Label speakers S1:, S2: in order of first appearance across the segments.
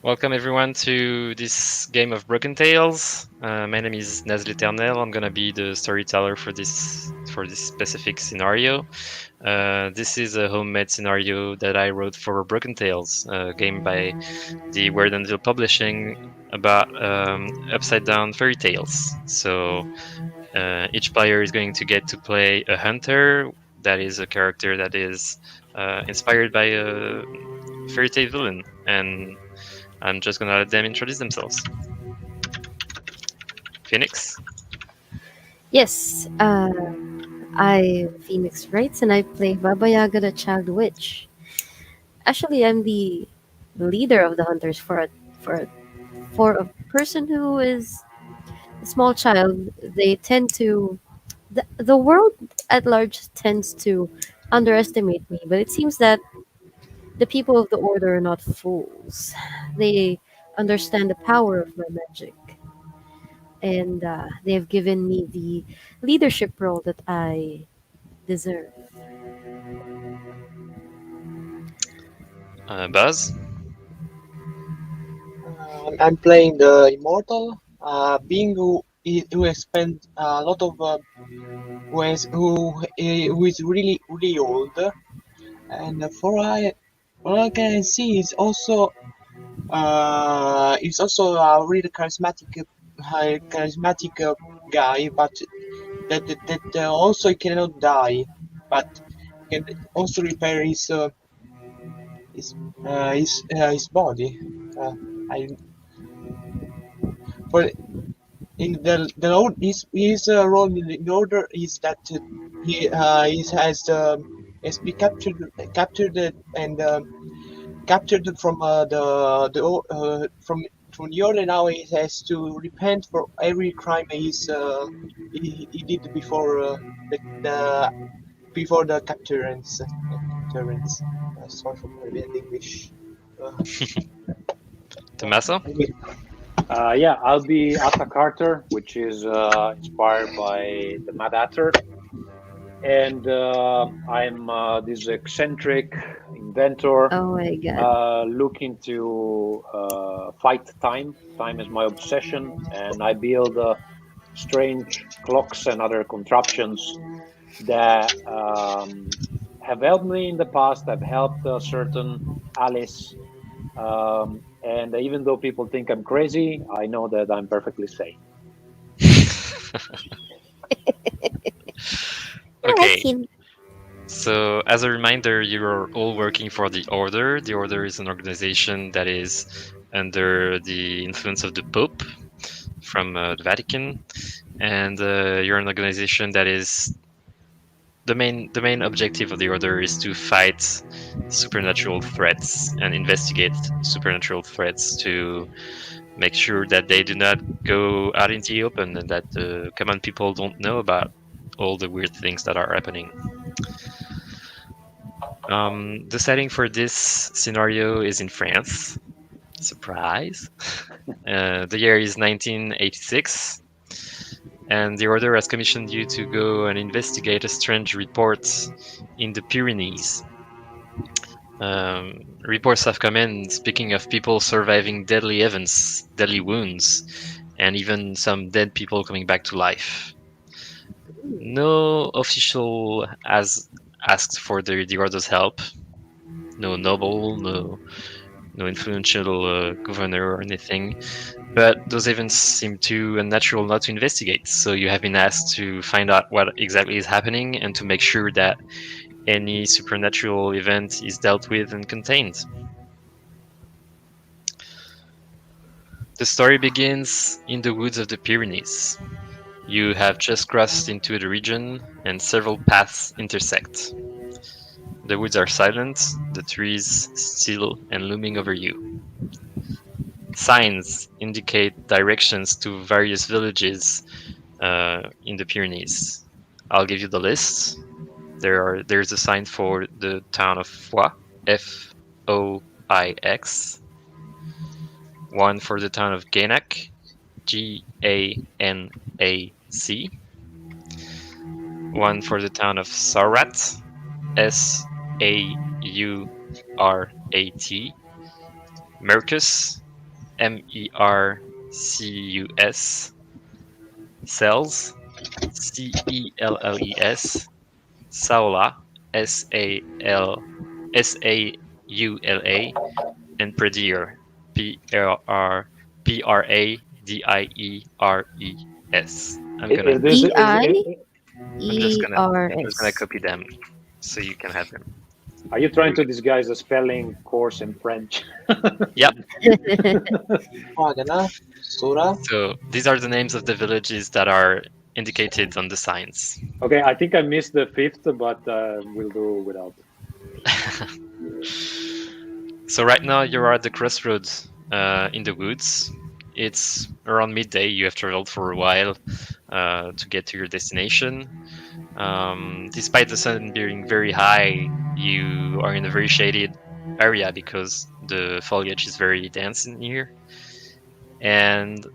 S1: Welcome everyone to this game of Broken Tales. My name is Naz l'Eternel. I'm gonna be the storyteller for this specific scenario. This is a homemade scenario that I wrote for Broken Tales, a game by the Word and Deal Publishing about upside down fairy tales. So each player is going to get to play a hunter. That is a character that is inspired by a fairy tale villain, and I'm just gonna let them introduce themselves. Phoenix.
S2: Yes, I'm Phoenix Wrights and I play Baba Yaga the Child Witch. Actually, I'm the leader of the hunters for for a person who is a small child. They tend to the world at large tends to underestimate me, but it seems that the people of the order are not fools. They understand the power of my magic, and they have given me the leadership role that I deserve.
S1: Buzz.
S3: I'm playing the Immortal, being who has spent a lot of who is really old, and for I what I can see is also a really charismatic guy, but that also cannot die, but can also repair his his body. I for in the role his role in the order is that he has been and captured from from the order. Now he has to repent for every crime he did the before the capturance. Sorry for my bad English. Uh,
S1: Tommaso.
S4: Yeah, I'll be Hatta Carter, which is inspired by the Mad Hatter. And I'm this eccentric inventor
S2: Oh my god.
S4: looking to fight time. Time is my obsession, and I build strange clocks and other contraptions that have helped me in the past, have helped a certain Alice. And even though people think I'm crazy, I know that I'm perfectly sane.
S2: I like
S1: Okay.
S2: him.
S1: So, as a reminder, you're all working for the Order. The Order is an organization that is under the influence of the Pope from the Vatican, and you're an organization that is the main objective of the Order is to fight supernatural threats and investigate supernatural threats to make sure that they do not go out into the open and that the common people don't know about all the weird things that are happening. The setting for this scenario is in France. Surprise. The year is 1986, and the Order has commissioned you to go and investigate a strange report in the Pyrenees. Reports have come in speaking of people surviving deadly events, deadly wounds, and even some dead people coming back to life. No official has asked for the Order's help. No noble, no influential governor or anything. But those events seem too unnatural not to investigate. So you have been asked to find out what exactly is happening and to make sure that any supernatural event is dealt with and contained. The story begins in the woods of the Pyrenees. You have just crossed into the region, and several paths intersect. The woods are silent, the trees still and looming over you. Signs indicate directions to various villages in the Pyrenees. I'll give you the list. There's a sign for the town of Foix, Foix. One for the town of Ganac, Ganac. One for the town of Saurat, Saurat. Mercus, Mercus, cells, Celles, Saula, Saula, and Pradier, Pradiers. I'm gonna
S4: This
S2: D
S4: is,
S2: I
S1: I'm just
S2: E
S1: gonna
S2: R
S1: I'm just gonna
S2: S.
S1: copy them so you can have them.
S4: are you
S1: Here
S4: trying
S1: we
S4: to
S1: go.
S4: disguise a spelling course in French?
S1: Yep.
S3: Pagana, Sura.
S1: So these are the names of the villages that are indicated on the signs.
S4: Okay, I think I missed the fifth, but we'll do without.
S1: So right now you are at the crossroads in the woods. It's around midday. You have traveled for a while to get to your destination. Despite the sun being very high, you are in a very shaded area because the foliage is very dense in here. And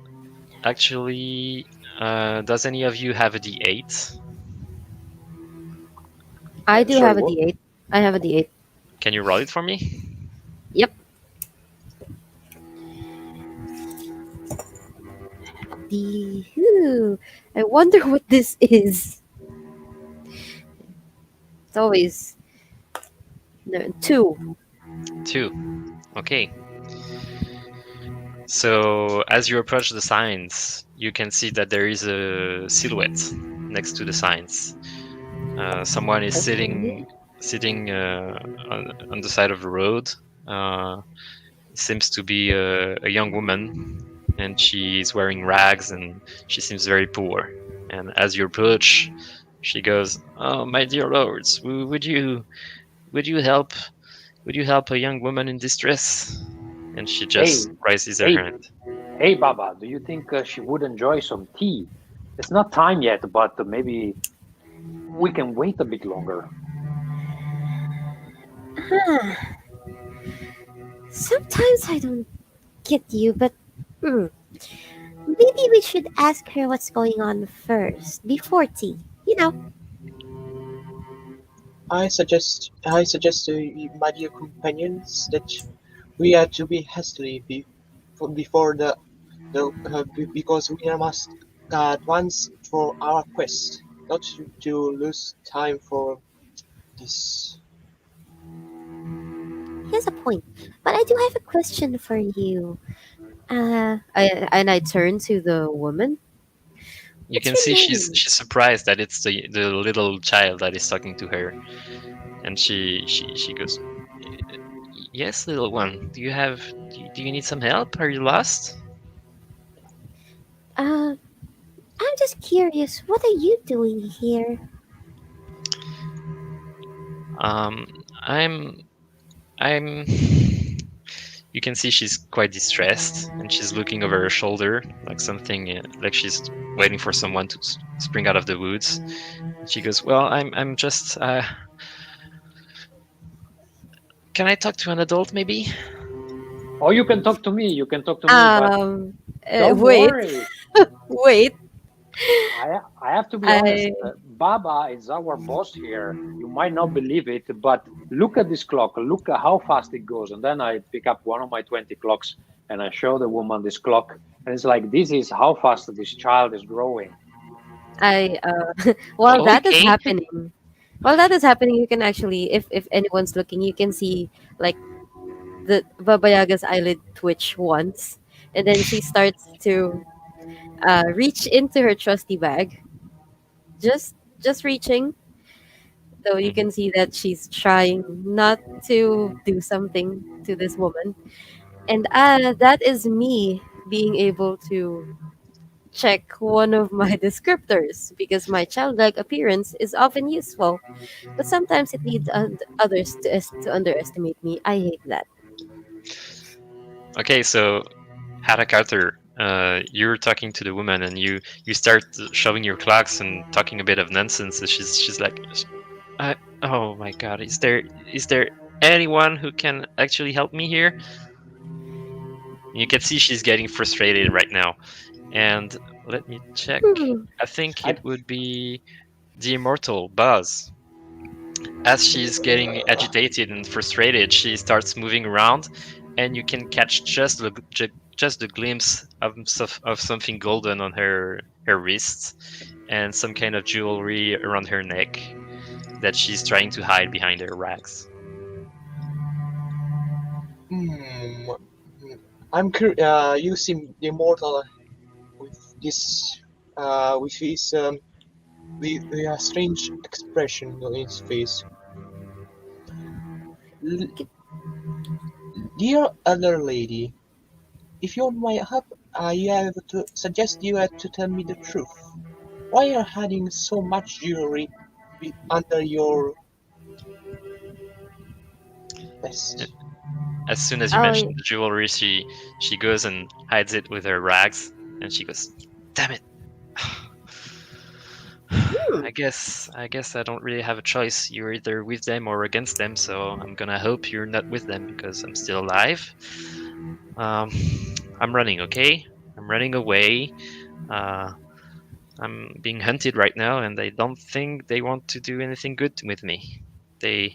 S1: actually, does any of you have a D8?
S2: I do
S4: Sorry,
S2: have a
S4: what?
S2: D8. I have a D8.
S1: Can you roll it for me?
S2: Yep. D. Ooh, I wonder what this is. It's always no, two.
S1: 2. Okay. So as you approach the signs, you can see that there is a silhouette next to the signs. Someone is
S2: Okay.
S1: sitting on the side of the road. Uh, seems to be a young woman, and she is wearing rags, and she seems very poor. And as you approach, she goes, "Oh, my dear lords, would you help would you help a young woman in distress?" And she just
S4: Hey,
S1: raises her
S4: hey,
S1: hand.
S4: hey, Baba, do you think she would enjoy some tea? It's not time yet, but maybe we can wait a bit longer.
S2: Huh. Sometimes I don't get you, but hmm, maybe we should ask her what's going on first, before tea. You know.
S3: I suggest to you, my dear companions, that we are to be hastily before because we must advance for our quest, not to lose time for this.
S2: Here's a point, but I do have a question for you. I turn to the woman.
S1: You
S2: What's
S1: can
S2: your
S1: see
S2: name?
S1: she's surprised that it's the little child that is talking to her, and she goes, "Yes, little one. Do you need some help? Are you lost?"
S2: Uh, I'm just curious. What are you doing here?
S1: Um, I'm I'm. You can see she's quite distressed, and she's looking over her shoulder, like something, like she's waiting for someone to spring out of the woods. She goes, "Well, I'm just. Can I talk to an adult, maybe?"
S4: Oh, you can talk to me. You can talk to me, but
S2: Um,
S4: don't
S2: wait,
S4: worry.
S2: wait.
S4: I have to be honest.
S2: I
S4: Baba is our boss here. You might not believe it, but look at this clock. Look at how fast it goes. And then I pick up one of my 20 clocks and I show the woman this clock. And it's like, this is how fast this child is growing.
S2: while that is
S1: Okay.
S2: happening, while that is happening, you can actually, if anyone's looking, you can see like the Baba Yaga's eyelid twitch once, and then she starts to reach into her trusty bag, just reaching. So you
S1: Mhm.
S2: can see that she's trying not to do something to this woman, and that is me being able to check one of my descriptors because my childlike appearance is often useful, but sometimes it leads others to underestimate me. I hate that.
S1: Okay, so Hatta Carter, you're talking to the woman, and you start showing your clocks and talking a bit of nonsense. And she's like, "Oh my God, is there anyone who can actually help me here?" And you can see she's getting frustrated right now. And let me check.
S2: Hmm.
S1: I think
S4: I,
S1: it would be the immortal Buzz. As she's getting agitated and frustrated, she starts moving around, and you can catch just the glimpse of something golden on her wrists and some kind of jewelry around her neck that she's trying to hide behind her rags.
S3: Hmm. You seem immortal with this, with his with a strange expression on his face. L- Dear elder lady, if you want my help, I have to suggest you have to tell me the truth. Why are you hiding so much jewelry under your vest?
S1: As soon as you
S2: Oh,
S1: mention the jewelry, she goes and hides it with her rags, and she goes, "Damn it!
S2: hmm.
S1: I guess I don't really have a choice. You're either with them or against them, so I'm gonna hope you're not with them because I'm still alive. Um, I'm running, okay? I'm running away. Uh, I'm being hunted right now, and I don't think they want to do anything good with me. The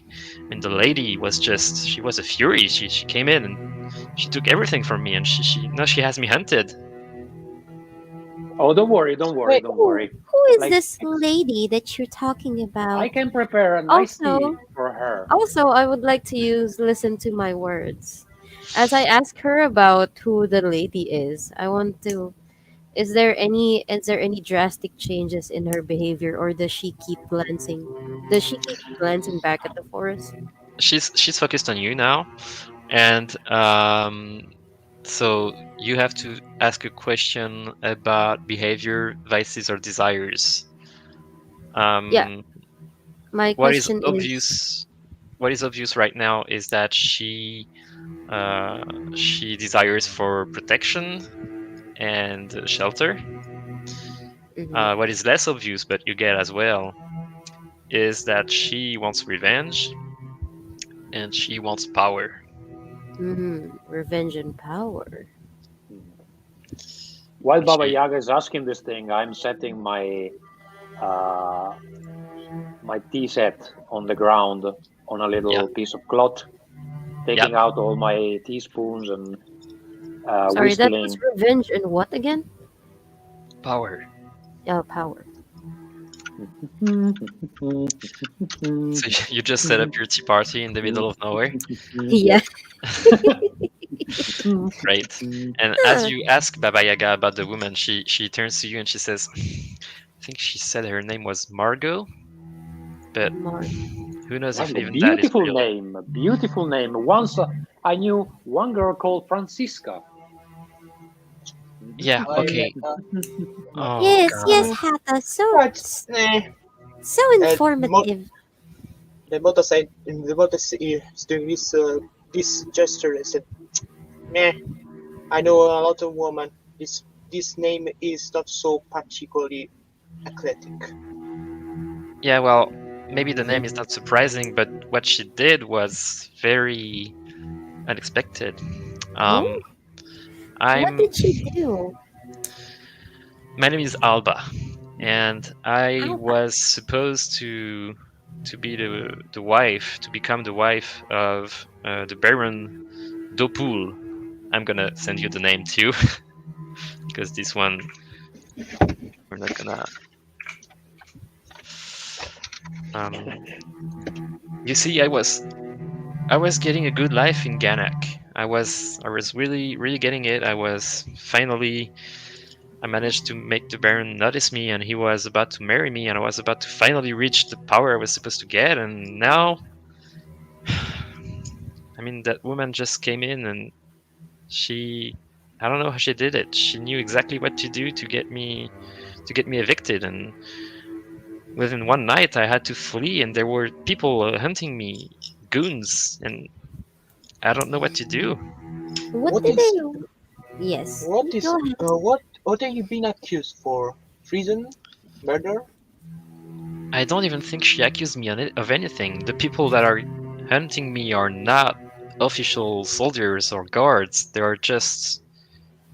S1: lady was she was a fury. She came in and she took everything from me, and she now she has me hunted.
S4: Oh, don't worry, don't worry,
S3: Wait,
S4: don't worry.
S2: Who is
S4: Like,
S2: this lady that you're talking
S4: I
S2: about?
S4: can prepare a nice tea
S2: Also,
S4: for her.
S2: I would like to listen to my words. As I ask her about who the lady is, I want to is there any drastic changes in her behavior, or does she keep glancing back at the forest?
S1: She's focused on you now, and so you have to ask a question about behavior, vices, or desires.
S2: Yeah,
S1: Um,
S2: my
S1: what is
S2: question is
S1: obvious? What is obvious right now is that uh, she desires for protection and shelter.
S2: mhm,
S1: What is less obvious, but you get as well, is that she wants revenge and she wants power.
S2: revenge and power.
S4: While
S1: And
S4: Baba
S1: she,
S4: Yaga is asking this thing, I'm setting uh, my tea set on the ground on a
S1: yeah,
S4: little piece of cloth,
S1: yeah,
S4: taking out all my teaspoons and
S2: Sorry, that was
S4: whistling.
S2: revenge and what again?
S1: power.
S2: Power.
S1: So you just set up your tea party in the middle of nowhere,
S2: Yeah.
S1: right? And as
S2: Huh.
S1: you ask Baba Yaga about the woman, she turns to you and she says, "I think she said her name was Margot, but
S2: Mark.
S1: who knows if
S4: Margot,
S1: even that is
S4: beautiful
S1: real?"
S4: name, beautiful name. Once I knew one girl called Francisca.
S1: Yeah,
S3: I
S1: okay. Oh
S2: Yes, yes,
S1: God.
S2: Hata.
S3: Right.
S2: So
S3: The mo
S2: informative.
S3: the motorcycle is doing this gesture and said, "Meh, I know a lot of women. This name is not so particularly athletic."
S1: Yeah, well, maybe the name is not surprising, but what she did was very unexpected. Um,
S2: Oh, what
S1: I'm
S2: did she do?
S1: My name is Alba, and I
S2: Alba.
S1: was supposed to be the wife, to become the wife of the Baron Dopul. I'm gonna send you the name too, because this one we're not gonna. Um, you see, I was getting a good life in Ganak. I was really getting it. I managed to make the Baron notice me, and he was about to marry me, and I was about to finally reach the power I was supposed to get, and now, I mean, that woman just came in, and she, I don't know how she did it. She knew exactly what to do to get me evicted, and within one night I had to flee, and there were people hunting me, goons, and I don't know what to do.
S2: What
S3: What
S2: did they?
S3: is
S2: Yes,
S3: what
S2: go
S3: is
S2: ahead.
S3: what are you being accused for? Treason? Murder?
S1: I don't even think she accused me of anything. The people that are hunting me are not official soldiers or guards.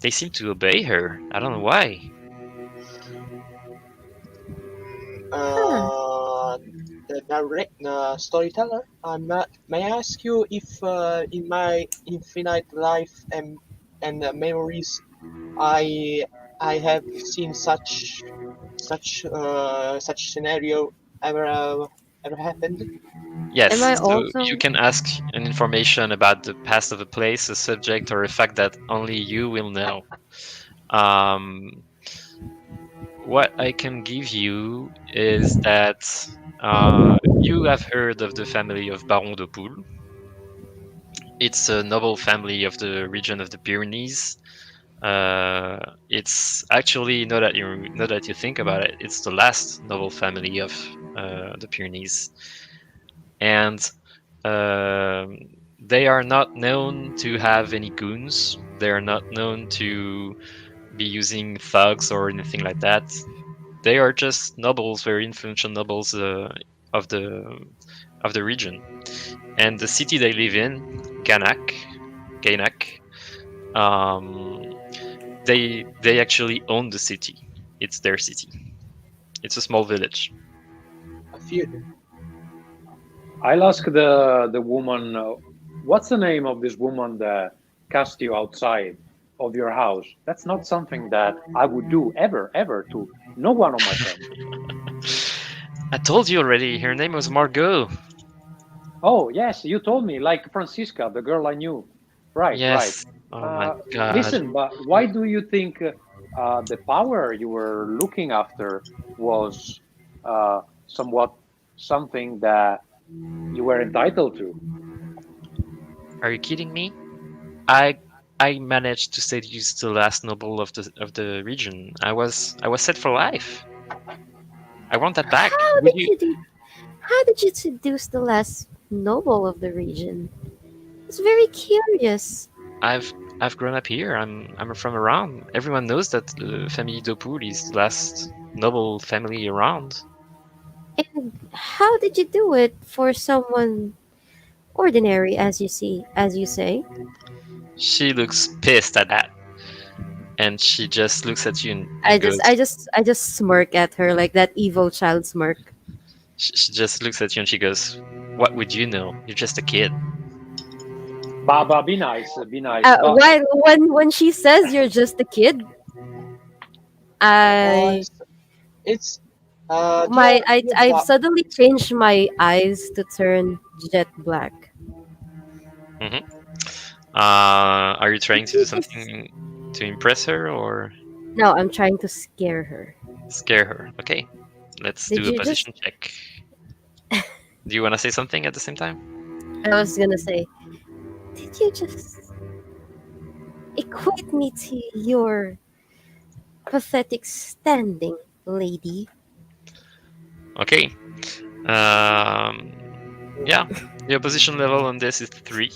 S1: They seem to obey her. I don't know why.
S2: Huh.
S3: Uh, the storyteller. May I ask you if in my infinite life and memories, I I have seen such scenario ever happened.
S2: Am I
S1: Yes, so you
S2: also?
S1: can ask an information about the past of a place, a subject, or a fact that only you will know. Um, what I can give you is that you have heard of the family of Baron de Poul. It's a noble family of the region of the Pyrenees. It's actually, now that you think about it, it's the last noble family of the Pyrenees, and um, they are not known to have any goons. They are not known to be using thugs or anything like that. They are just nobles, very influential nobles of the of the region. And the city they live in, Gainak, um, they actually own the city. It's their city. It's a small village.
S3: A feud.
S4: I'll ask the woman, what's the name of this woman that cast you outside of your house? That's not something that I would do ever, ever to no one of my friends.
S1: I told you already. Her name was Margot.
S4: Oh, yes, you told me, like Francisca, the girl I knew. Right, right.
S1: Yes. Oh my God.
S4: Listen, but why do you think the power you were looking after was somewhat something that you were entitled to?
S1: Are you kidding me? I I managed to seduce the last noble of the region. I was set for life. I want that back.
S2: How
S1: Would
S2: did
S1: you?
S2: you do? How did you seduce the last noble of the region? It's very curious.
S1: I've I've grown up here. I'm from around. Everyone knows that the family Dopul is the last noble family around.
S2: And how did you do it for someone ordinary, as you say?
S1: She looks pissed at that, and she just looks at you and,
S2: I
S1: and
S2: just,
S1: goes.
S2: I just, I just smirk at her like that evil child smirk.
S1: She just looks at you and she goes, "What would you know? You're just a kid."
S4: Baba, be nice, be nice. But
S2: While when she says you're just a kid,
S3: Oh,
S2: I
S3: it's
S2: my
S3: dear
S2: I've
S3: Bob.
S2: suddenly changed my eyes to turn jet black.
S1: hmm are you trying
S2: Did
S1: to do
S2: you just?
S1: something to impress her or
S2: No, I'm trying to scare her.
S1: scare her? Okay, let's
S2: Did
S1: do a
S2: you just?
S1: position check. Do you want to say something at the same time?
S2: I was gonna say, did you just equate me to your pathetic standing, lady?
S1: Okay. Um, yeah, the opposition level on this is 3,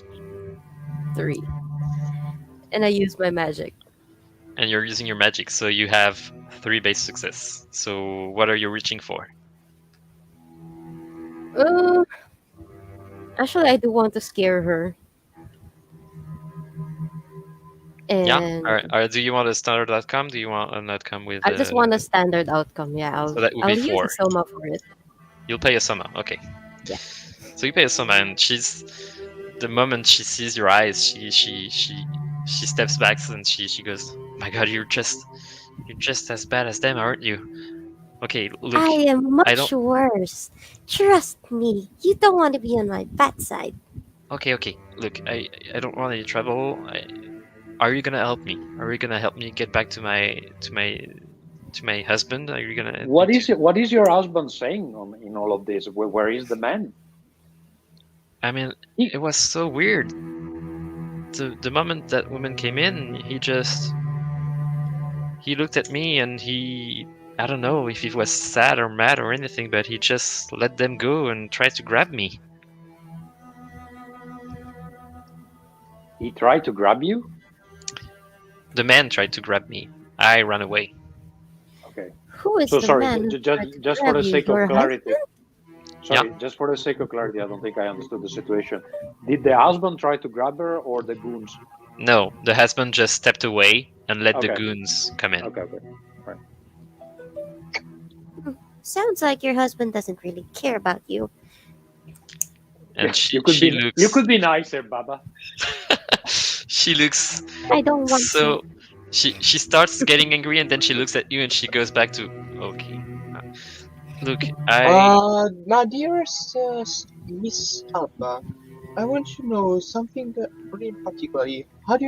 S2: 3. And I use my magic.
S1: and you're using your magic, so you have 3 base success. So what are you reaching for?
S2: Uh, Actually, I do want to scare her.
S1: Yeah.
S2: And
S1: Do you want a standard outcome? Do you want an outcome with?
S2: I just want a standard outcome. Yeah,
S1: So that would be
S2: I'll use a
S1: 4.
S2: soma for it.
S1: You'll pay a summa. Okay.
S2: Yeah.
S1: So you pay a summa, and the moment she sees your eyes, she steps back and she goes, "My God, you're just as bad as them, aren't you?" Okay, look,
S2: I am
S1: I
S2: much
S1: don't.
S2: worse. Trust me. You don't want to be on my bad side.
S1: Okay, look, I don't want any trouble. Are you gonna help me? Are you gonna help me get back to my husband? Are you gonna help me
S4: what
S1: to?
S4: is it? What is your husband saying in all of this? Where is the man?
S1: I mean,
S4: He,
S1: it was so weird. The moment that woman came in, he looked at me and I don't know if he was sad or mad or anything, but he just let them go and tried to grab me.
S4: he tried to grab you.
S1: The man tried to grab me. I ran away.
S4: Okay.
S2: Who is
S4: So
S2: the
S4: sorry.
S2: man who tried to
S4: Just for
S2: grab
S4: the
S2: you?
S4: sake of
S2: Your
S4: clarity.
S2: husband?
S1: Yeah.
S4: Sorry, just for the sake of clarity, I don't think I understood the situation. Did the husband try to grab her or the goons?
S1: No, the husband just stepped away and let the
S4: Okay.
S1: goons come in.
S4: Okay. Right.
S2: Sounds like your husband doesn't really care about you.
S1: And
S4: You
S1: she
S4: could
S1: she
S4: be
S1: looks
S4: nicer, Baba.
S1: she looks
S2: I don't want to.
S1: So she starts getting angry, and then she looks at you and she goes back to okay. uh, Look, I
S3: My dearest Miss Alba, I want to know something really particularly. What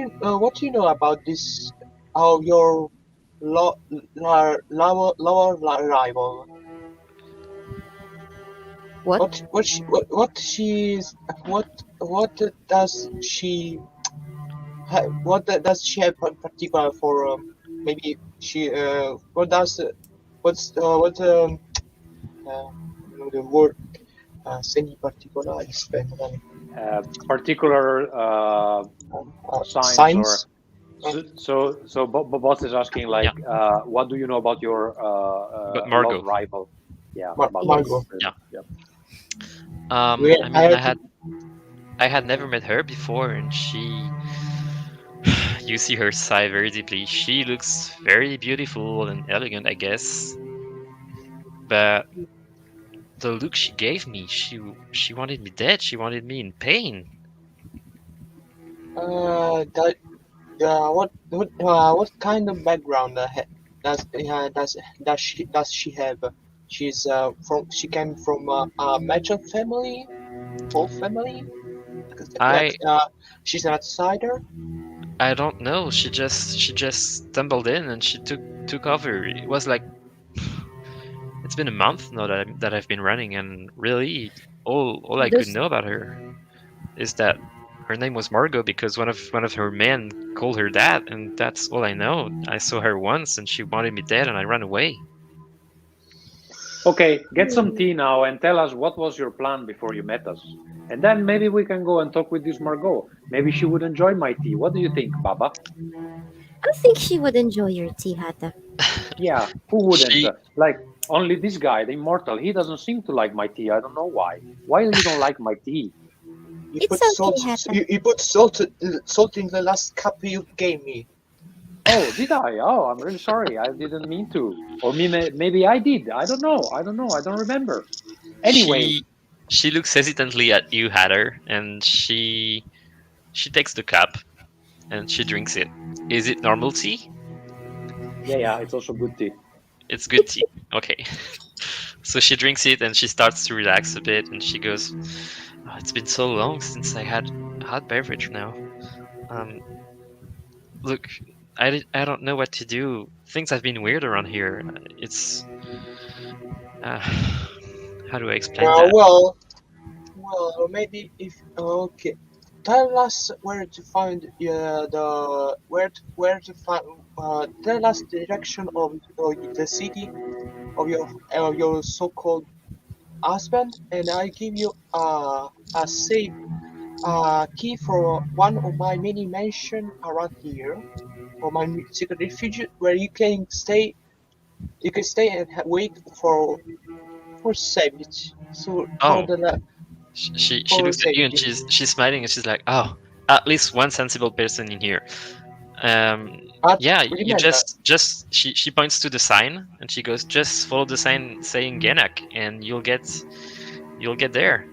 S3: do you know about this, your lower rival?
S2: What?
S3: What she's, what does she, does she have in particular for, maybe she, what does, what, uh, the word, semi particular is better.
S4: Particular signs or
S3: Signs.
S4: boss is asking
S1: yeah,
S4: like, what do you know about your
S1: but
S4: love
S1: Margot,
S4: rival? Yeah, about Margot.
S3: Margot.
S2: Yes.
S4: Pretty
S1: yeah.
S4: much. Yeah.
S1: I
S3: I
S1: mean,
S3: heard.
S1: I had never met her before, and she, you see her sigh very deeply. She looks very beautiful and elegant, I guess, but the look she gave me, she wanted me dead. She wanted me in pain.
S3: That, what kind of background, does she have? She came from a merchant family, poor family. Like,
S1: I
S3: she's an outsider.
S1: I don't know. She just stumbled in and she took over. It was like it's been a month now that I've been running, and really all I could
S2: There's
S1: know about her is that her name was Margot because one of her men called her that, and that's all I know. I saw her once and she wanted me dead, and I ran away.
S4: Okay, get some tea now and tell us what was your plan before you met us. And then maybe we can go and talk with this Margot. Maybe she would enjoy my tea. What do you think, Baba?
S2: I think she would enjoy your tea, Hata.
S4: Yeah, who wouldn't?
S1: She
S4: Like, only this guy, the Immortal, he doesn't seem to like my tea. I don't know why. Why you don't like my tea?
S2: It's okay, Hata.
S3: You put salt in the last cup you gave me.
S4: Oh, did I? Oh, I'm really sorry. I didn't mean to. Or maybe I did. I don't know. I don't know. I don't remember. Anyway,
S1: she she looks hesitantly at you, Hatter, and she takes the cup and she drinks it. Is it normal tea?
S4: yeah, it's also good tea.
S1: It's good tea. Okay. So she drinks it and she starts to relax a bit, and she goes, "Oh, it's been so long since I had a hot beverage now. Um, look, I don't know what to do. Things have been weird around here. It's uh, how do I explain
S3: Uh,
S1: that?
S3: well, maybe if okay, tell us where to find, the where to find. Tell us the direction of, the city of your so-called husband, and I give you a safe key for one of my many mansion around here, or my secret refuge, where you can stay. You can stay and wait for safety. So
S1: Oh, she
S3: for
S1: looks at you and
S3: safety.
S1: she's smiling and she's like, "Oh, at least one sensible person in here." Um,
S3: But
S1: yeah, you
S3: remember,
S1: she points to the sign and she goes, "Just follow the sign saying Genak, and you'll get there."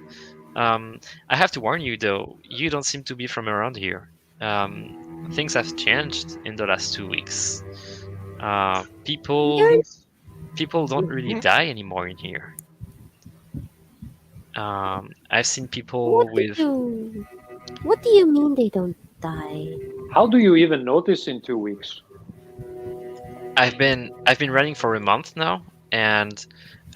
S1: I have to warn you though, you don't seem to be from around here. Things have changed in the last 2 weeks. Uh, people
S2: You're.
S3: things.
S1: people don't really
S3: Mhm.
S1: die anymore in here. I've seen people
S2: What do
S1: with
S2: you? What do you mean they don't die?
S4: How do you even notice in 2 weeks?
S1: I've been running for a month now, and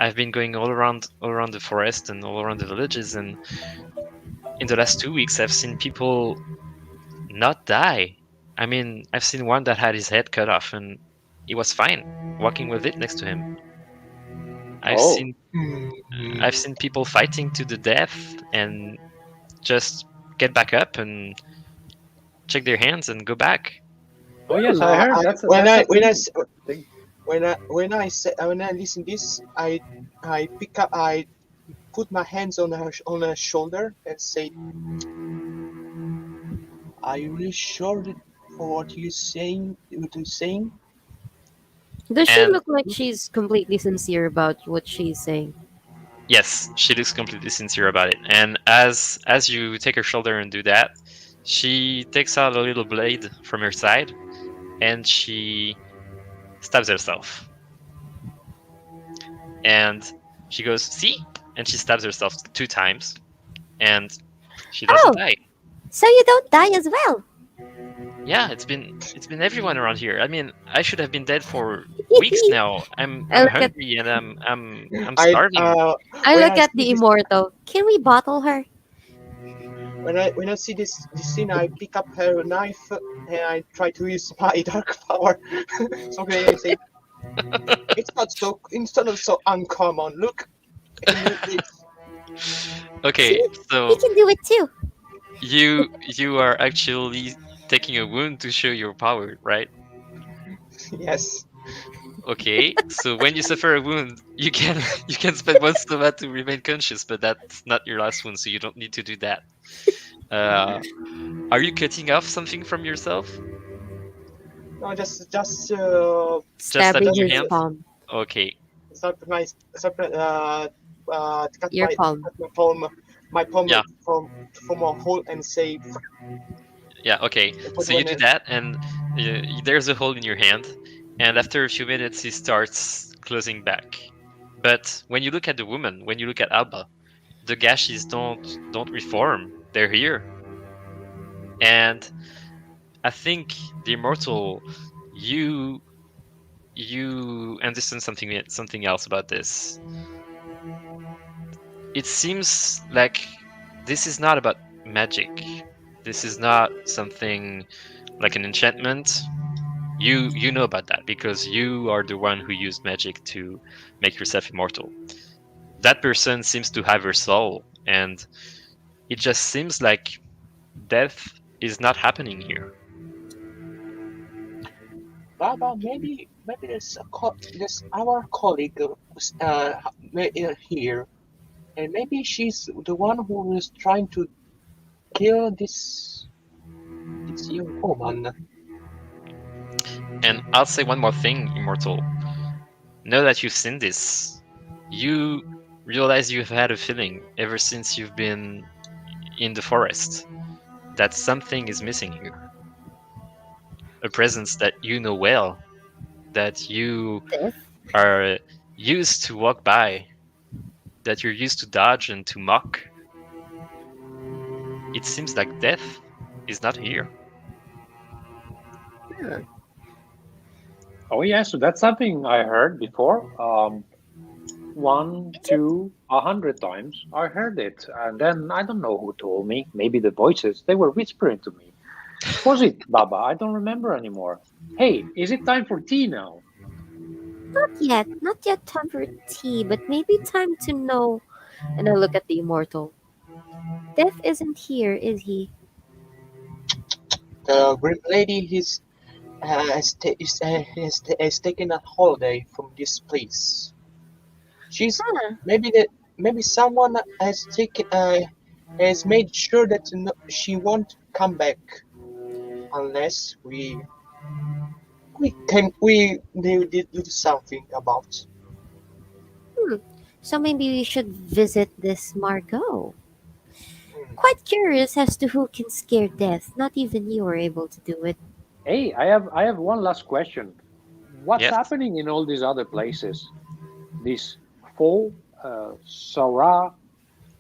S1: I've been going all around the forest and all around the villages, and in the last 2 weeks I've seen people not die. I mean, I've seen one that had his head cut off and he was fine walking with it next to him. I've
S4: Oh,
S1: seen
S3: Mhm.
S1: I've seen people fighting to the death and just get back up and check their hands and go back.
S4: oh yes, I
S3: I
S4: heard
S3: when
S4: that's a
S3: I
S4: thing.
S3: s-
S4: That's a thing.
S3: when I listen this, I pick up, I put my hands on her shoulder and say, "Are you really sure for what you saying? What you saying?"
S2: Does she
S1: And
S2: look like she's completely sincere about what she's saying?
S1: yes, she looks completely sincere about it. And as you take her shoulder and do that, She takes out a little blade from her side and she stabs herself. And she goes, "See?" And she stabs herself 2 times, and she doesn't
S2: Oh,
S1: die.
S2: so you don't die as well.
S1: Yeah, it's been everyone around here. I mean, I should have been dead for weeks now. I'm
S2: I
S1: I'm
S2: look at
S1: hungry and I'm
S3: I
S1: starving.
S2: I
S3: when
S2: look
S3: I
S2: at
S3: see
S2: the
S3: this
S2: immortal. Can we bottle her?
S3: when I see this scene, I pick up her knife and I try to use my dark power. So I say it's not so uncommon. Look, I can use this.
S1: Okay,
S2: See, he
S1: so
S2: can do it too.
S1: you are actually taking a wound to show your power, right?
S3: Yes.
S1: Okay, so when you suffer a wound, you can you can spend one soma to remain conscious, but that's not your last wound, so you don't need to do that. Uh, are you cutting off something from yourself?
S3: No,
S1: Just stabbing
S2: Stabbing
S1: your
S3: just
S2: his
S1: hand?
S2: palm.
S1: Okay,
S3: start my start, cut
S2: Your palm.
S3: my palm
S1: yeah,
S3: from a hole and say
S1: yeah, okay.
S3: put
S1: So you
S3: one
S1: do
S3: in.
S1: that, and there's a hole in your hand, and after a few minutes, he starts closing back. But when you look at the woman, when you look at Alba, the gashes don't reform. They're here, and I think the immortal, you you understand something else about this. It seems like this is not about magic. This is not something like an enchantment. You know about that because you are the one who used magic to make yourself immortal. That person seems to have her soul, and it just seems like death is not happening here.
S3: Baba, maybe there's our colleague here, and maybe she's the one who is trying to kill this young woman.
S1: And I'll say one more thing, immortal. Now that you've seen this, you realize you've had a feeling ever since you've been in the forest that something is missing here. A presence that you know well, that you
S2: Death.
S1: are used to walk by, that you're used to dodge and to mock. It seems like death is not here.
S2: Huh.
S4: Oh yeah, so that's something I heard before. One,
S2: Is it?
S4: two, 100 times I heard it, and then I don't know who told me. Maybe the voices they were whispering to me. Was it Baba? I don't remember anymore. Hey, is it time for tea now?
S2: Not yet. Not yet time for tea, but maybe time to know. And I look at the immortal. Death isn't here, is he?
S3: The grim lady has taken a holiday from this place. She's
S2: Huh.
S3: maybe someone has made sure that she won't come back unless we did do something about.
S2: Hmm. So maybe we should visit this Margot.
S3: Hmm.
S2: Quite curious as to who can scare death. Not even you are able to do it.
S4: Hey, I have one last question. What's
S1: Yes,
S4: happening in all these other places? This Fo, Sarah,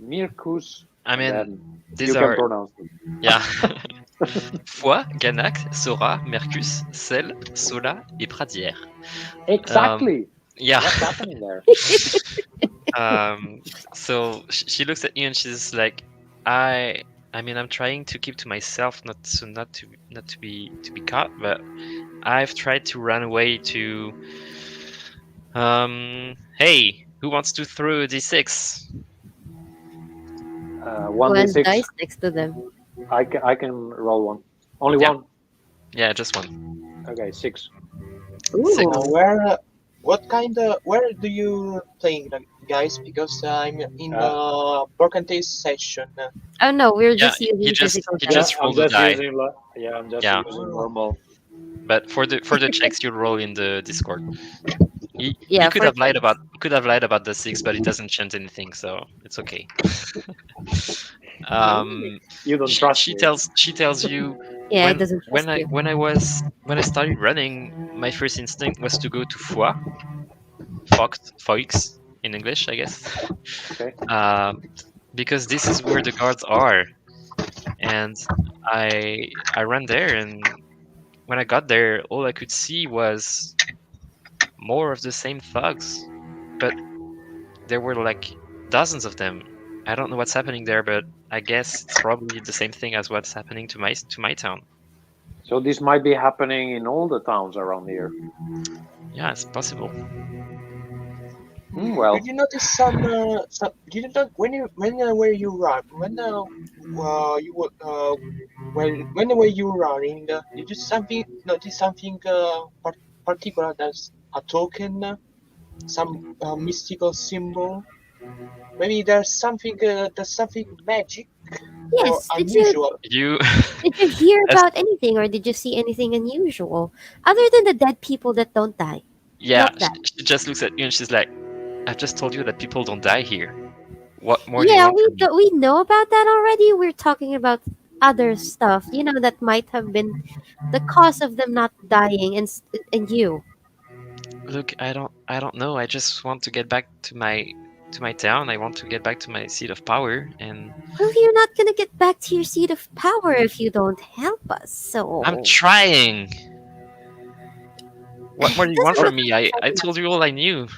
S4: Mirkus,
S1: I
S4: and
S1: mean,
S4: then
S1: these
S4: you can
S1: are,
S4: pronounce them.
S1: yeah. Foix, Ganac, Sora, Mercus, Sel, Sola et Pradière. Um,
S4: Exactly.
S1: yeah.
S4: What's happening there?
S1: um, so she looks at you and she's like, I I mean I'm trying to keep to myself, not to be caught, but I've tried to run away to hey, who wants to throw a d6?
S2: Who has
S4: 1d6.
S2: dice next to them?
S4: I can roll one. Only
S1: Yeah,
S4: one.
S1: yeah, just one.
S4: Okay, 6.
S1: Six.
S2: Ooh.
S3: Where do you playing, guys? Because I'm in
S4: Uh,
S3: the Broken Taste session.
S2: Oh no, we're
S1: Yeah,
S2: just
S1: he
S2: using
S1: just
S2: physical
S1: he
S2: dice.
S4: yeah,
S1: just
S4: I'm
S1: rolled a
S4: just
S1: die.
S4: using. Yeah, I'm just
S1: Yeah,
S4: using
S3: Oh,
S4: normal.
S1: but for the checks you roll in the Discord. He
S2: Yeah,
S1: could
S2: for
S1: have lied
S2: checks.
S1: about he could have lied about the 6, but it doesn't change anything, so it's okay. Um,
S4: You don't trust me.
S1: she tells you
S2: Yeah, it doesn't trust you.
S1: when I started running, my first instinct was to go to Foix in English, I guess,
S4: Okay.
S1: um, because this is where the guards are, and I ran there, and when I got there, all I could see was more of the same thugs, but there were like dozens of them. I don't know what's happening there, but I guess it's probably the same thing as what's happening to my town.
S4: So this might be happening in all the towns around here.
S1: Yeah, it's possible.
S3: Did
S4: Well,
S3: you notice some? Did you not when were you run you were whenever you were running? Did you something notice something particular that's a token, some mystical symbol? Maybe there's something magic or
S2: Yes.
S3: unusual.
S1: You,
S2: Did you hear
S1: as,
S2: about anything, or did you see anything unusual other than the dead people that don't die?
S1: yeah,
S2: Not that.
S1: she just looks at you and she's like, "I've just told you that people don't die here. What more do you
S2: Yeah,
S1: want from me?"
S2: we know about that already. We're talking about other stuff, that might have been the cause of them not dying, and you.
S1: Look, I don't know. I just want to get back to my town. I want to get back to my seat of power, and
S2: Well, you're not gonna get back to your seat of power if you don't help us.
S1: I'm
S2: So
S1: trying. What more do you want
S2: doesn't
S4: oh,
S1: from
S2: look
S1: me?
S2: like you're
S1: I
S2: trying enough.
S1: told you all I knew.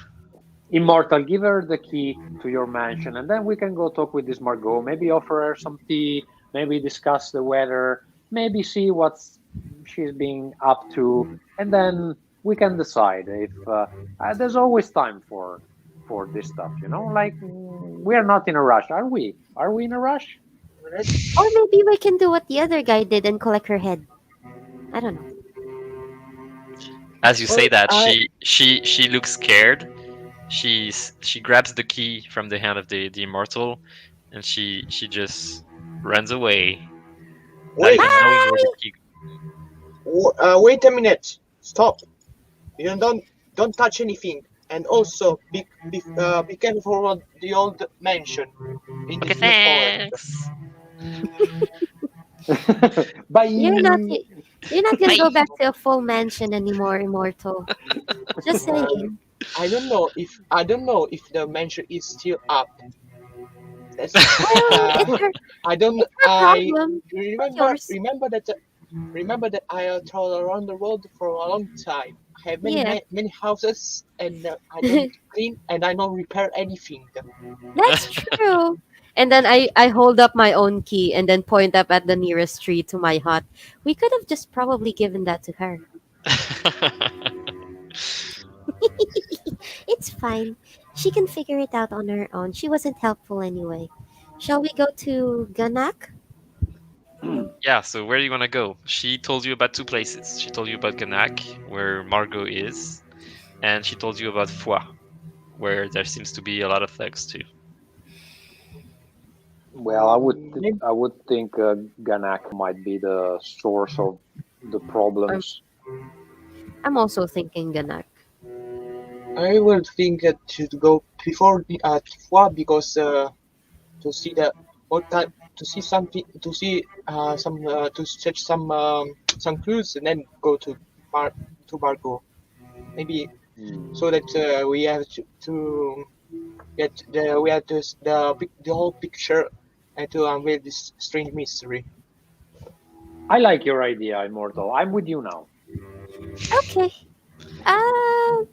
S4: Immortal, give her the key to your mansion, and then we can go talk with this Margot. Maybe offer her some tea. Maybe discuss the weather. Maybe see what she's being up to, and then we can decide if there's always time for this stuff. Like we are not in a rush, are we? Are we in a rush?
S3: Right?
S2: Or maybe we can do what the other guy did and collect her head. I don't know.
S1: As you say
S3: Well,
S1: that,
S3: I
S1: she looks scared. She grabs the key from the hand of the immortal, and she just runs away, not
S3: wait.
S1: even knowing where the
S2: Bye.
S1: key.
S3: Wait a minute. Stop. You don't touch anything. And also be careful of the old mansion in
S1: Okay,
S3: this new forest.
S1: thanks.
S2: You're not.
S4: Bye.
S2: You're not gonna
S1: Bye.
S2: go back to a full mansion anymore, Immortal. Just
S3: Um,
S2: saying.
S3: I don't know if the mansion is still up. That's
S2: Well,
S3: I don't
S2: it's her
S3: I
S2: problem, not
S3: remember
S2: yours.
S3: remember that I traveled around the world for a long time. I have
S2: Yeah,
S3: many houses and I don't clean and I don't repair anything.
S2: that's true. And then I hold up my own key and then point up at the nearest tree to my hut. We could have just probably given that to her. It's fine. She can figure it out on her own. She wasn't helpful anyway. Shall we go to Ganak?
S1: Yeah, so where do you want to go? She told you about two places. She told you about Ganak, where Margot is, and she told you about Foix, where there seems to be a lot of thugs too.
S4: Well,
S3: Maybe
S4: I would think Ganak might be the source of the
S2: I'm,
S4: problems.
S2: I'm also thinking Ganak.
S3: I will think to go before the Tfua because to see the what type to see something to see some to search some clues and then go Bar to Bargo maybe
S4: Hmm.
S3: so that we have to get the whole picture and to unveil this strange mystery.
S4: I like your idea, Immortal. I'm with you now.
S2: Okay. Uh,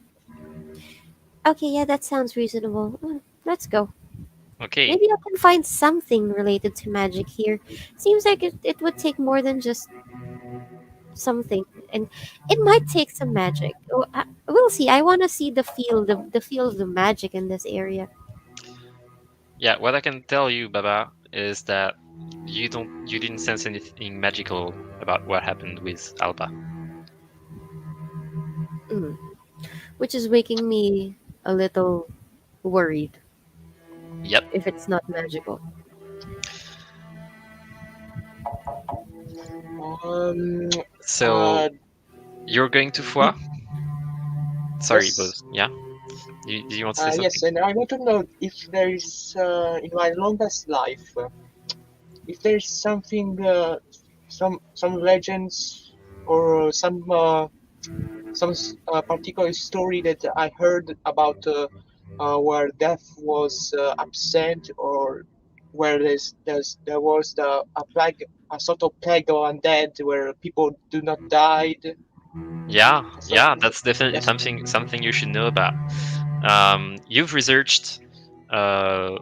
S2: okay, yeah, that sounds reasonable. Let's go.
S1: Okay,
S2: Maybe I can find something related to magic here. Seems like it would take more than just something, and it might take some magic. We'll see. I want to see the feel of the magic in this area.
S1: yeah, what I can tell you, Baba, is that you didn't sense anything magical about what happened with Alba.
S2: Mm. Which is making me a little worried
S1: Yep.
S2: if it's not magical.
S3: Um,
S1: So
S3: uh,
S1: you're going to Foix? Sorry,
S3: yes,
S1: boss. Yeah. Do you want to say something?
S3: yes, and I want to know if there is in my longest life. if there's something, some legends or some particular story that I heard about where death was absent, or where there was a plague, a sort of plague of undead where people do not die.
S1: Yeah,
S3: So
S1: yeah, that's definitely
S3: yes,
S1: something you should know about. You've researched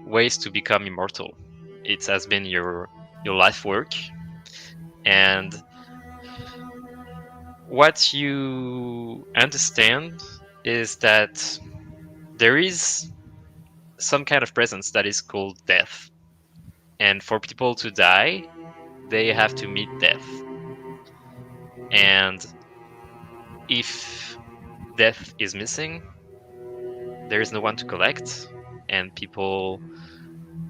S1: ways to become immortal. It has been your life work, and what you understand is that there is some kind of presence that is called death, and for people to die, they have to meet death. And if death is missing, there is no one to collect, and people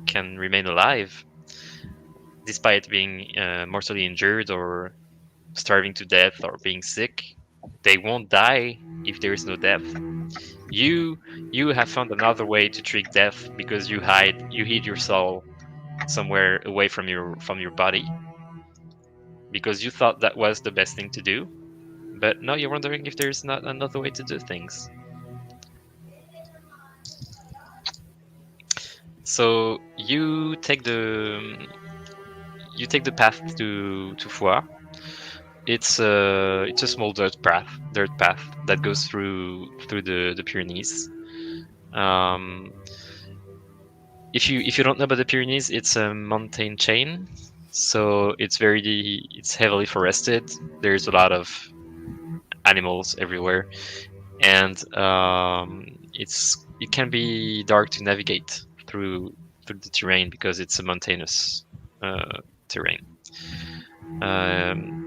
S1: can remain alive despite being mortally injured or starving to death or being sick. They won't die if there is no death. You you have found another way to trick death because you hid your soul somewhere away from your body because you thought that was the best thing to do. But now you're wondering if there's not another way to do things. So you take the path to Foix. It's a small dirt path that goes through the Pyrenees. Um, if you don't know about the Pyrenees, it's a mountain chain, so it's heavily forested. There's a lot of animals everywhere, and it can be dark to navigate through the terrain because it's a mountainous terrain.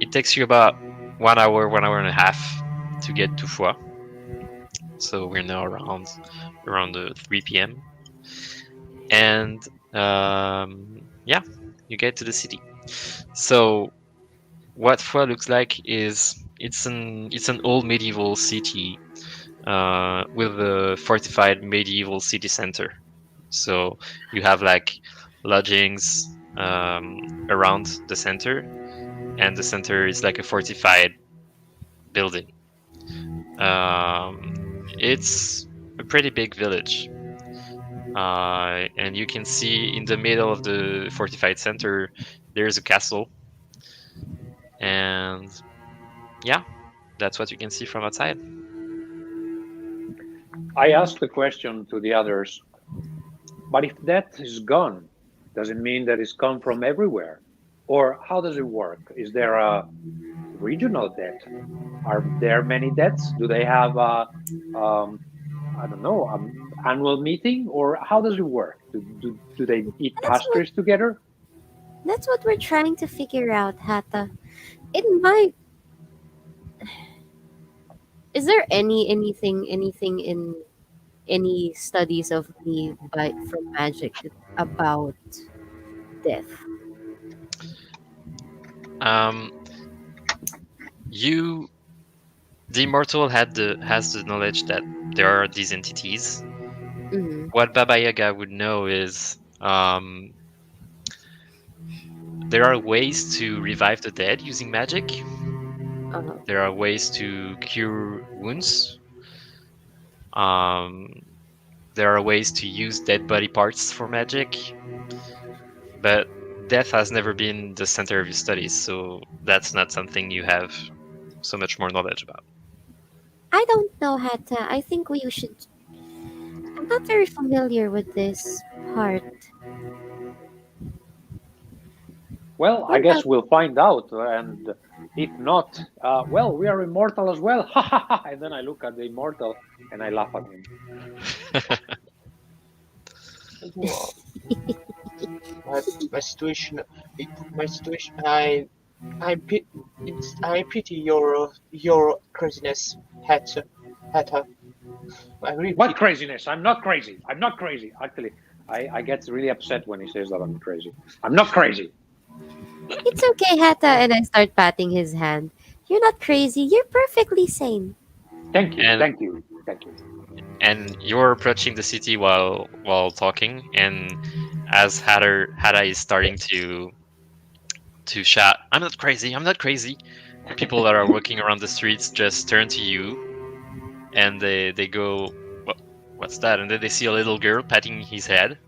S1: It takes you about 1 hour and a half to get to Foix. So we're now around the 3 p.m. and yeah, you get to the city. So what Foix looks like is it's an old medieval city with a fortified medieval city center. So you have like lodgings around the center, and the center is like a fortified building. Um, it's a pretty big village, and you can see in the middle of the fortified center there's a castle, and yeah, that's what you can see from outside.
S4: I asked the question to the others, but if death is gone, does it mean that it's come from everywhere? Or how does it work? Is there a regional death? Are there many deaths? Do they have um, I don't know, annual meeting? Or how does it work? Do they eat
S2: That's what
S4: pastries together?
S2: that's what we're trying to figure out, Hata. In my Is there anything in any studies of me by from magic about death?
S1: Um, you the immortal has the knowledge that there are these entities.
S2: Mm-hmm.
S1: What Baba Yaga would know is there are ways to revive the dead using magic.
S2: Uh-huh.
S1: There are ways to cure wounds. Um, there are ways to use dead body parts for magic, but death has never been the center of your studies, so that's not something you have so much more knowledge about.
S2: I don't know, Hata. I think we should. I'm not very familiar with this part.
S4: Well, I
S2: What
S4: guess
S2: about?
S4: we'll find out. And if not, well, we are immortal as well. And then I look at the immortal and I laugh at him.
S3: well, my, my situation, my situation, I pit, I pity your craziness, Hatter. I really
S4: What
S3: pity.
S4: craziness? I'm not crazy. I'm not crazy. Actually, I get really upset when he says that I'm crazy. I'm not crazy.
S2: It's okay, Hata, and I start patting his hand. You're not crazy. You're perfectly sane.
S4: Thank you.
S1: and
S4: Thank you. Thank you.
S1: and you're approaching the city while talking, and as Hatta is starting to shout, "I'm not crazy! I'm not crazy!" People that are walking around the streets just turn to you and they go, "What? What's that?" And then they see a little girl patting his head,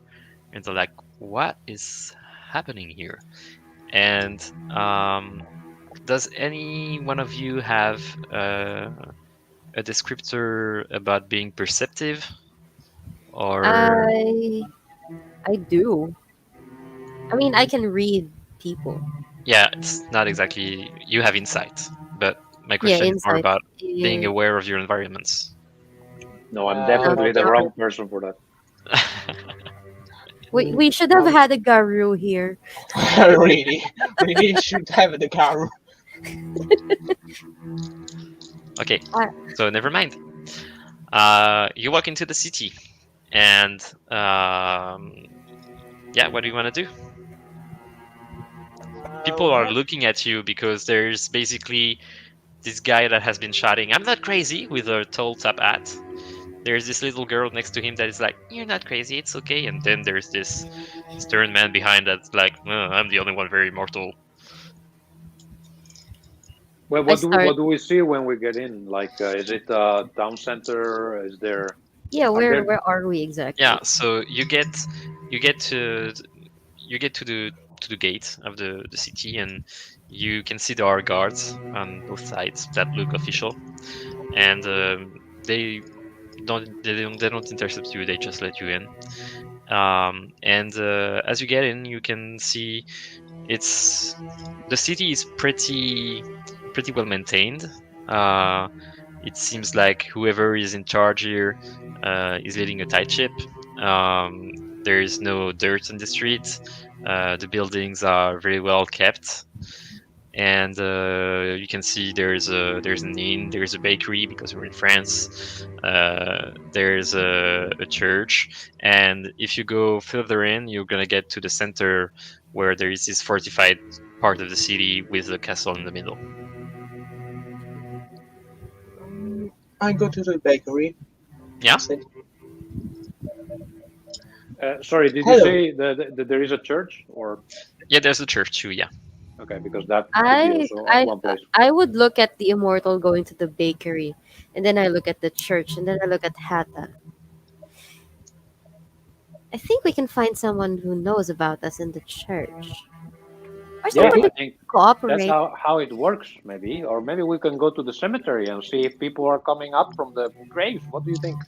S1: and they're like, "What is happening here?" And does any one of you have a descriptor about being perceptive? Or
S2: I I do. I mean, I can read people.
S1: yeah, it's not exactly you have insight, but my
S2: Yeah,
S1: question is more
S2: insight.
S1: about being
S2: Yeah.
S1: aware of your environments.
S4: No, I'm
S2: No,
S4: definitely the
S2: you're
S4: wrong person for that.
S2: we should have had a guru here.
S3: Really, we really should have the car.
S1: Okay,
S2: Uh,
S1: so never mind. You walk into the city, and yeah, what do you want to do? People are
S3: What?
S1: looking at you because there's basically this guy that has been shouting, "I'm not crazy," with a tall top hat. There's this little girl next to him that is like, "You're not crazy, it's okay." And then there's this stern man behind that's like, "I'm the only one very mortal."
S4: Well,
S2: I start.
S4: what do we see when we get in? Like, is it town center? Is there
S2: Yeah,
S4: are there?
S2: where are we
S1: Yeah,
S2: exactly?
S1: so you get to you get to the gate of the city, and you can see there are guards on both sides that look official, and they they don't intercept you, they just let you in. And as you get in, you can see it's the city is pretty well maintained. uh, it seems like whoever is in charge here is leading a tight ship. um, there is no dirt on the streets. The buildings are very well kept, and you can see there's an inn, there's a bakery because we're in France. There's a church, and if you go further in, you're gonna get to the center where there is this fortified part of the city with a castle in the middle.
S3: I go to the bakery.
S1: Yeah,
S3: Said,
S4: Sorry, did you
S3: "Hello."
S4: say that there is a church or
S1: yeah, there's a church too. Yeah,
S4: okay? Because that could be
S2: I
S4: also
S2: I
S4: one place.
S2: I would look at the immortal going to the bakery, and then I look at the church, and then I look at Hatta. I think we can find someone who knows about us in the church, or
S4: Yeah,
S2: someone
S3: Maybe.
S4: I
S2: to
S4: think that's
S2: cooperate.
S4: how it works, maybe. Or maybe we can go to the cemetery and see if people are coming up from the grave. What do you think?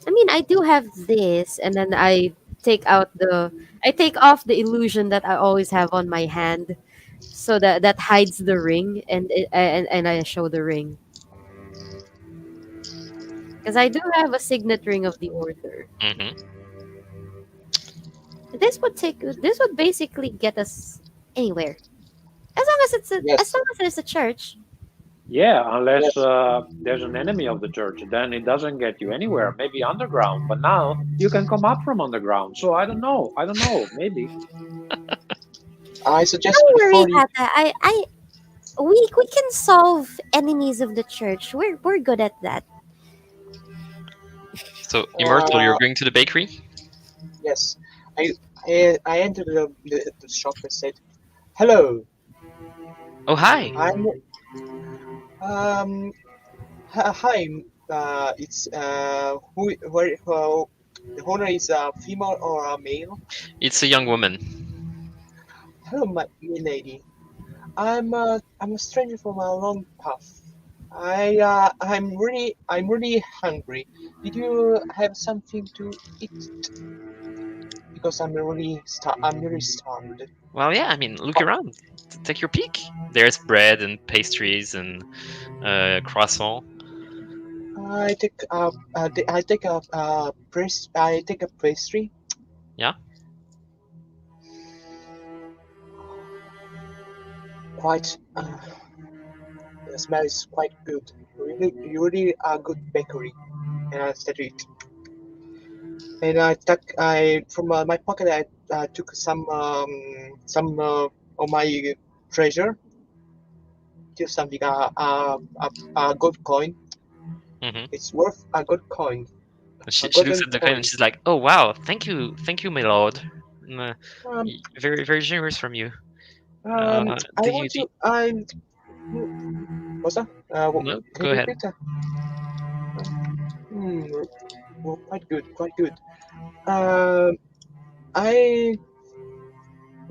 S2: I mean, I do have this, and then I take off the illusion that I always have on my hand, so that hides the ring, and I show the ring because I do have a signet ring of the order.
S1: hmm
S2: This would basically get us anywhere as
S3: Yes.
S2: long as there's a church.
S4: Yeah, unless
S3: Yes.
S4: there's an enemy of the church, then it doesn't get you anywhere. Maybe underground, but now you can come up from underground. So I don't know. I don't know. Maybe.
S3: I suggest
S2: Don't worry,
S3: before you.
S2: Hata. We can solve enemies of the church. We're good at that.
S1: So Immortal, you're
S3: Uh,
S1: going to the bakery.
S3: yes. I I entered the shop and said, "Hello.
S1: Oh, hi.
S3: I'm um hi. It's who where the owner is a female or a male?
S1: It's a young woman.
S3: Hello, my lady. I'm a stranger from a long path. I'm really hungry. Did you have something to eat? Because I'm really starved.
S1: Well, yeah, I mean, look around. Take your peek. There's bread and pastries and croissant.
S3: I take a pastry.
S1: Yeah.
S3: Quite the smell is quite good. You really are good bakery. And I started it. And I from my pocket I took some of my treasure, just something a gold coin.
S1: hmm
S3: It's worth a gold coin, a
S1: She looks
S3: golden
S1: at the coin and
S3: coin.
S1: she's like, "Oh wow, thank you, my lord.
S3: Um,
S1: Very very generous from you."
S3: I
S1: Do
S3: want
S1: you?
S3: to. I'm. What's that?
S1: No,
S3: Can
S1: go
S3: you
S1: ahead.
S3: repeat that? Hmm. Well, quite good. Quite good. Um. I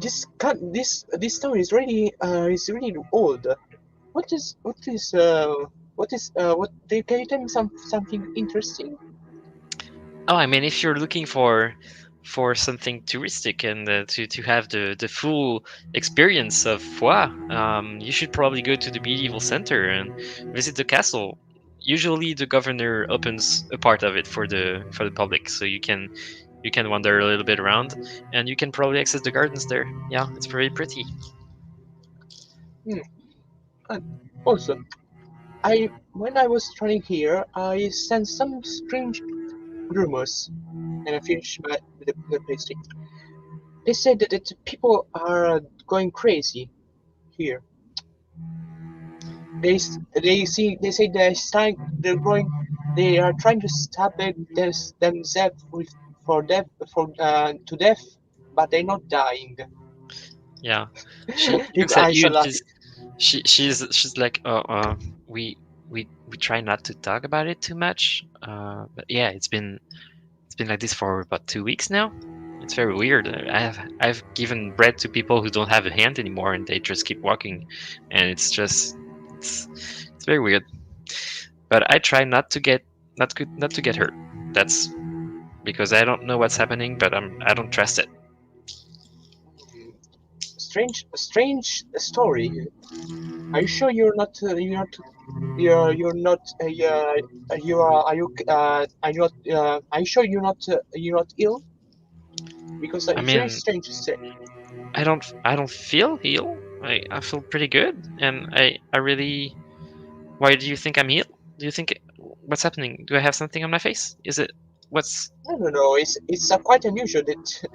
S3: this story is really old. What is what? Can you tell me something interesting?
S1: Oh, I mean, if you're looking for something touristic and to have the full experience of Foix, you should probably go to the medieval center and visit the castle. Usually, the governor opens a part of it for the public, so you can wander a little bit around, and you can probably access the gardens there. Yeah, it's very pretty.
S3: Hmm. And also, I when I was traveling here, I sensed some strange rumors, and I finished the pastry. They said that people are going crazy here. They say they are trying to stab themselves with for death for to death, but they're not dying.
S1: Yeah, she
S3: It
S1: looks at
S3: eyes
S1: you
S3: a
S1: and
S3: lot.
S1: she's like, we we try not to talk about it too much. But yeah, it's been like this for about 2 weeks now. It's very weird. I've given bread to people who don't have a hand anymore, and they just keep walking, and it's it's very weird. But I try not to get hurt. That's because I don't know what's happening, but I don't trust it.
S3: Strange story. Are you sure you're not you are you not are you sure you're not ill? Because
S1: I
S3: it's very
S1: mean,
S3: strange to say.
S1: I don't feel ill. I feel pretty good, and I really. Why do you think I'm ill? Do you think what's happening? Do I have something on my face? Is it what's?
S3: No. It's quite unusual that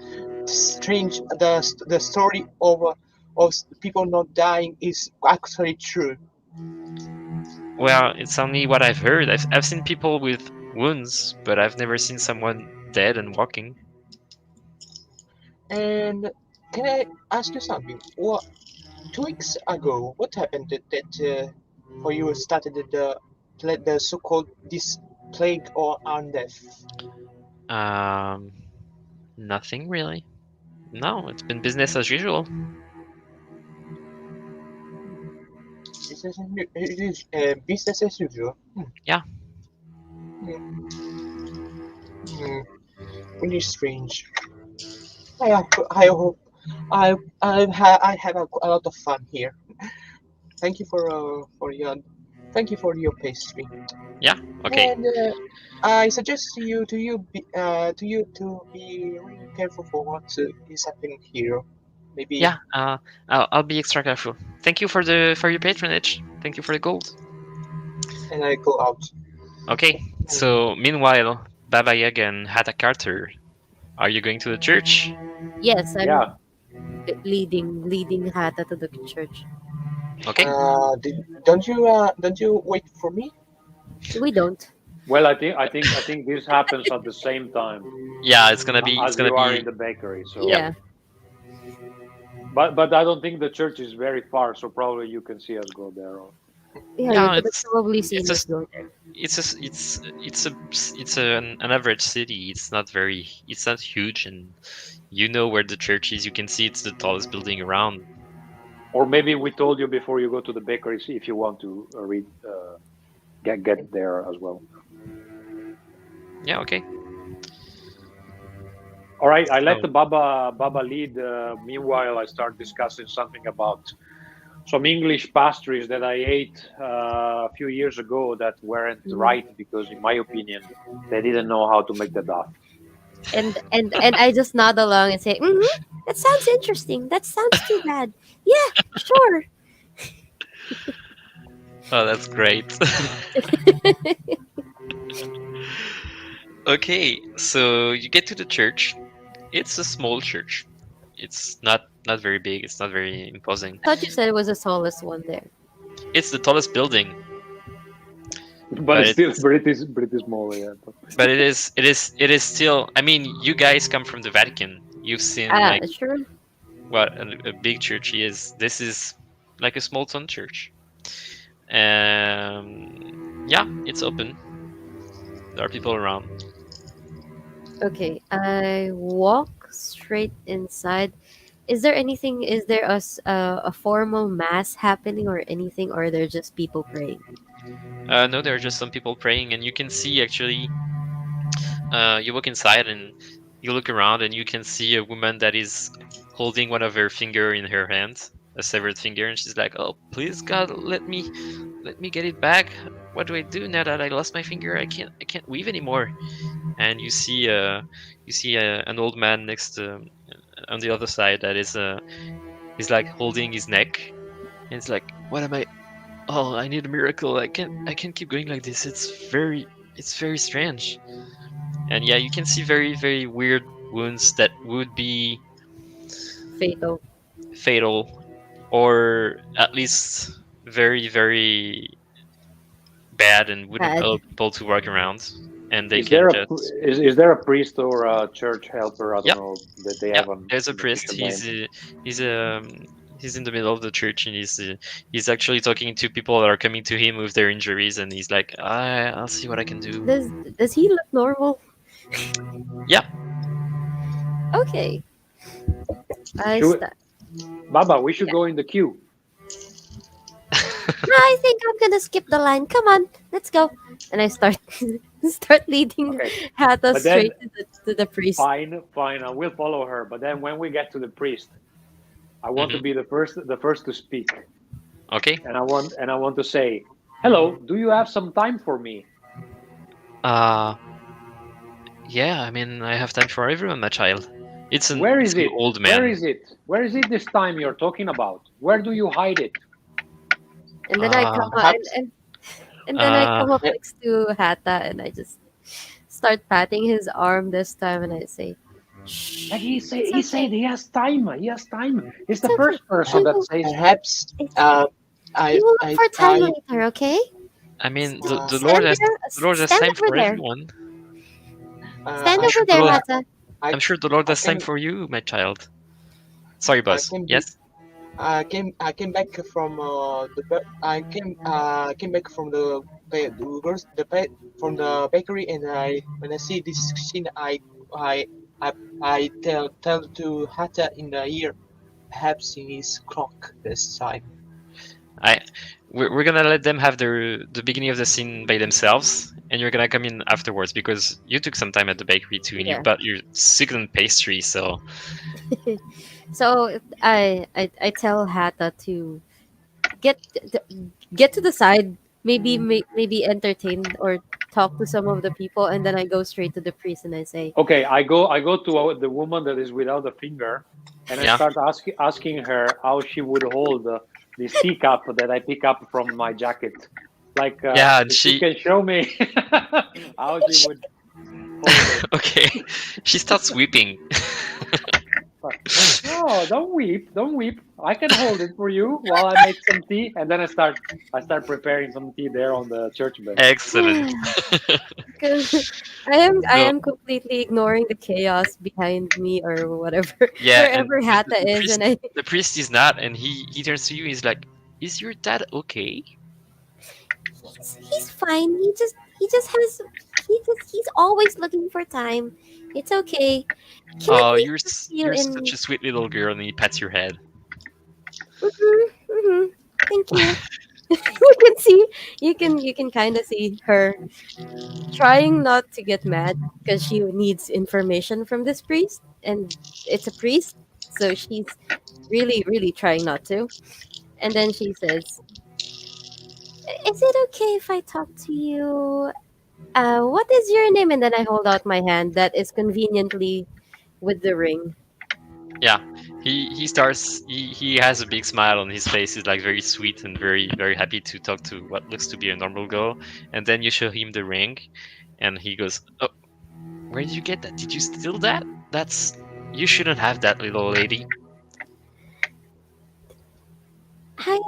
S3: strange the story of people not dying is actually true.
S1: Well, it's only what I've heard. I've seen people with wounds, but I've never seen someone dead and walking.
S3: And can I ask you something? What 2 weeks ago, what happened for you started the so-called this plague or undeath?
S1: Um, Nothing really. No, it's been business as usual.
S3: Business as usual.
S1: Yeah.
S3: Hmm, hmm, really strange. I hope I have a lot of fun here. Thank you thank you for your pastry.
S1: Yeah. Okay.
S3: And I suggest to you to be really careful for what is happening here. Maybe,
S1: Yeah. I'll be extra careful. Thank you for your patronage. Thank you for the gold.
S3: and I go out.
S1: Okay.
S3: Mm.
S1: So meanwhile, Baba Yaga and Hatta Carter, are you going to the church?
S2: Yes,
S4: Yeah.
S2: I'm leading Hata to the church.
S1: Okay.
S3: Don't you wait for me?
S2: We don't.
S4: Well, I think this happens at the same time
S1: Yeah, it's
S4: as
S1: gonna
S4: you are in
S1: be.
S4: the bakery.
S1: Yep.
S4: So,
S2: Yeah,
S4: but I don't think the church is very far. So probably you can see us go there.
S2: yeah. You
S1: Yeah,
S2: could have probably
S1: it's
S2: seen us
S1: just
S2: go there.
S1: it's an average city. It's not huge, and you know where the church is. You can see it's the tallest building around.
S4: Or maybe we told you before you go to the bakery, see if you want to read, get there as well.
S1: Yeah. Okay.
S4: All right, I let
S1: So
S4: the Baba lead. Meanwhile, I start discussing something about some English pastries that I ate a few years ago that weren't
S2: Mhm.
S4: right because, in my opinion, they didn't know how to make the dough.
S2: And I just nod along and say, "That sounds interesting. That sounds too bad. Yeah, sure."
S1: oh, that's great. Okay, so you get to the church. It's a small church. It's not very big. It's not very imposing.
S2: Thought you said it was the tallest one there.
S1: It's the tallest building,
S4: But
S1: but
S4: it's still
S1: it's
S4: pretty small. Yeah.
S1: but it is still. I mean, you guys come from the Vatican. You've seen
S2: Ah,
S1: like
S2: sure.
S1: what a big church is. This is like a small town church. Yeah, it's open. There are people around.
S2: Okay, I walk straight inside. Is there anything? Is there a formal mass happening or anything, or are there just people praying?
S1: No, there are just some people praying, and you can see actually. You walk inside and you look around, and you can see a woman that is holding one of her finger in her hand, a severed finger, and she's like, "Oh, please God, let me get it back. What do I do now that I lost my finger? I can't weave anymore." And you see an old man next to on the other side that is like holding his neck, and it's like, "What am I? Oh, I need a miracle. I can't keep going like this. It's very strange." And yeah, you can see very very weird wounds that would be
S2: Fatal.
S1: fatal, or at least very very bad, and wouldn't
S2: Bad.
S1: allow people to walk around, and they
S4: Is
S1: can
S4: there a
S1: just.
S4: is there a priest or a church helper? I don't
S1: Yep.
S4: know that they
S1: Yeah,
S4: have
S1: there's a
S4: an
S1: priest.
S4: official name.
S1: He's in the middle of the church, and he's actually talking to people that are coming to him with their injuries, and he's like, I'll see what I can do.
S2: Does does he look normal?
S1: Yeah.
S2: Okay, I
S4: Should
S2: start.
S4: Baba, we should
S2: Yeah.
S4: go in the queue.
S2: I think I'm gonna skip the line. Come on, let's go. And I start start leading
S4: Okay,
S2: Hata
S4: but then
S2: straight to the priest.
S4: fine, I will follow her. But then when we get to the priest, I want to
S1: Hmm.
S4: be the first to speak,
S1: Okay.
S4: and I want to say, "Hello, do you have some time for me?"
S1: Uh, yeah. I mean, I have time for everyone, my child. It's an
S4: Where
S1: it's
S4: is
S1: an
S4: it?
S1: old
S4: Where
S1: man.
S4: is it? Where is it this time you're talking about? Where do you hide it?
S2: And then I come
S1: Uh,
S2: up
S3: Perhaps
S2: and then I
S1: uh,
S2: come up
S3: eh,
S2: next to Hata and I just start patting his arm this time and I say,
S4: Like
S2: "Shh,
S4: he say,
S2: it's
S4: he said
S2: okay.
S4: he has time. He has time. He's
S2: It's
S4: the
S2: okay.
S4: first person
S3: perhaps
S2: We
S4: that
S2: will.
S4: says
S3: perhaps
S2: It,
S3: I
S2: we will look
S3: I
S2: for time
S3: I
S2: later. Okay?
S1: I mean, the,
S2: St-
S3: uh,
S1: the Lord
S2: stand
S1: has
S2: there.
S1: the Lord has
S2: Stand
S1: time
S2: over
S1: for
S2: there.
S1: everyone.
S2: Stand
S1: I'm
S3: I
S1: sure
S2: over
S1: the
S2: there,
S1: Lord
S3: uh,
S2: Hata.
S3: I
S1: I'm sure the Lord
S3: I
S1: has time
S3: came
S1: for you, my child. Sorry,
S3: I
S1: boss.
S3: came
S1: Yes.
S3: I came back from I came back from from the bakery, and I when I see this scene, I I tell to Hatta in the ear, perhaps in his clock this time.
S1: I we're gonna let them have the beginning of the scene by themselves, and you're gonna come in afterwards because you took some time at the bakery too, and you
S2: Yeah.
S1: bought your second pastry. So
S2: So I tell Hata to get get to the side, maybe entertain or talk to some of the people, and then I go straight to the priest and I say,
S4: okay, I go to the woman that is without a finger, and I
S1: yeah,
S4: start asking her how she would hold this teacup that I pick up from my jacket. Like
S1: yeah, and
S4: if she
S1: she
S4: can show me how she would hold it.
S1: okay, she starts weeping.
S4: No, don't weep, don't weep. I can hold it for you while I make some tea, and then I start preparing some tea there on the church bench.
S1: Excellent.
S2: because I am
S1: No,
S2: completely ignoring the chaos behind me or whatever
S1: yeah, and
S2: wherever
S1: the,
S2: Hata
S1: the
S2: is,
S1: priest
S2: and I
S1: the priest is not, and he turns to you. He's like, "Is your dad okay?"
S2: he's fine. He's always looking for time. It's okay. Can I
S1: Oh,
S2: please talk to you
S1: you're such
S2: in?
S1: a sweet little girl, and he pats your head.
S2: Mm-hmm. Thank you. You can see, you can kind of see her trying not to get mad because she needs information from this priest, and it's a priest, so she's really trying not to. And then she says, "Is it okay if I talk to you? What is your name?" And then I hold out my hand that is conveniently with the ring.
S1: Yeah, he has a big smile on his face. He's like very sweet and very very happy to talk to what looks to be a normal girl. And then you show him the ring, and he goes, "Oh, where did you get that? Did you steal that? That's You shouldn't have that, little lady."
S2: I,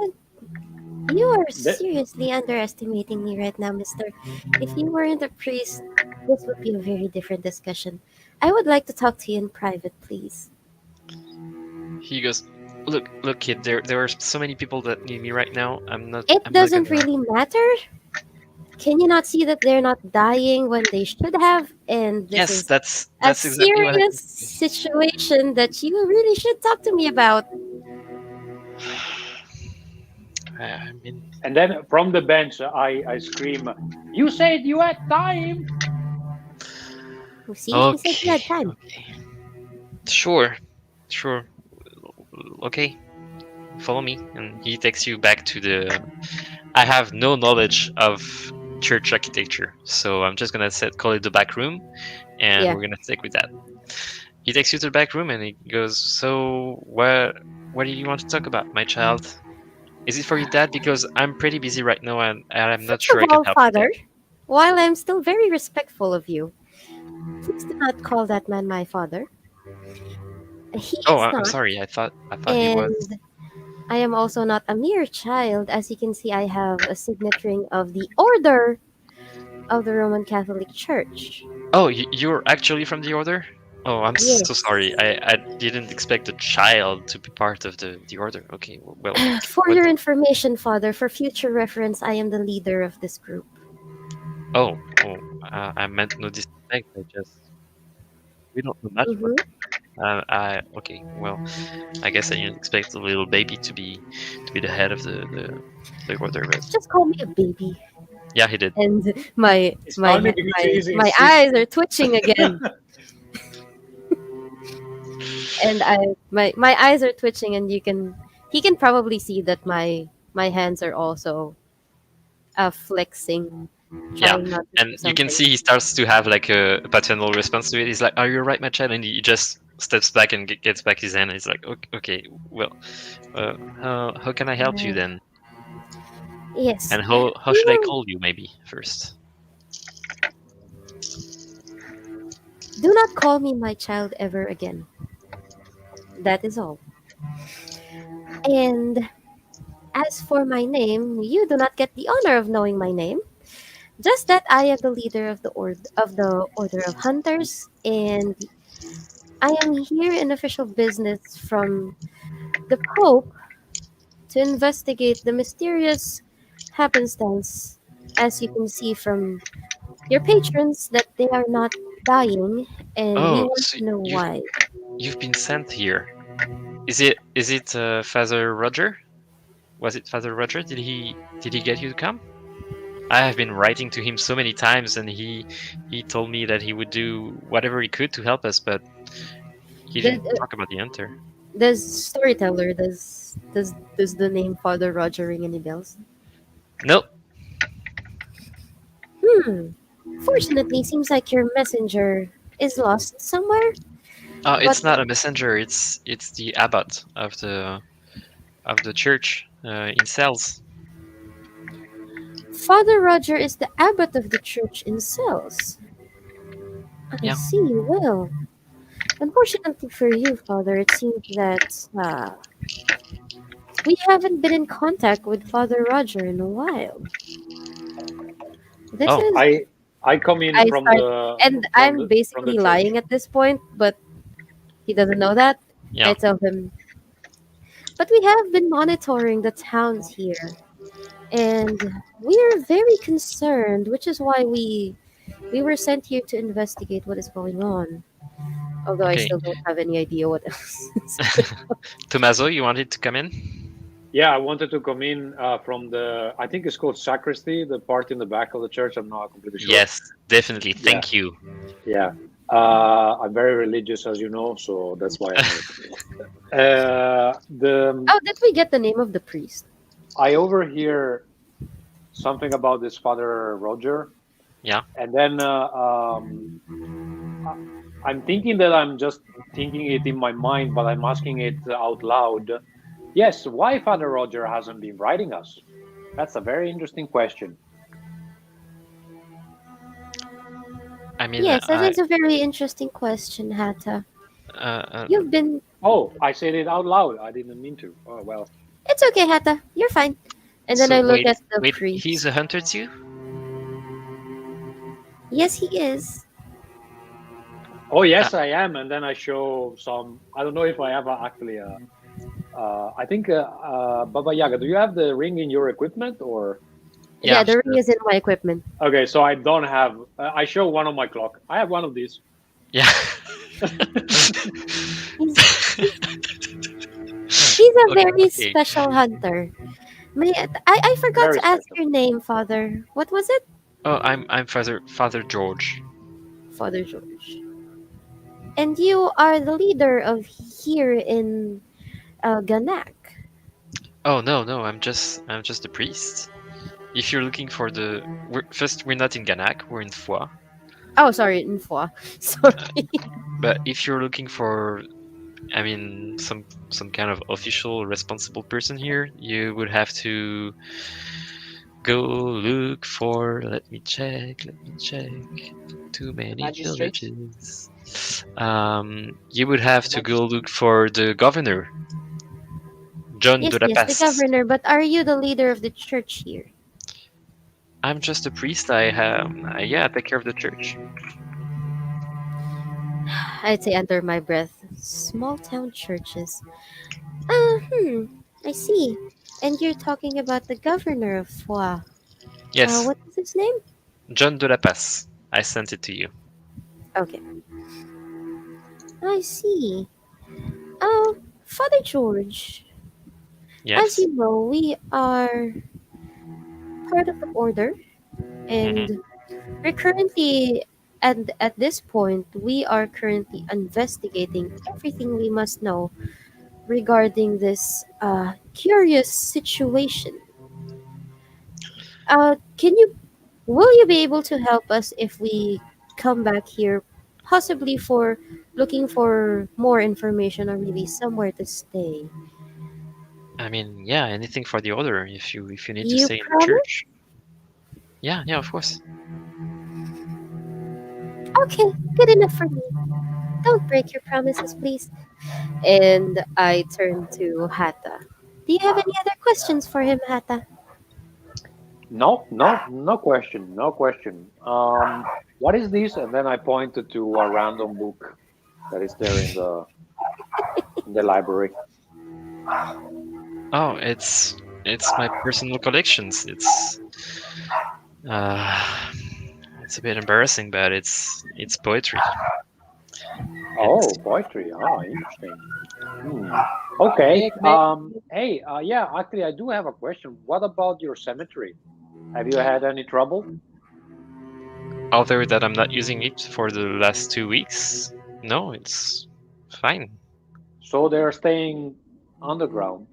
S2: you are
S4: The-
S2: seriously underestimating me right now, mister. If you weren't a priest, this would be a very different discussion. I would like to talk to you in private, please.
S1: he goes, look, kid. There are so many people that need me right now.
S2: It
S1: I'm not
S2: doesn't
S1: gonna.
S2: really matter. Can you not see that they're not dying when they should have? And this
S1: Yes,
S2: is a
S1: that's exactly what I
S2: serious
S1: think.
S2: situation that you really should talk to me about.
S1: I mean,
S4: And then from the bench, I scream, "You said you had time!"
S2: See, he said you
S1: okay,
S2: had time.
S1: okay, sure, sure, okay. Follow me, and he takes you back to the. I have no knowledge of church architecture, so I'm just gonna call it the back room, and
S2: Yeah.
S1: we're gonna stick with that. He takes you to the back room, and he goes, "So, what do you want to talk about, my child? Is it for your dad? Because I'm pretty busy right now, and I'm not
S2: First
S1: sure
S2: of
S1: I can
S2: all,
S1: help you
S2: father,
S1: there."
S2: while I'm still very respectful of you, please do not call that man my father. He
S1: Oh,
S2: is
S1: I'm
S2: not,
S1: sorry. I thought he was.
S2: and I am also not a mere child. As you can see, I have a signet ring of the Order of the Roman Catholic Church.
S1: Oh, you're actually from the order? Oh, I'm so sorry.
S2: Yes.
S1: I didn't expect a child to be part of the order. Okay, well,
S2: For
S1: what?
S2: your information, father, for future reference, I am the leader of this group.
S1: Oh, oh, I meant no disrespect. I just we don't know much about.
S2: Mm-hmm.
S1: I okay. Well, I guess I didn't expect a little baby to be the head of the order, but
S2: Just call me a baby.
S1: yeah, he did.
S2: And my
S4: It's
S2: my
S4: funny
S2: he-
S4: because
S2: my
S4: he's
S2: my eyes
S4: insisting.
S2: are twitching again, and my eyes are twitching, and he can probably see that my hands are also flexing,
S1: Yeah,
S2: trying not to do
S1: and you can
S2: something.
S1: see he starts to have like a paternal response to it. He's like, "Are you right, my child?" And he just steps back and gets back his hand. And he's like, okay, well, how can I help you
S2: Uh,
S1: then?
S2: yes,
S1: And how
S2: we
S1: should I
S2: will.
S1: call you maybe first?
S2: Do not call me my child ever again. That is all. And as for my name, you do not get the honor of knowing my name. Just that I am the leader of the Order of Hunters, and I am here in official business from the Pope to investigate the mysterious happenstance. As you can see from your patrons, that they are not dying, and we
S1: Oh,
S2: want
S1: so
S2: to know why.
S1: you've been sent here. Is it Father Roger? Was it Father Roger? Did he get you to come? I have been writing to him so many times, and he told me that he would do whatever he could to help us, but he
S2: The,
S1: didn't talk about the enter.
S2: does storyteller does the name Father Roger ring any bells?
S1: Nope.
S2: Hmm. Fortunately, seems like your messenger is lost somewhere. But
S1: It's not a messenger. It's the abbot of the church in Cells.
S2: Father Roger is the abbot of the church in Cells. I
S1: Yeah.
S2: see. Well, unfortunately for you, Father, it seems that we haven't been in contact with Father Roger in a while. This
S1: Oh,
S2: is.
S4: I come in
S2: I start, and I'm
S4: from the
S2: basically
S4: church.
S2: lying at this point, but he doesn't know that. I
S1: yeah.
S2: tell him, but we have been monitoring the towns here, and we are very concerned, which is why we were sent here to investigate what is going on. Although I
S1: Okay.
S2: still don't have any idea what else is going on.
S1: Tommaso, you wanted to come in?
S4: Yeah, I wanted to come in from the, I think it's called sacristy, the part in the back of the church. I'm not completely sure.
S1: Yes, definitely.
S4: Yeah,
S1: Thank you.
S4: yeah. I'm very religious, as you know, so that's why I'm here. The
S2: Oh, did we get the name of the priest?
S4: I overhear something about this Father Roger,
S1: Yeah.
S4: and then I- I'm thinking that I'm just thinking it in my mind, but I'm asking it out loud. Yes, why Father Roger hasn't been writing us? That's a very interesting question.
S1: I mean,
S2: Yes, that is a very interesting question, Hatta.
S1: uh, uh,
S2: You've been.
S4: Oh, I said it out loud. I didn't mean to. Oh, well.
S2: It's okay, Hatta. You're fine. And then I
S1: so
S2: look at the
S1: wait. He's
S2: priest.
S1: a hunter too?
S2: Yes, he is.
S4: Oh,
S1: Uh,
S4: yes, I am. And then I show some. I don't know if I have actually. I think Baba Yaga, do you have the ring in your equipment or?
S1: Yeah,
S2: Yeah, the ring is in my equipment.
S4: Okay, so I don't have. I show one on my clock. I have one of these.
S1: yeah.
S2: He's he's a very
S1: Okay.
S2: special hunter. I forgot
S4: Very
S2: to ask
S4: special.
S2: your name, Father. What was it?
S1: Oh, I'm Father George.
S2: Father George. And you are the leader of here in Ganak.
S1: Oh no, no, I'm just a priest. If you're looking for first, we're not in Ganak, we're in Foix.
S2: Oh, sorry, Info. Sorry.
S1: But if you're looking for, I mean, some kind of official responsible person here, you would have to go look for. Let me check. Let me check. Too
S3: The
S1: many
S3: magistrate?
S1: villages. You would have
S3: The
S1: to go
S3: magistrate?
S1: look for the governor, John de
S2: Yes,
S1: la
S2: yes, the
S1: Passe.
S2: governor. But are you the leader of the church here?
S1: I'm just a priest. I take care of the church.
S2: I'd say under my breath. Small town churches. I see. And you're talking about the governor of Foix.
S1: Yes,
S2: What is his name?
S1: John de la Passe. I sent it to you.
S2: Okay, I see. Oh, Father George. As
S1: Yes.
S2: you know, we are part of the order,
S1: Mm-hmm.
S2: and we're currently, and at this point, we are currently investigating everything we must know regarding this curious situation. Can you Will you be able to help us if we come back here, possibly for looking for more information or maybe somewhere to stay?
S1: I mean, yeah, anything for the order. If you need to
S2: You
S1: stay in the
S2: promise?
S1: church. Yeah, yeah, of course.
S2: Okay, good enough for me. Don't break your promises, please. And I turn to Hata. Do you have any other questions for him, Hata?
S4: No, no, no question, no question. What is this? And then I pointed to a random book that is there in the library.
S1: Oh, it's my personal collections. Uh, it's a bit embarrassing, but it's poetry.
S4: Oh,
S1: It's
S4: poetry. Ah, interesting. Hmm. Okay.
S3: May,
S4: Hey, yeah, actually, I do have a question. What about your cemetery? Have you had any trouble?
S1: Although that I'm not using it for the last 2 weeks. No, it's fine.
S4: So they're staying underground.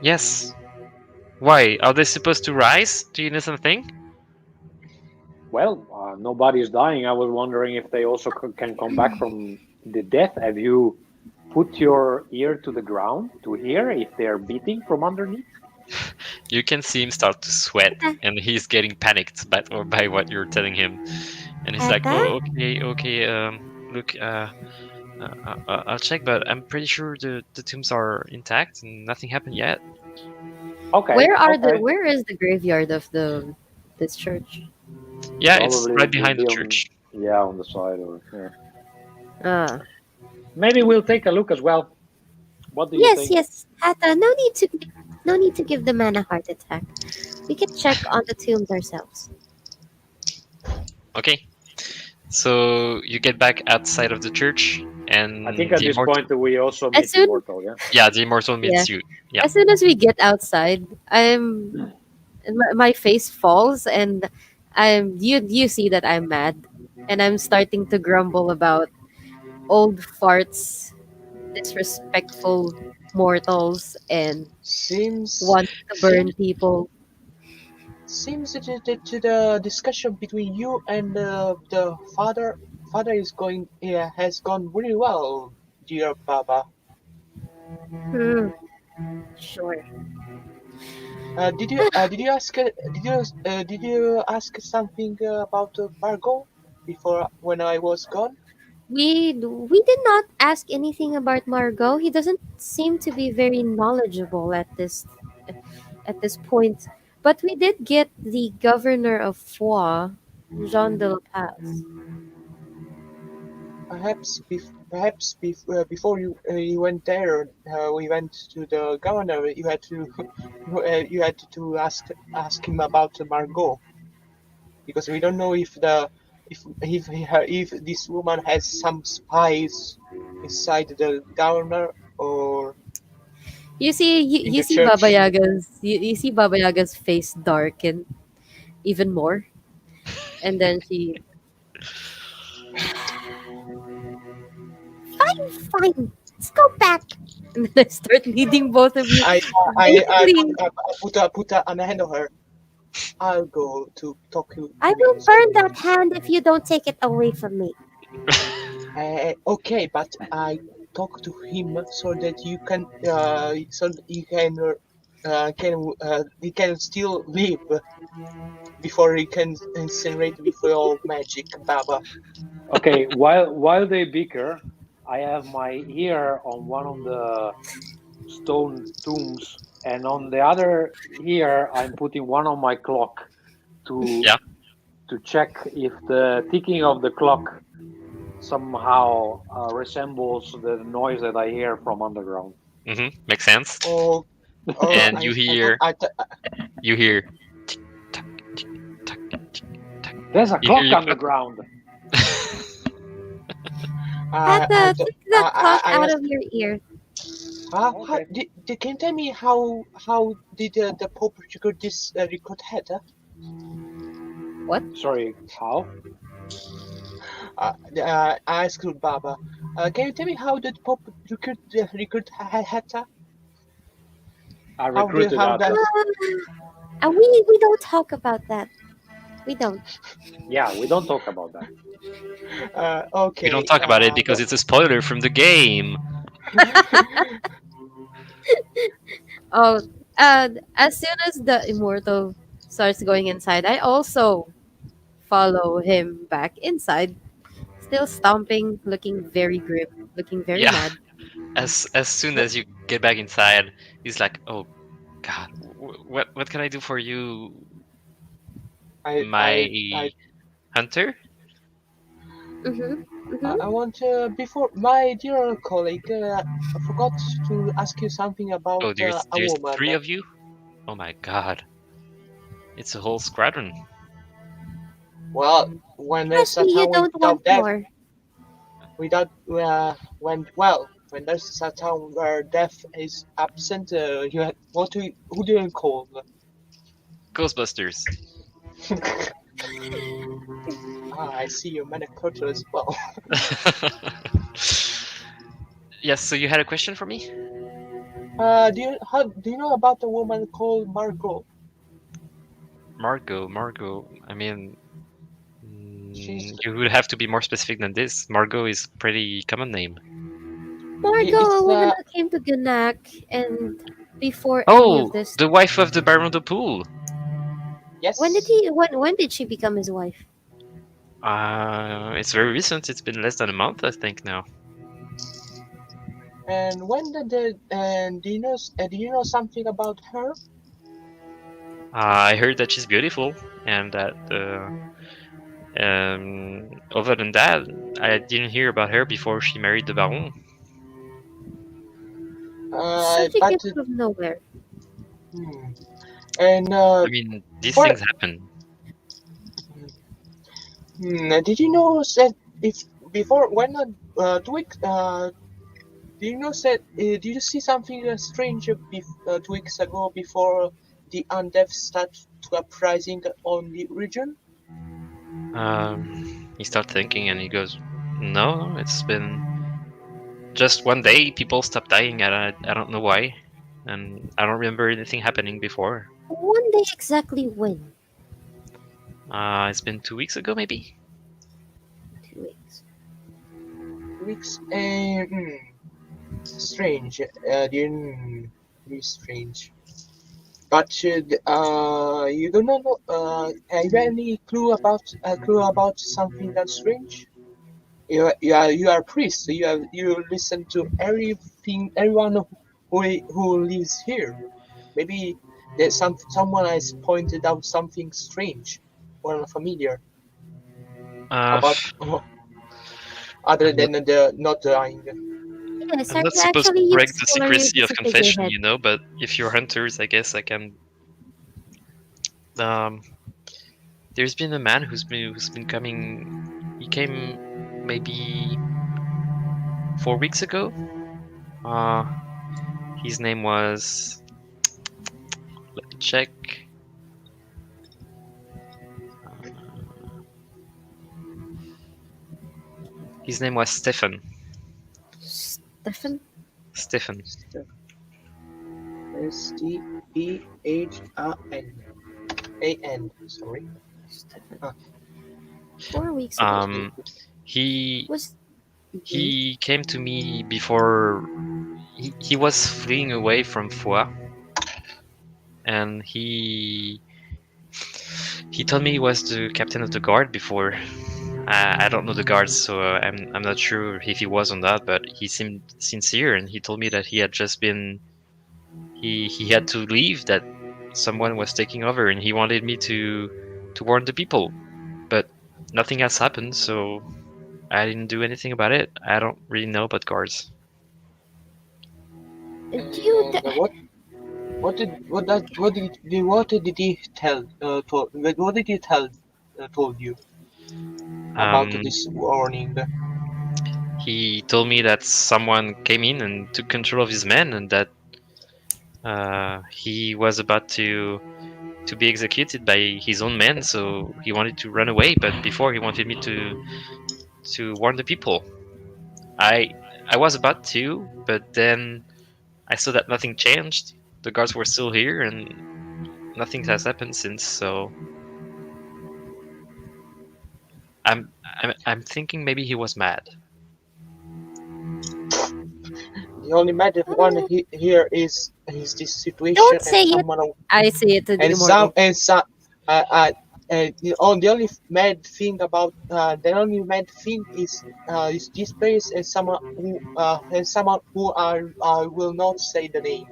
S1: Yes. Why? Are they supposed to rise? Do you know something?
S4: Well, nobody is dying. I was wondering if they also can come back from the death. Have you put your ear to the ground to hear if they're beating from underneath?
S1: You can see him start to sweat,
S2: Hata?
S1: and he's getting panicked by what you're telling him. And he's like,
S2: Hata?
S1: "Oh, okay, okay. Look, I'll check, but I'm pretty sure the tombs are intact and nothing happened yet."
S4: Okay, okay.
S2: Where is the graveyard of the this church?
S1: Yeah, it's
S4: Probably
S1: right
S4: will
S1: behind the
S4: be on,
S1: church.
S4: yeah, on the side or yeah.
S2: Ah.
S4: Maybe we'll take a look as well. What do you
S2: Yes,
S4: think?
S2: yes, Hata. No need to give the man a heart attack. We can check on the tombs ourselves.
S1: Okay, so you get back outside of the church,
S4: I think
S1: and
S4: at
S1: the
S4: this
S1: immortal.
S4: point we also
S2: As
S4: meet
S2: soon
S4: Immortal, yeah?
S1: Yeah, the immortal
S2: Yeah.
S1: meets you. Yeah.
S2: As soon as we get outside, my face falls and you see that I'm mad and I'm starting to grumble about old farts, disrespectful mortals and
S3: seems
S2: wants to burn
S3: seems
S2: people.
S3: seems to the discussion between you and the father is going has gone really well, dear Baba.
S2: Hmm, sure.
S3: Did you ask something about Margot before when I was gone?
S2: We did not ask anything about Margot. He doesn't seem to be very knowledgeable at this point. But we did get the governor of Foix, Jean de la Paz.
S3: Perhaps perhaps before you went there, we went to the governor. You had to you had to ask him about Margot, because we don't know if this woman has some spies inside the governor or in
S2: You
S3: the
S2: see Baba
S3: church.
S2: Yaga's you see Baba Yaga's face darken even more, and then she, fine, fine, let's go back. And then I start leading both of you.
S3: I
S2: Basically,
S3: put an hand on her. I'll go to talk to
S2: I
S3: him
S2: will burn that
S3: someone.
S2: hand if you don't take it away from me.
S3: Okay, but I talk to him so that he can still live before he can incinerate with your magic, Baba.
S4: Okay, while they bicker, I have my ear on one of the stone tombs, and on the other ear, I'm putting one on my clock to
S1: Yeah.
S4: to check if the ticking of the clock somehow resembles the noise that I hear from underground.
S1: Makes sense.
S3: Oh, oh,
S1: And you hear tick tock, tick tock, tick tock.
S4: There's a
S1: You hear
S4: clock
S1: your clock.
S4: underground.
S3: I
S2: Hatta,
S3: don't,
S2: take that clock
S3: I
S2: out
S3: ask,
S2: of your ear.
S4: Okay.
S3: can you tell me how did the Pope record this record head?
S2: What?
S4: Sorry, how?
S3: I asked Baba. Can you tell me how did Pope record head?
S4: I recruited
S3: How that?
S4: Atta.
S2: We don't talk about that. We don't.
S4: Yeah, we don't talk about that.
S1: We don't
S3: Okay.
S1: talk about it because it's a spoiler from the game.
S2: Oh, as soon as the immortal starts going inside, I also follow him back inside, still stomping, looking very grim, looking very
S1: Yeah.
S2: mad.
S1: As soon as you get back inside, he's like, "Oh God, what can I do for you,
S3: I
S1: my
S3: I I
S1: hunter?"
S3: I
S2: Mm-hmm.
S3: want before my dear colleague. I forgot to ask you something about
S1: Oh, there's
S3: a
S1: there's
S3: woman.
S1: three of you. Oh my God, it's a whole squadron.
S3: Well, when there's
S2: Trust
S3: a
S2: me, you
S3: town
S2: don't want
S3: without death,
S2: more.
S3: when there's a town where death is absent, who do you call?
S1: Ghostbusters.
S3: I see you manic culture as well.
S1: Yes. So you had a question for me,
S3: Do you know about a woman called Margot?
S1: Margot? Margot. I mean,
S3: She's
S1: you would have to be more specific than this. Margot is pretty common name.
S2: Margot, a
S3: it's
S2: woman who came to Gunak, and before any of
S1: Oh,
S2: this,
S1: the wife of the Baron de Poole.
S3: yes,
S2: when did she become his wife?
S1: It's very recent. It's been less than a month, I think now.
S3: and when did the and do you know something about her?
S1: I heard that she's beautiful, and that other than that, I didn't hear about her before she married the Baron.
S2: So she
S3: But
S2: came out of nowhere.
S3: hmm, and
S1: I mean, these
S3: before
S1: things happen.
S3: did you know that if before when 2 weeks do you know that did you see something strange 2 weeks ago before the undead started to uprising on the region?
S1: He starts thinking, and he goes, "No, it's been just one day. People stopped dying, and I don't know why, and I don't remember anything happening before.
S2: One day exactly when?
S1: It's been 2 weeks ago, maybe."
S2: 2 weeks.
S3: 2 weeks strange really strange. But you don't know. Have you any clue about something that's strange? You are a priest. So you listen to everything, everyone who lives here. Maybe there's someone has pointed out something strange or unfamiliar
S1: Uh,
S3: about other
S1: I'm not
S3: than the not dying.
S2: Yes,
S1: I'm
S2: I
S1: not supposed to
S2: actually
S1: break
S2: use
S1: the
S2: coloring
S1: secrecy
S2: just
S1: of
S2: to figure
S1: confession,
S2: ahead.
S1: you know. But if you're hunters, I guess I can. Um, there's been a man who's been coming. He came maybe 4 weeks ago. Uh, his name was. Let me check. His name was Stefan.
S2: Stefan?
S1: Stefan.
S3: Stephen. Sorry.
S2: Stefan.
S3: Ah,
S2: 4 weeks ago.
S1: Um,
S3: Stephen.
S1: he
S2: Was. Mhm.
S1: he came to me before he was fleeing away from Foix, and he told me he was the captain of the guard before. I don't know the guards, so I'm not sure if he was on that, but he seemed sincere, and he told me that he had just been he had to leave, that someone was taking over, and he wanted me to warn the people, but nothing has happened, so I didn't do anything about it. I don't really know about guards.
S2: Do you.
S3: And what did he tell what did he tell told you about
S1: Um,
S3: this warning?
S1: he told me that someone came in and took control of his men, and that he was about to be executed by his own men. So he wanted to run away, but before he wanted me to warn the people. I I was about to, but then I saw that nothing changed. The guards were still here, and nothing has happened since. So I'm thinking maybe he was mad.
S3: The only matter one
S2: Uh,
S3: here is this situation
S2: don't
S3: and
S2: say it.
S3: someone
S2: I say it to the
S3: and some
S2: immortal.
S3: and some the only mad thing is this place and someone who I will not say the name.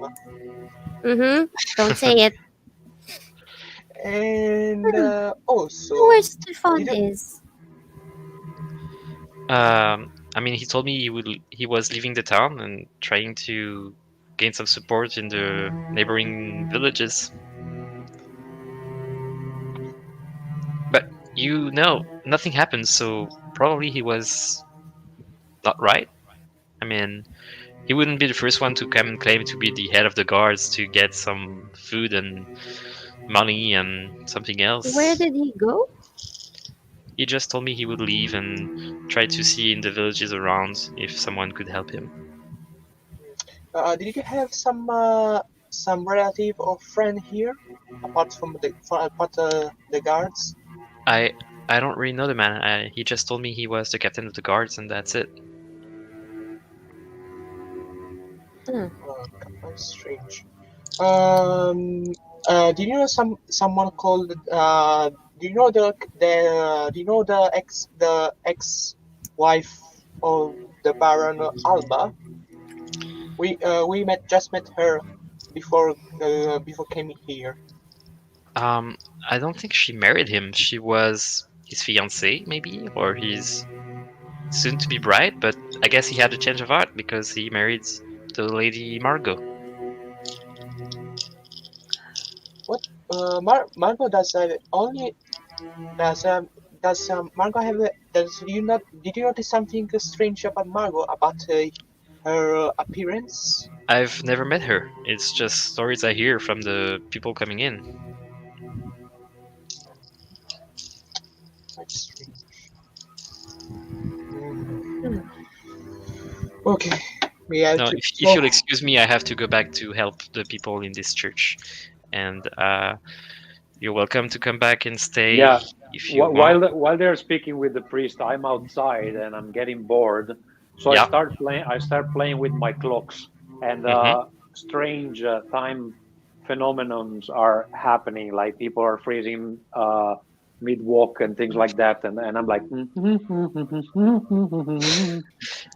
S2: Mm-hmm. Don't say it.
S3: And
S2: Hmm.
S3: also,
S2: Where Stefan
S3: did you
S2: is.
S1: I mean, he told me he was leaving the town and trying to gain some support in the neighboring villages. But nothing happened, so probably he was not right. I mean, he wouldn't be the first one to come and claim to be the head of the guards to get some food and money and something
S2: Where
S1: else.
S2: did he go?
S1: He just told me he would leave and try to see in the villages around if someone could help him.
S3: did you have some relative or friend here apart the guards?
S1: I I don't really know the man. He just told me he was the captain of the guards, and that's it.
S2: Huh.
S3: Quite strange. Do you know someone called? Do you know the ex wife of the Baron Alba? We met her before coming here.
S1: Um, I don't think she married him. She was his fiancée, maybe, or his soon-to-be bride. But I guess he had a change of heart because he married the lady Margot.
S3: What? Margot only does Margot have does you not did you notice something strange about Margot about her appearance?
S1: I've never met her. It's just stories I hear from the people coming in.
S3: Quite strange. Hmm.
S2: Hmm.
S3: Okay, we have
S1: No,
S3: to.
S1: if
S3: Oh,
S1: you'll excuse me, I have to go back to help the people in this church, and you're welcome to come back and stay
S4: Yeah.
S1: if you want.
S4: While they're speaking with the priest, I'm outside and I'm getting bored. So
S1: Yeah.
S4: I start playing with my clocks, and
S1: Hmm.
S4: strange time phenomenons are happening. Like people are freezing mid walk and things like that, and I'm like,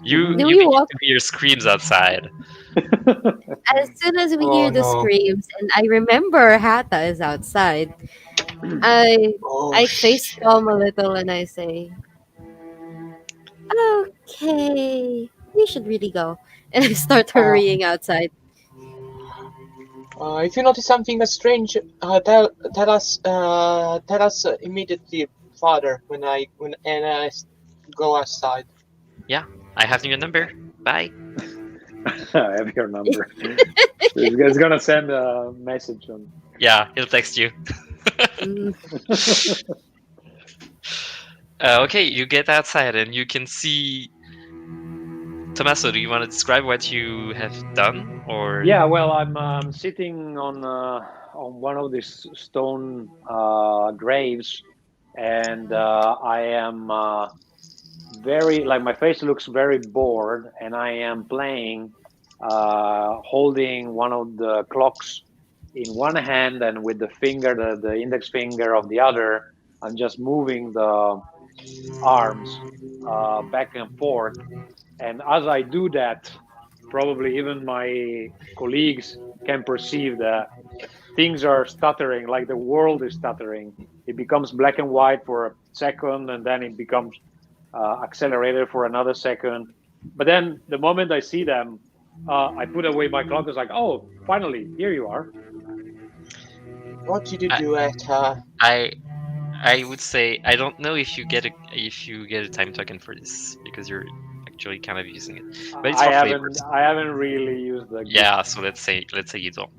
S1: You
S2: Do we
S1: begin
S2: walk
S1: to hear screams outside.
S2: as soon as we
S3: oh
S2: hear the
S3: no.
S2: screams and I remember Hata is outside? I
S3: Oh
S2: I face
S3: shit.
S2: palm a little and I say, Okay, we should really go. And I start
S3: Uh,
S2: hurrying outside.
S3: if you notice something strange, tell us immediately, Father. When go outside.
S1: Yeah, I have your number. Bye.
S4: I have your number. This guy's gonna send a message on.
S1: Yeah, he'll text you.
S2: Mm,
S1: Okay, you get outside and you can see. Tommaso, do you want to describe what you have done, or
S4: Yeah, well, I'm sitting on one of these stone graves, and I am very like my face looks very bored, and I am playing, holding one of the clocks in one hand, and with the finger, the index finger of the other, I'm just moving the arms back and forth. And as I do that, probably even my colleagues can perceive that things are stuttering, like the world is stuttering. It becomes black and white for a second, and then it becomes accelerated for another second. But then the moment I see them, I put away my clock. It's like, oh, finally, here you are.
S3: What did you
S1: I,
S3: do at?
S1: I I would say I don't know if you get a time token for this because you're actually kind of using it, but it's
S4: I
S1: for
S4: haven't
S1: flavors.
S4: I haven't really used the gift.
S1: Yeah, so let's say you don't.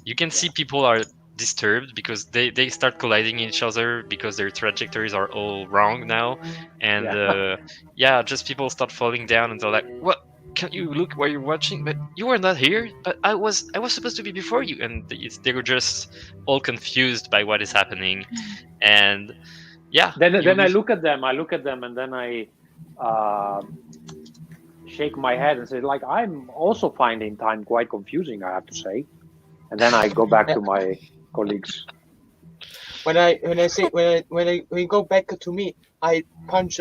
S1: You can
S4: Yeah,
S1: see people are disturbed because they start colliding each other because their trajectories are all wrong now, and
S4: yeah.
S1: yeah, just people start falling down and they're like, "What? Can't you look where you're watching? But you were not here. But I was supposed to be before you." And they're just all confused by what is happening, and yeah,
S4: Then
S1: you.
S4: I look at them. I look at them, and then I uh, shake my head and say, like, I'm also finding time quite confusing, I have to say. And then I go back to my colleagues.
S3: When I say when you go back to me, I punch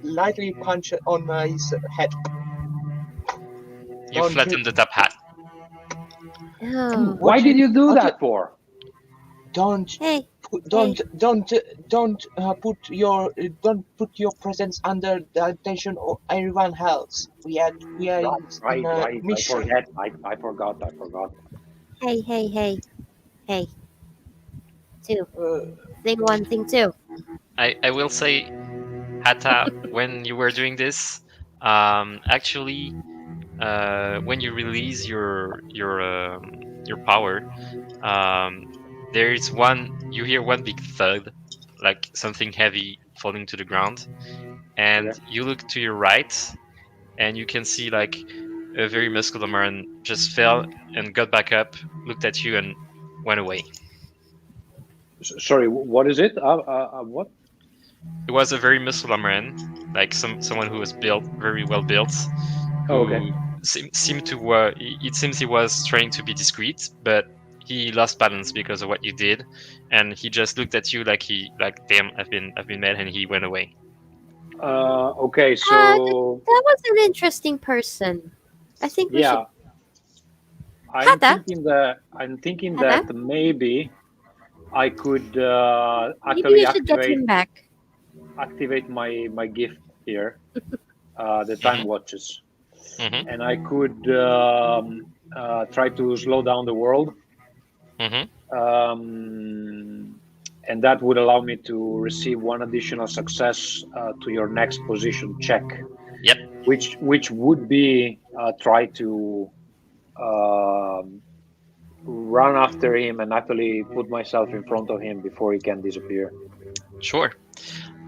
S3: lightly punch on his head.
S1: You
S3: Don't
S1: flatten the top hat.
S2: oh,
S4: Why
S3: what
S4: did
S3: you
S4: you do
S3: what you
S4: that for?
S3: don't
S2: hey,
S3: put,
S2: hey.
S3: don't put your presence under the attention of everyone else. We are
S4: Right,
S3: in
S4: right,
S3: a
S4: right. I
S3: mission.
S4: forget. I forgot. I forgot.
S2: Hey, hey, hey, hey, two.
S3: Uh,
S2: Thing one, thing two.
S1: I will say, Hata, when you were doing this, actually, when you release your power, um, there is one. You hear one big thud, like something heavy falling to the ground, and
S4: Okay.
S1: you look to your right, and you can see like a very muscular man just fell and got back up, looked at you, and went away.
S4: Sorry, what is it? What?
S1: It was a very muscular man, like someone who was built very well built,
S4: Oh, okay.
S1: who seemed to it seems he was trying to be discreet, but he lost balance because of what you did, and he just looked at you like damn, I've been mad, and he went away.
S4: Okay,
S2: That,
S4: so
S2: that was an interesting person. I think we should.
S4: yeah, I'm
S2: Hada,
S4: thinking that I'm thinking
S2: Hada.
S4: that maybe I could
S2: Maybe
S4: actually
S2: you should get him back.
S4: activate my gift here, the time
S1: Hmm.
S4: watches,
S1: Hmm.
S4: and I could try to slow down the world,
S1: Hmm.
S4: and that would allow me to receive one additional success to your next position check,
S1: Yep.
S4: which would be try to um, run after him and actually put myself in front of him before he can disappear.
S1: Sure.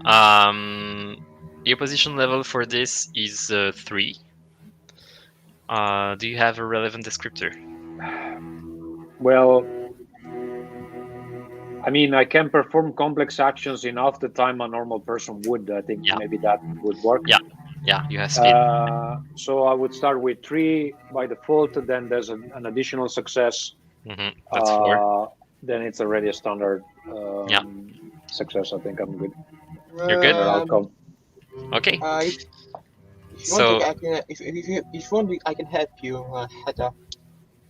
S1: Um, your position level for this is 3. Do you have a relevant descriptor?
S4: Well, I mean, I can perform complex actions in half the time a normal person would. I think
S1: Yeah.
S4: maybe that would work.
S1: Yeah. Yeah. You have speed.
S4: So I would start with 3 by default. Then there's an additional success.
S1: That's 4.
S4: Uh, then it's already a standard
S1: Yeah.
S4: success. I think I'm good.
S1: You're good.
S4: Standard
S3: um,
S4: outcome.
S1: Okay.
S3: if you want to,
S1: So
S3: if you want, I can help you, Hada.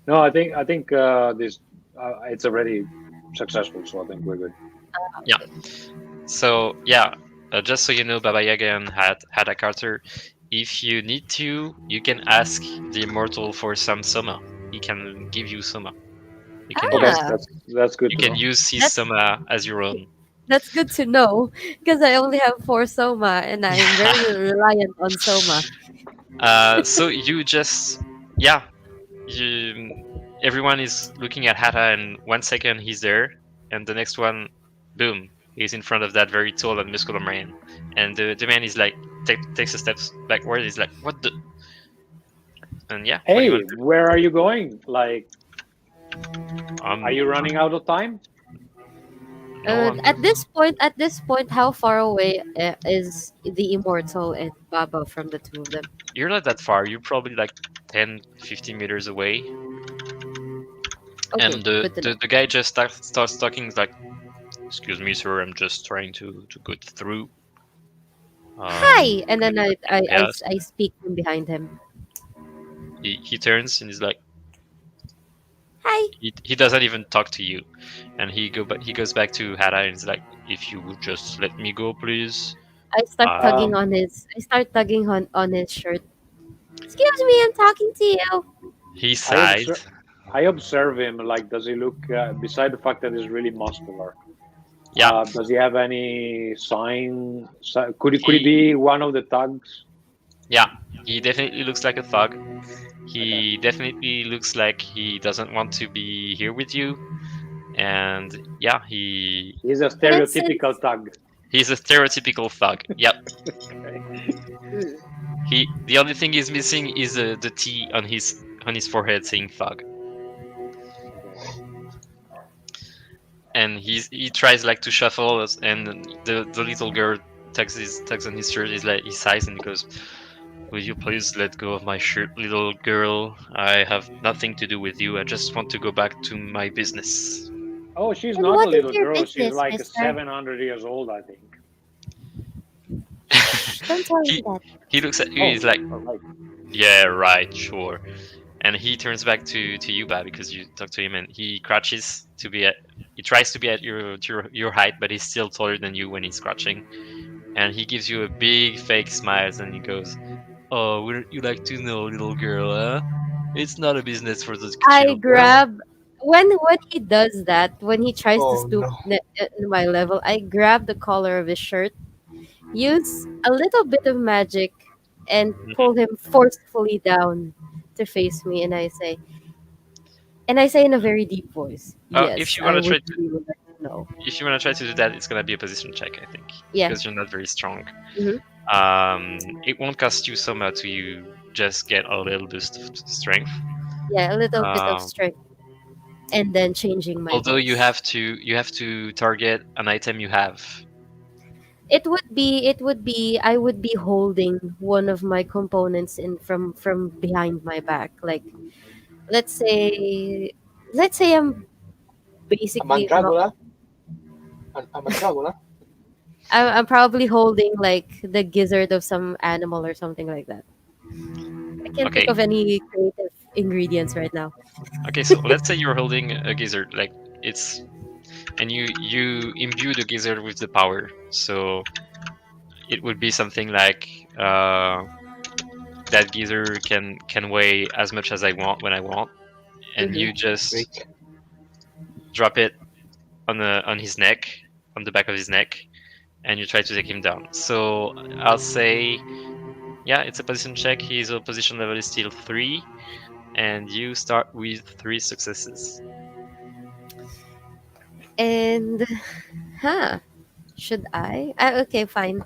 S4: No, I think this it's already successful. So I think we're good.
S1: yeah. So yeah. just so you know, Baba Yaga and Hatta Carter, if you need to, you can ask the Immortal for some Soma. He can give you Soma. You can
S4: Okay,
S1: use
S2: Ah,
S4: that's good
S1: you
S4: to
S1: can
S4: know.
S1: use his
S2: that's
S1: Soma as your own.
S2: that's good to know because I only have four soma and I'm very reliant on soma.
S1: So you just yeah, you everyone is looking at Hatta, and 1 second he's there, and the next one, boom, he's in front of that very tall and muscular man, and the man is like takes a step backward. He's like, what the? And yeah, what do you
S4: Hey,
S1: want to
S4: where are you going? Like,
S1: do?
S4: are you running out of time?
S1: No,
S2: At this point, how far away is the immortal and Baba from the two of them?
S1: you're not that far. You're probably like 10, 15 meters away,
S2: Okay,
S1: and the
S2: good to
S1: the,
S2: know.
S1: the guy just starts talking. He's like, excuse me, sir, I'm just trying to go through.
S2: Hi, and then
S1: Yes.
S2: I speak from behind him.
S1: He turns and he's like,
S2: Hi.
S1: he doesn't even talk to you, and he goes back to Hada and he's like, if you would just let me go, please. Uh,
S2: I start tugging on his shirt. Excuse me, I'm talking to you.
S1: he
S4: I
S1: sighed.
S4: observe I observe him. Like, does he look? Beside the fact that he's really muscular,
S1: Yeah,
S4: does he have any sign? Could he
S1: he
S4: be one of the thugs?
S1: yeah, he definitely looks like a thug. He definitely looks like he doesn't want to be here with you, and yeah,
S4: He's a
S2: And then
S4: stereotypical thug.
S1: he's a stereotypical thug. Yep.
S4: Okay.
S2: mm,
S1: The only thing he's missing is the T on his forehead saying thug,
S4: Okay.
S1: and he tries like to shuffle and the little girl tugs on his shirt. He's like he sighs and he goes, "Will you please let go of my shirt, little girl? I have nothing to do with you. I just want to go back to my business."
S4: Oh, she's
S2: and
S4: not a
S2: what is
S4: little
S2: your
S4: girl. She's
S2: business,
S4: like
S2: mister?
S4: 700 years old, I think.
S2: Shh, don't tell me
S1: he
S2: that.
S1: he looks at you.
S4: Oh,
S1: He's like,
S4: all right.
S1: "Yeah, right, sure." And he turns back to you, Ba, because you talk to him, and he crouches to be at. He tries to be at your height, but he's still taller than you when he's crouching. And he gives you a big fake smile, and he goes, "Oh, wouldn't you like to know, little girl? Huh? It's not a business for the
S2: I
S1: children."
S2: grab when he does that, when he tries to
S3: Oh
S2: stoop
S3: no.
S2: in my level, I grab the collar of his shirt, use a little bit of magic, and
S1: Mhm.
S2: pull him forcefully down to face me, and I say in a very deep voice,
S1: If
S2: "Yes,
S1: you
S2: I
S1: wanna
S2: would
S1: try to
S2: really like to know."
S1: do that, it's gonna be a position check, I think,
S2: Yeah.
S1: because you're not very strong.
S2: Hmm.
S1: It won't cost you so much to you just get a little boost of strength.
S2: Yeah, a little bit of
S1: Um,
S2: strength, and then changing my
S1: Although
S2: voice.
S1: you have to target an item you have.
S2: I would be holding one of my components in from behind my back. Like let's say I'm
S3: A
S2: basically not
S3: mandragora? A mandragora?
S2: I'm probably holding like the gizzard of some animal or something like that. I can't think
S1: Okay,
S2: of any creative ingredients right now.
S1: okay. So let's say you're holding a gizzard, like it's, and you imbue the gizzard with the power. So it would be something like that gizzard can weigh as much as I want when I want, and
S2: Hmm.
S1: you just
S3: Great.
S1: drop it on his neck, on the back of his neck, and you try to take him down. So I'll say, yeah, it's a position check. His opposition level is still 3, and you start with 3 successes.
S2: And huh, should I? Okay, fine.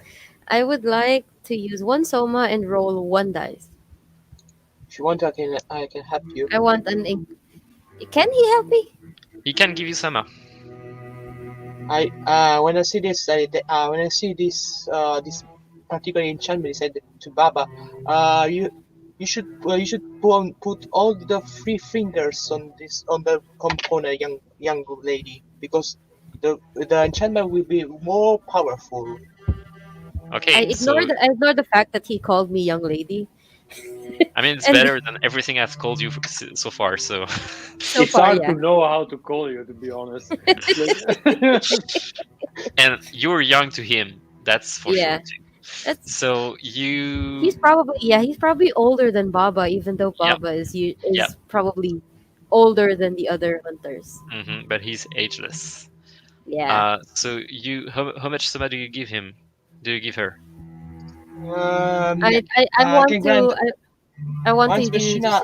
S2: I would like to use one soma and roll one dice.
S3: If you want, I can help you.
S2: I want an. Can he help me?
S1: He can give you some.
S3: I when I see this when I see this particular enchantment, I said to Baba, you should put all the 3 fingers on this on the component, young lady, because the enchantment will be more powerful.
S1: Okay, so
S2: I ignore the fact that he called me young lady,
S1: I mean it's
S2: and
S1: better than everything I've called you so far. So,
S2: so
S4: It's
S2: far,
S4: hard
S2: yeah.
S4: to know how to call you, to be honest.
S1: and you're young to him, That's for sure
S2: Yeah,
S1: too.
S2: that's
S1: So
S2: he's
S1: you,
S2: probably yeah he's probably older than Baba, even though
S1: yeah,
S2: Baba
S1: yeah,
S2: is probably older than the other hunters.
S1: but he's ageless.
S2: Yeah,
S1: So how much soma do you give him? Do you give her?
S3: Yeah,
S2: I
S3: I
S2: want
S3: can grant
S2: to I want to
S3: once
S2: do
S3: machine.
S2: just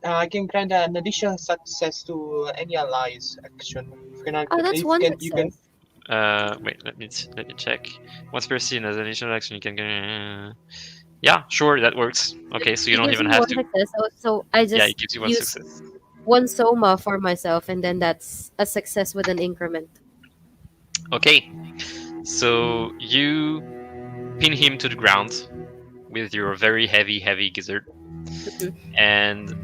S3: I can grant an additional success to any allies action.
S2: oh that's
S3: If
S2: one
S3: can you can
S2: success.
S1: Wait, let me check. Once per scene as an additional action, you can. Yeah, sure, that works. Okay, so you
S2: He
S1: don't
S2: gives
S1: even
S2: me
S1: have
S2: one
S1: to.
S2: success, so I
S1: Yeah, it
S2: just
S1: gives you one
S2: use
S1: success.
S2: one soma for myself, and then that's a success with an increment.
S1: Okay, so you pin him to the ground with your very heavy gizzard,
S2: Mhm.
S1: and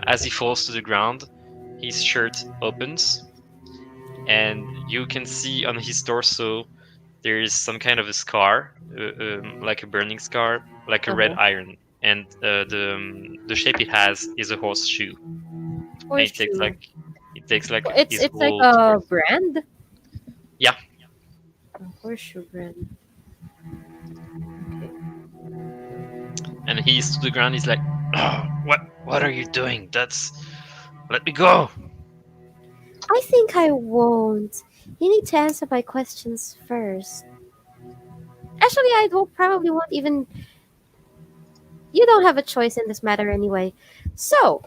S1: as he falls to the ground, his shirt opens, and you can see on his torso there is some kind of a scar, like a burning scar, like a red
S2: Uh-huh.
S1: iron, and the shape it has is a horseshoe, and
S2: Horseshoe.
S1: it takes like his
S2: It's like
S1: whole
S2: a
S1: torso.
S2: brand.
S1: Yeah,
S2: A horseshoe brand. Okay.
S1: and he's to the ground. He's like, oh, what are you doing? That's let me go.
S2: I think I won't. You need to answer my questions first. Actually, I will probably won't even. You don't have a choice in this matter anyway. So,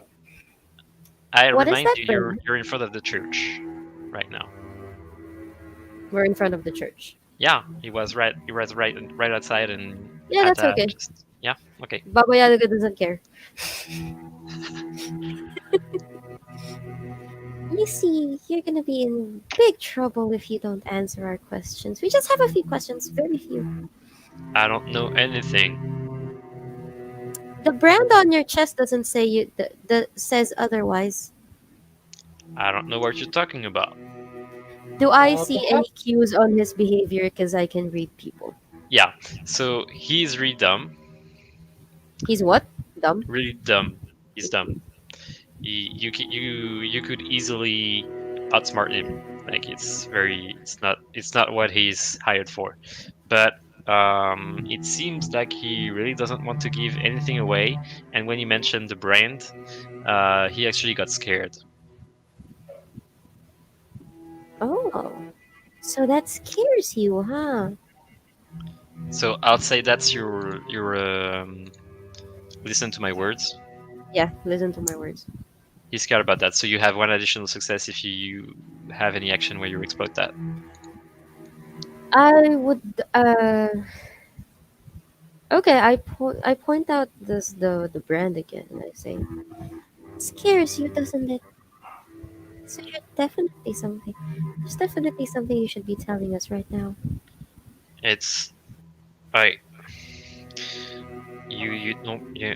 S1: I
S2: what is
S1: remind
S2: that
S1: you,
S2: brand?
S1: you're in front of the church right now.
S2: We're in front of the church.
S1: Yeah, he was right outside, and
S2: Yeah, that's
S1: Hatta
S2: okay.
S1: just yeah. Okay.
S2: Baba Yaga doesn't care. You see, you're gonna be in big trouble if you don't answer our questions. We just have a few questions, very few.
S1: I don't know anything.
S2: The brand on your chest doesn't say you. The says otherwise.
S1: I don't know what you're talking about.
S2: Do I see any
S3: perhaps
S2: cues on his behavior? Because I can read people.
S1: Yeah. So he's really dumb.
S2: He's what? Dumb.
S1: Really dumb. He's dumb. You could easily outsmart him. Like it's not what he's hired for. But it seems like he really doesn't want to give anything away. And when you mentioned the brand, he actually got scared.
S2: Oh, so that scares you, huh?
S1: So I'll say that's your listen to my words.
S2: Yeah, listen to my words.
S1: He's scared about that. So you have one additional success if you have any action where you exploit that.
S2: I would. Okay, I point out the brand again, and I say, scares you, doesn't it? So you're definitely something. There's definitely something you should be telling us right now.
S1: It's I you don't yeah.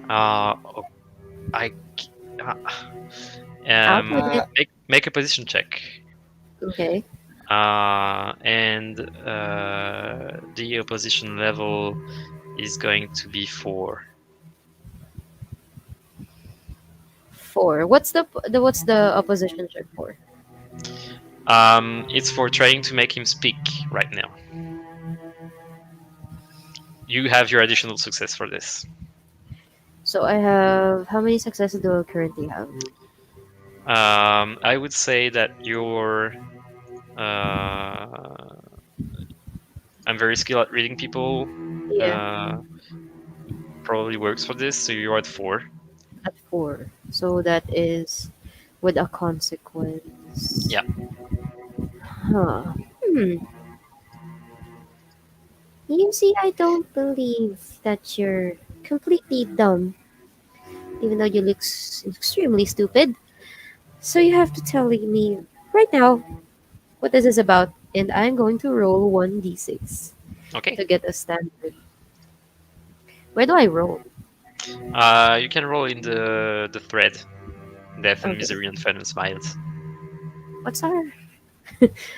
S1: Oh, I uh,
S2: I'll take it.
S1: make a position check.
S2: Okay.
S1: And the opposition level is going to be 4.
S2: 4. What's the opposition check for?
S1: It's for trying to make him speak right now. You have your additional success for this.
S2: So I have how many successes do I currently have?
S1: I would say that your uh, I'm very skilled at reading people.
S2: Yeah,
S1: Uh, Probably works for this. So you're at 4.
S2: at 4. So that is with a consequence.
S1: Yeah.
S2: Huh. Hmm. You see, I don't believe that you're completely dumb, even though you look extremely stupid. So you have to tell me right now what this is about, and I'm going to roll 1d6
S1: Okay.
S2: to get a standard. Where do I roll?
S1: You can roll in the thread. Death and
S2: Okay.
S1: misery and fun and smiles.
S2: What's our?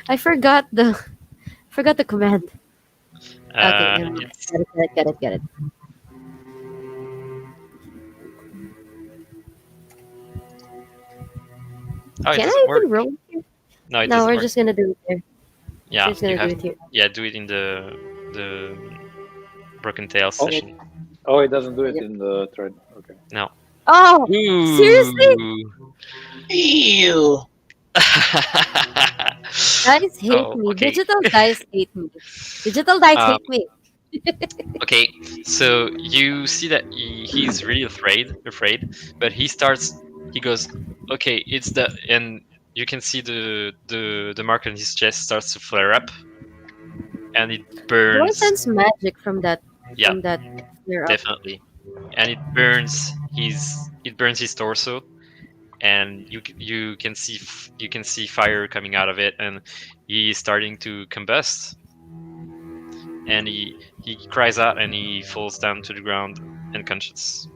S2: I forgot the command. Okay, never mind.
S1: It's
S2: Get it.
S1: oh, it
S2: Can
S1: doesn't
S2: I
S1: work.
S2: even roll here?
S1: No, it
S2: No,
S1: doesn't
S2: we're
S1: work.
S2: just gonna do it there.
S1: Yeah,
S2: Just
S1: you
S2: gonna do
S1: have.
S2: it here.
S1: Yeah, do it in the Broken Tales
S4: Oh,
S1: session.
S4: oh, it doesn't do it
S2: Yep.
S4: in the thread. Okay.
S1: No.
S2: Oh, seriously?
S1: Ooh.
S3: Ew.
S2: Guys hate
S1: Oh,
S2: me.
S1: okay.
S2: Digital guys hate me. Digital guys
S1: Um,
S2: hate me.
S1: okay. So you see that he's really afraid, but he starts. He goes, okay, it's the and you can see the mark on his chest starts to flare up, and it
S2: Do I
S1: burns.
S2: sense magic
S1: Yeah,
S2: from that flare up?
S1: definitely, and it burns his torso, and you can see fire coming out of it, and he's starting to combust, and he cries out, and he falls down to the ground unconscious,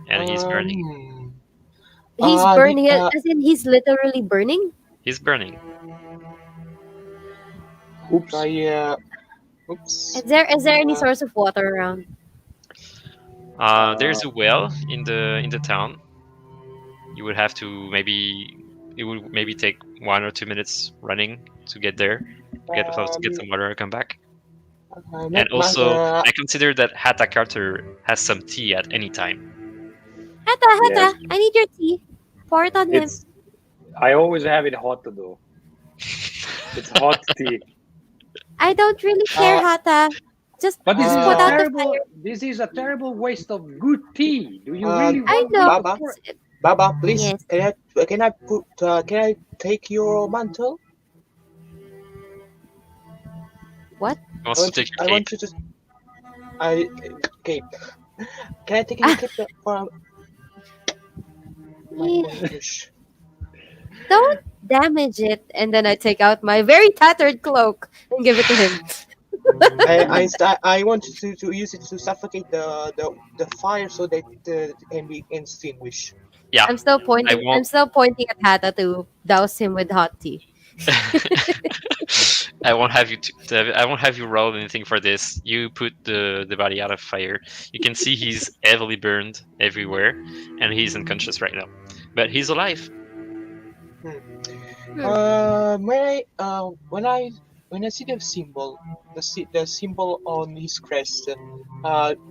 S1: and he's burning.
S3: Um.
S2: He's
S3: The
S2: burning it, as in he's literally burning.
S1: He's burning.
S4: Oops.
S3: try. Oops.
S2: Is there any
S3: Uh,
S2: source of water around?
S4: Uh,
S1: There's a well in the town. You would have to maybe it would maybe take 1 or 2 minutes running to get there, get
S3: um.
S1: some water and come back.
S3: Not
S1: And
S3: much.
S1: also, I consider that Hatta Carter has some tea at any time.
S2: Hata,
S4: yes,
S2: Hata, I need your tea. Pour it on him.
S4: it's. I always have it hot though. It's hot tea.
S2: I don't really care,
S3: Uh.
S2: Hata.
S4: But this
S2: Just
S4: is a
S2: put out the
S3: Uh.
S4: terrible.
S2: fire.
S4: This is a terrible waste of good tea. Do you really
S2: I
S4: want me
S2: know.
S4: to
S3: Baba.
S4: pour?
S3: Baba, please.
S2: Yes.
S3: Can I take your mantle?
S2: What?
S1: He wants to take your
S3: I
S1: cape.
S3: want you to. I cape. Can I take your cape for my
S2: Eh,
S3: English?
S2: don't damage it. And then I take out my very tattered cloak and give it to him.
S3: I want to use it to suffocate the fire so that it can be extinguished.
S1: Yeah,
S2: I'm still
S1: I
S2: pointing. I'm
S1: won't.
S2: still pointing at Hata to douse him with hot tea.
S1: I won't have you. I won't have you roll anything for this. You put the body out of fire. You can see he's heavily burned everywhere, and he's unconscious right now, but he's alive.
S3: When I see the symbol, the symbol on his crest,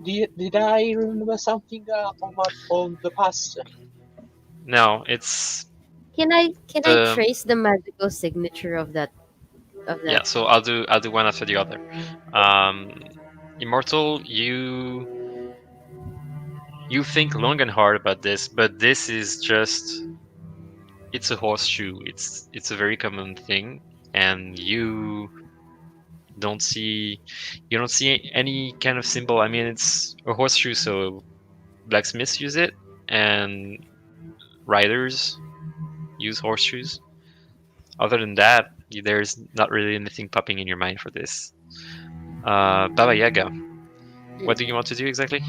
S3: did I remember something on the past?
S1: No, it's
S2: Can I
S1: the
S2: trace the magical signature of that
S1: yeah. So I'll do one after the other. Um, Immortal, you think long and hard about this, but this is just it's a horseshoe. It's a very common thing, and don't see you don't see any kind of symbol. I mean, it's a horseshoe, so blacksmiths use it, and riders use horseshoes. Other than that, there's not really anything popping in your mind for this. Baba Yaga, what do you want to do exactly?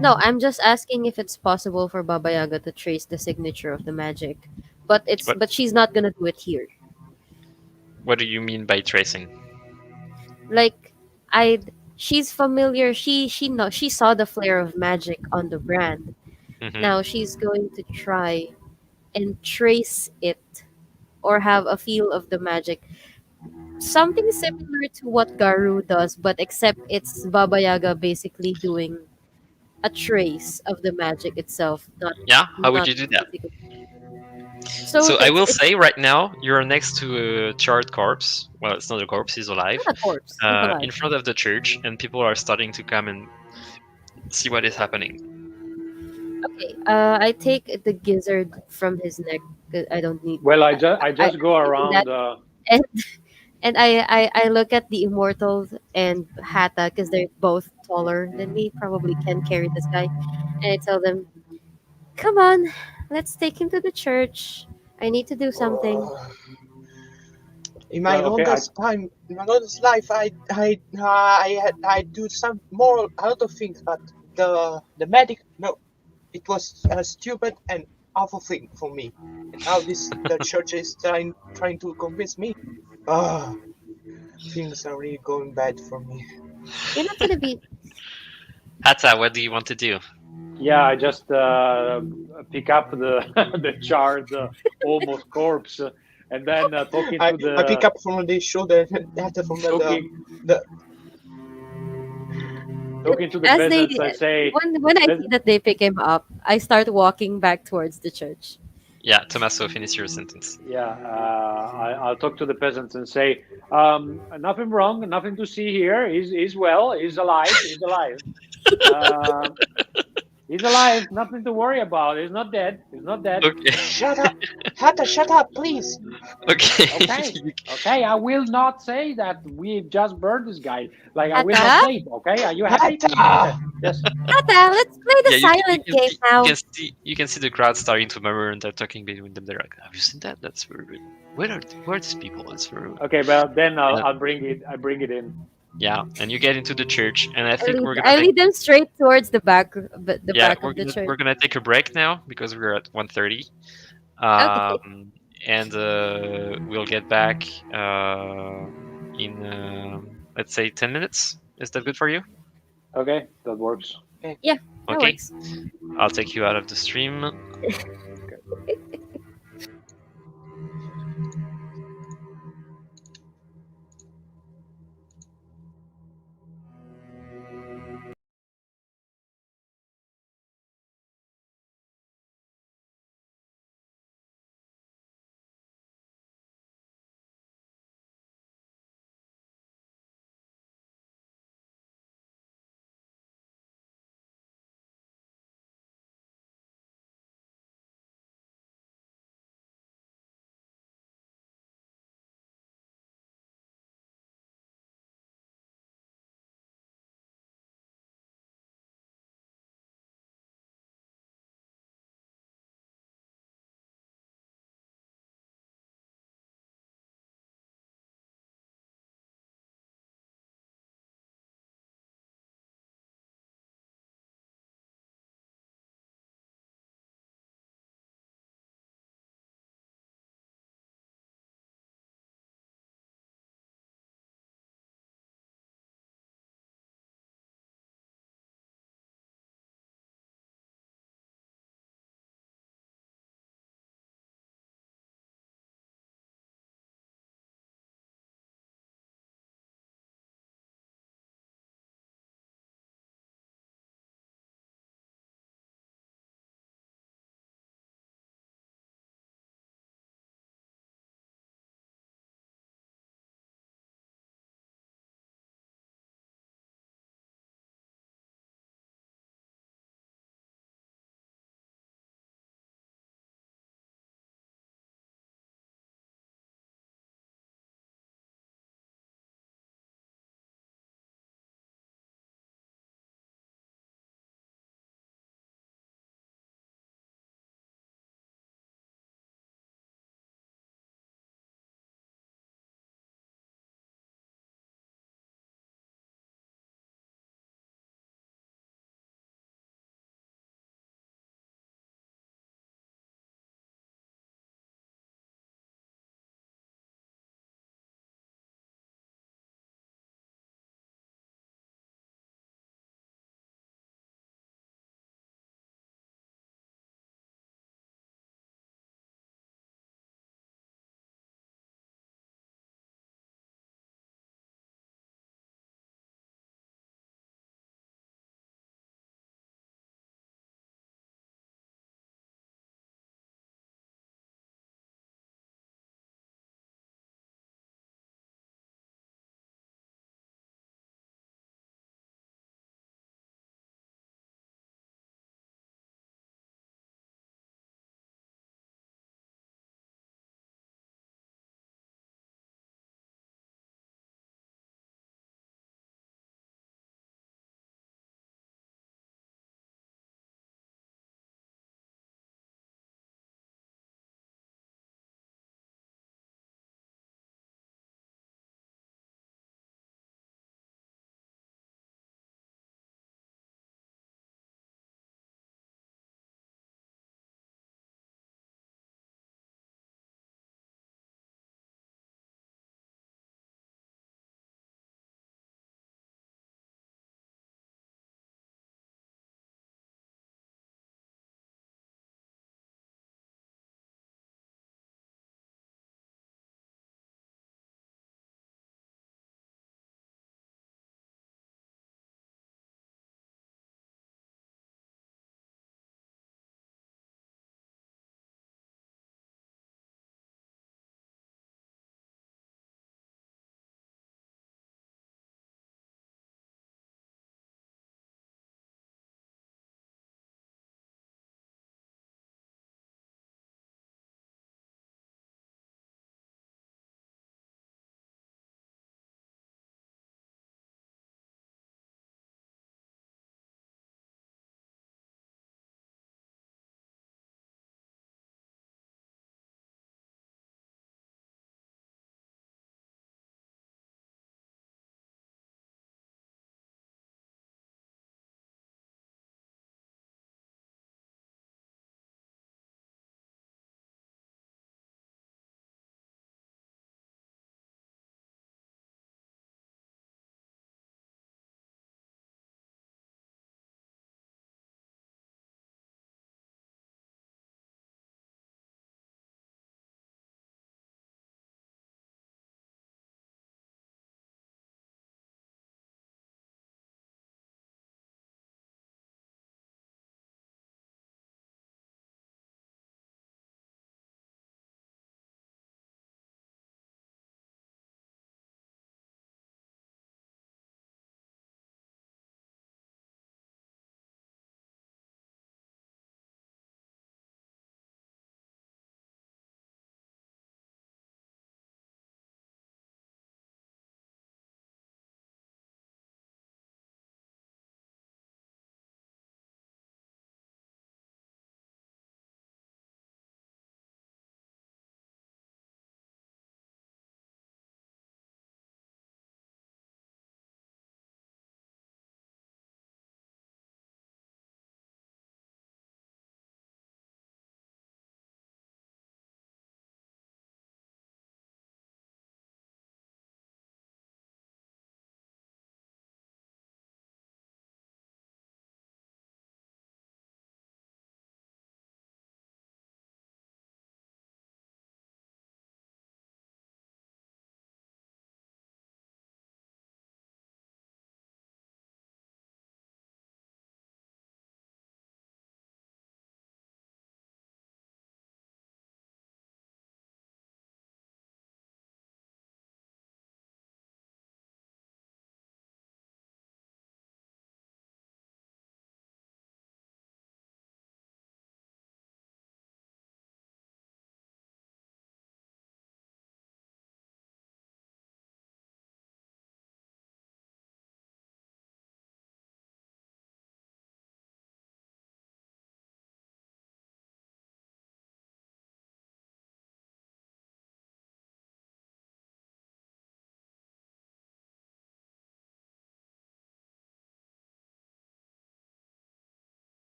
S2: No, I'm just asking if it's possible for Baba Yaga to trace the signature of the magic.
S1: What
S2: But she's not gonna do it here.
S1: What do you mean by tracing?
S2: Like I she's familiar. She saw the flare of magic on the brand.
S1: Hmm.
S2: Now she's going to try and trace it or have a feel of the magic. Something similar to what Garu does, but except it's Baba Yaga basically doing a trace of the magic itself,
S1: Yeah, how would
S2: not
S1: you do that?
S2: physically. So
S1: So I will
S2: it's
S1: say right now you're next to a charred corpse. Well, it's not a corpse; he's alive.
S2: not a corpse. He's alive.
S1: In front of the church, and people are starting to come and see what is happening.
S2: Okay. I take the gizzard from his neck. 'Cause I don't need.
S4: Well, I
S2: I
S4: just go
S2: that
S4: around.
S2: and and I look at the immortals and Hata because they're both taller than me. Probably can carry this guy, and I tell them, "Come on, let's take him to the church. I need to do something."
S3: Uh, in my
S4: Well, okay.
S3: longest time, in my longest life, I do some more other things, but the medic, no, it was a stupid and awful thing for me. And now the church is trying to convince me. Ah, things are really going bad for me.
S2: You're not gonna be.
S1: Hatta, what do you want to do?
S4: Yeah, I just pick up the the charred, almost corpse, and then talking to
S3: I pick
S4: the
S3: up from the shoulder that from
S4: talking
S3: the
S4: talking to the
S2: As they
S4: peasants. I say,
S2: when I see
S4: "Peas-
S2: that they pick him up, I start walking back towards the church.
S1: Yeah, Tommaso, finish your sentence.
S4: yeah, I'll talk to the peasants and say, nothing wrong, nothing to see here. He's well, he's alive, he's alive. Uh, he's alive, nothing to worry about. He's not dead. He's not dead.
S1: Okay.
S3: shut up, Hatta, shut up, please.
S1: Okay.
S4: Okay, okay. I will not say that we've just burned this guy. Like I will not
S2: Hatta,
S4: say it. Okay, are you happy? Okay,
S3: Hatta,
S4: yes.
S2: Hatta, let's play the
S1: Yeah,
S2: silent game now.
S1: you can see the crowd starting to murmur and they're talking between them. They're like, "Have you seen that? That's very good. Where are these people? That's very good."
S4: Okay, well then
S1: Uh,
S4: I'll bring it. I bring it in.
S1: yeah, and you get into the church, and I think we're gonna
S2: I
S1: take
S2: lead them straight towards the
S1: yeah
S2: back of the church.
S1: we're gonna take a break now because we're at 1:30.
S2: Okay.
S1: And we'll get back in let's say 10 minutes. Is that good for you?
S4: Okay, that works.
S2: Yeah, that
S1: Okay,
S2: works.
S1: I'll take you out of the stream.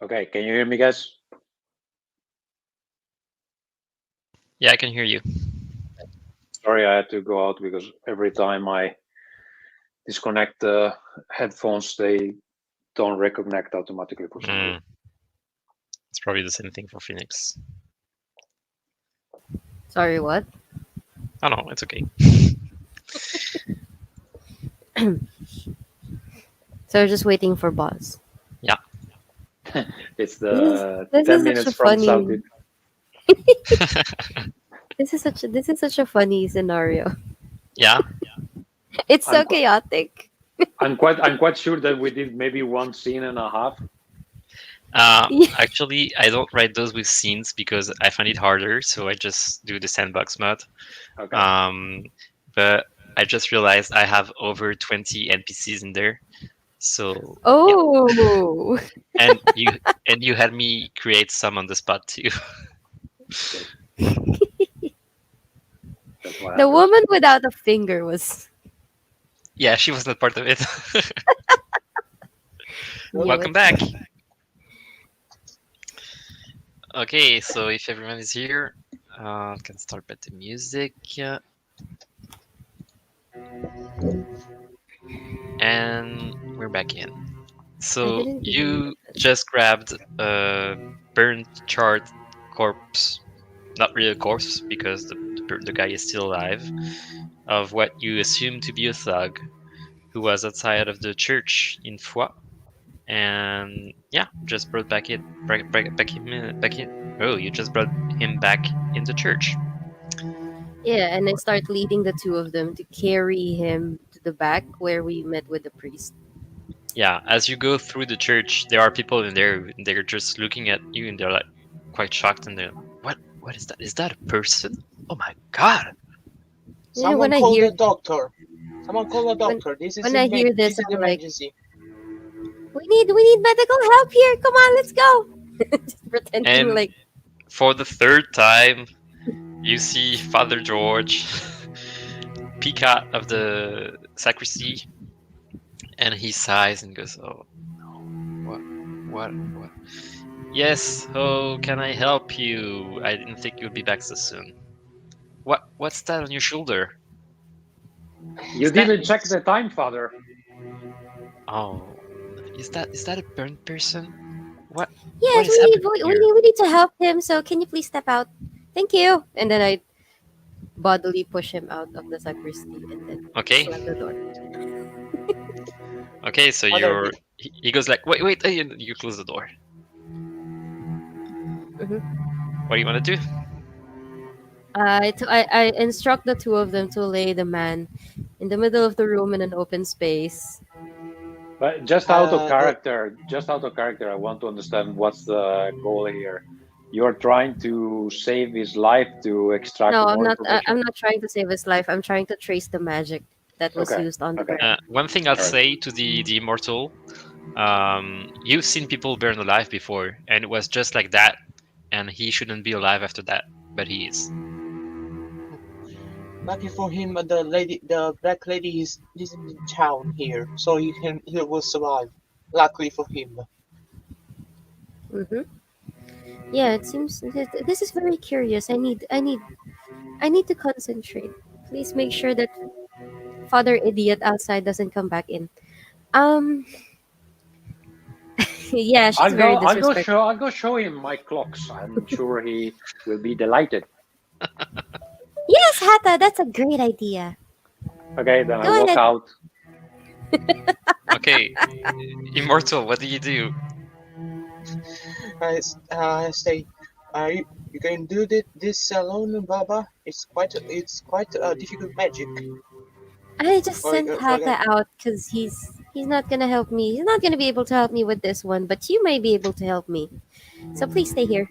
S4: Okay, can you hear me, guys?
S1: Yeah, I can hear you.
S4: Sorry, I had to go out because every time I disconnect the headphones, they don't reconnect automatically for some reason.
S1: It's probably the same thing for Phoenix.
S2: Sorry, what?
S1: Oh no, it's okay.
S2: So we're just waiting for boss.
S1: Yeah.
S4: It's
S2: This is
S4: the
S2: this
S4: 10
S2: is such
S4: minutes
S2: a
S4: from
S2: funny.
S4: Saudi.
S2: This is such a funny scenario.
S1: Yeah.
S2: It's
S4: I'm
S2: so
S4: qu-
S2: chaotic.
S4: I'm quite sure that we did maybe one scene and a half.
S2: Yeah.
S1: Actually, I don't write those with scenes because I find it harder, so I just do the sandbox mod.
S4: Okay.
S1: But I just realized I have over 20 NPCs in there. So yeah,
S2: Oh,
S1: and you had me create some on the spot too.
S4: That's what
S2: the
S4: happens.
S2: woman without a finger was
S1: Yeah, she was not part of it.
S2: knew it.
S1: Welcome back. Okay, so if everyone is here, can start with the music. And we're back in. So
S2: didn't even
S1: you just grabbed a burnt, charred corpse, not really a corpse because the guy is still alive, of what you assume to be a thug who was outside of the church in Foix, and yeah, just brought back it, back him in, back in. Oh, you just brought him back in the church.
S2: Yeah, and I start leading the two of them to carry him to the back where we met with the priest.
S1: Yeah, as you go through the church, there are people in there. They're just looking at you, and they're like quite shocked, and they're, what is that? Is that a person? Oh my god!
S2: Yeah,
S3: Someone
S2: when I
S3: call
S2: hear
S3: the doctor. Someone call the
S2: when
S3: doctor. This is
S2: when I hear this,
S3: this is
S2: I'm like,
S3: emergency.
S2: we need medical help here. Come on, let's go. Just pretending
S1: And
S2: like
S1: for the third time, you see Father George peek out of the sacristy, and he sighs and goes, "Oh no, what? Yes, how can I help you? I didn't think you'd be back so soon. What's that on your shoulder?
S4: You
S1: Is that
S4: didn't check the time, Father.
S1: oh, is that a burnt person? What
S2: yes,
S1: what is happening here?
S2: we need to help him. So can you please step out? Thank you. And then I bodily push him out of the sacristy and then
S1: Okay,
S2: slam the door.
S1: okay, so
S3: Father,
S1: he goes like, wait, and you close the door. What do you want to do?
S2: I instruct the two of them to lay the man in the middle of the room in an open space.
S4: But just out of character, I want to understand what's the goal here. You're trying to save his life to extract
S2: No, I'm
S4: more
S2: not.
S4: information?
S2: I'm not trying to save his life. I'm trying to trace the magic that was
S4: Okay,
S2: used on the
S4: okay.
S2: burn.
S1: One thing I'll
S4: Alright.
S1: say to the immortal, you've seen people burn alive before, and it was just like that, and he shouldn't be alive after that, but he is.
S3: lucky for him, the black lady isn't in town here, so he will survive. Luckily for him.
S2: Mm-hmm. Yeah, it seems this is very curious. I need to concentrate. Please make sure that Father Idiot outside doesn't come back in. Um, yeah, she's very disrespectful.
S4: I'll go show him my clocks. I'm sure he will be delighted.
S2: Yes, Hata, that's a great idea.
S4: Okay, then I
S2: Go
S4: walk
S2: ahead.
S4: out.
S1: Okay, immortal, what do you do?
S3: I say, you can do this alone, Baba. It's quite a difficult magic.
S2: I just
S3: Or,
S2: sent Hata out because he's not gonna help me. He's not gonna be able to help me with this one, but you may be able to help me. So please stay here.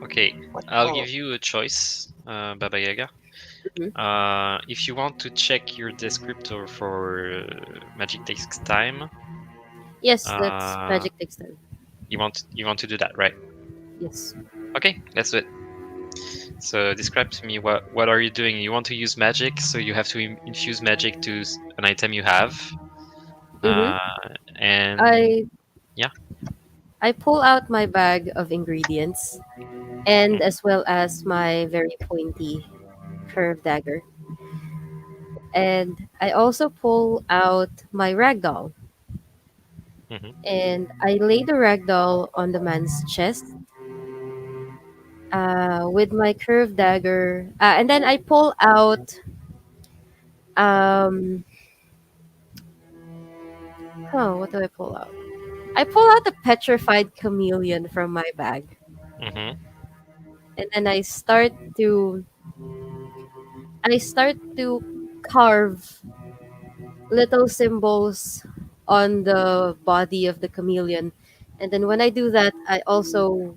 S1: Okay,
S3: what?
S1: I'll
S3: Oh,
S1: give you a choice, Baba Yaga.
S2: Mhm.
S1: If you want to check your descriptor for magic takes time,
S2: Yes, that's
S1: uh,
S2: magic takes time.
S1: you want to do that, right?
S2: Yes.
S1: Okay, let's do it. So describe to me what are you doing? You want to use magic, so you have to infuse magic to an item you have.
S2: Mm-hmm.
S1: uh, and
S2: I
S1: yeah.
S2: I pull out my bag of ingredients and
S1: Mhm,
S2: as well as my very pointy curved dagger. And I also pull out my ragdoll
S1: mhm,
S2: and I lay the ragdoll on the man's chest with my curved dagger. And then I pull out, um, what do I pull out? I pull out the petrified chameleon from my bag.
S1: mhm,
S2: And then I start to carve little symbols on the body of the chameleon. And then when I do that, I also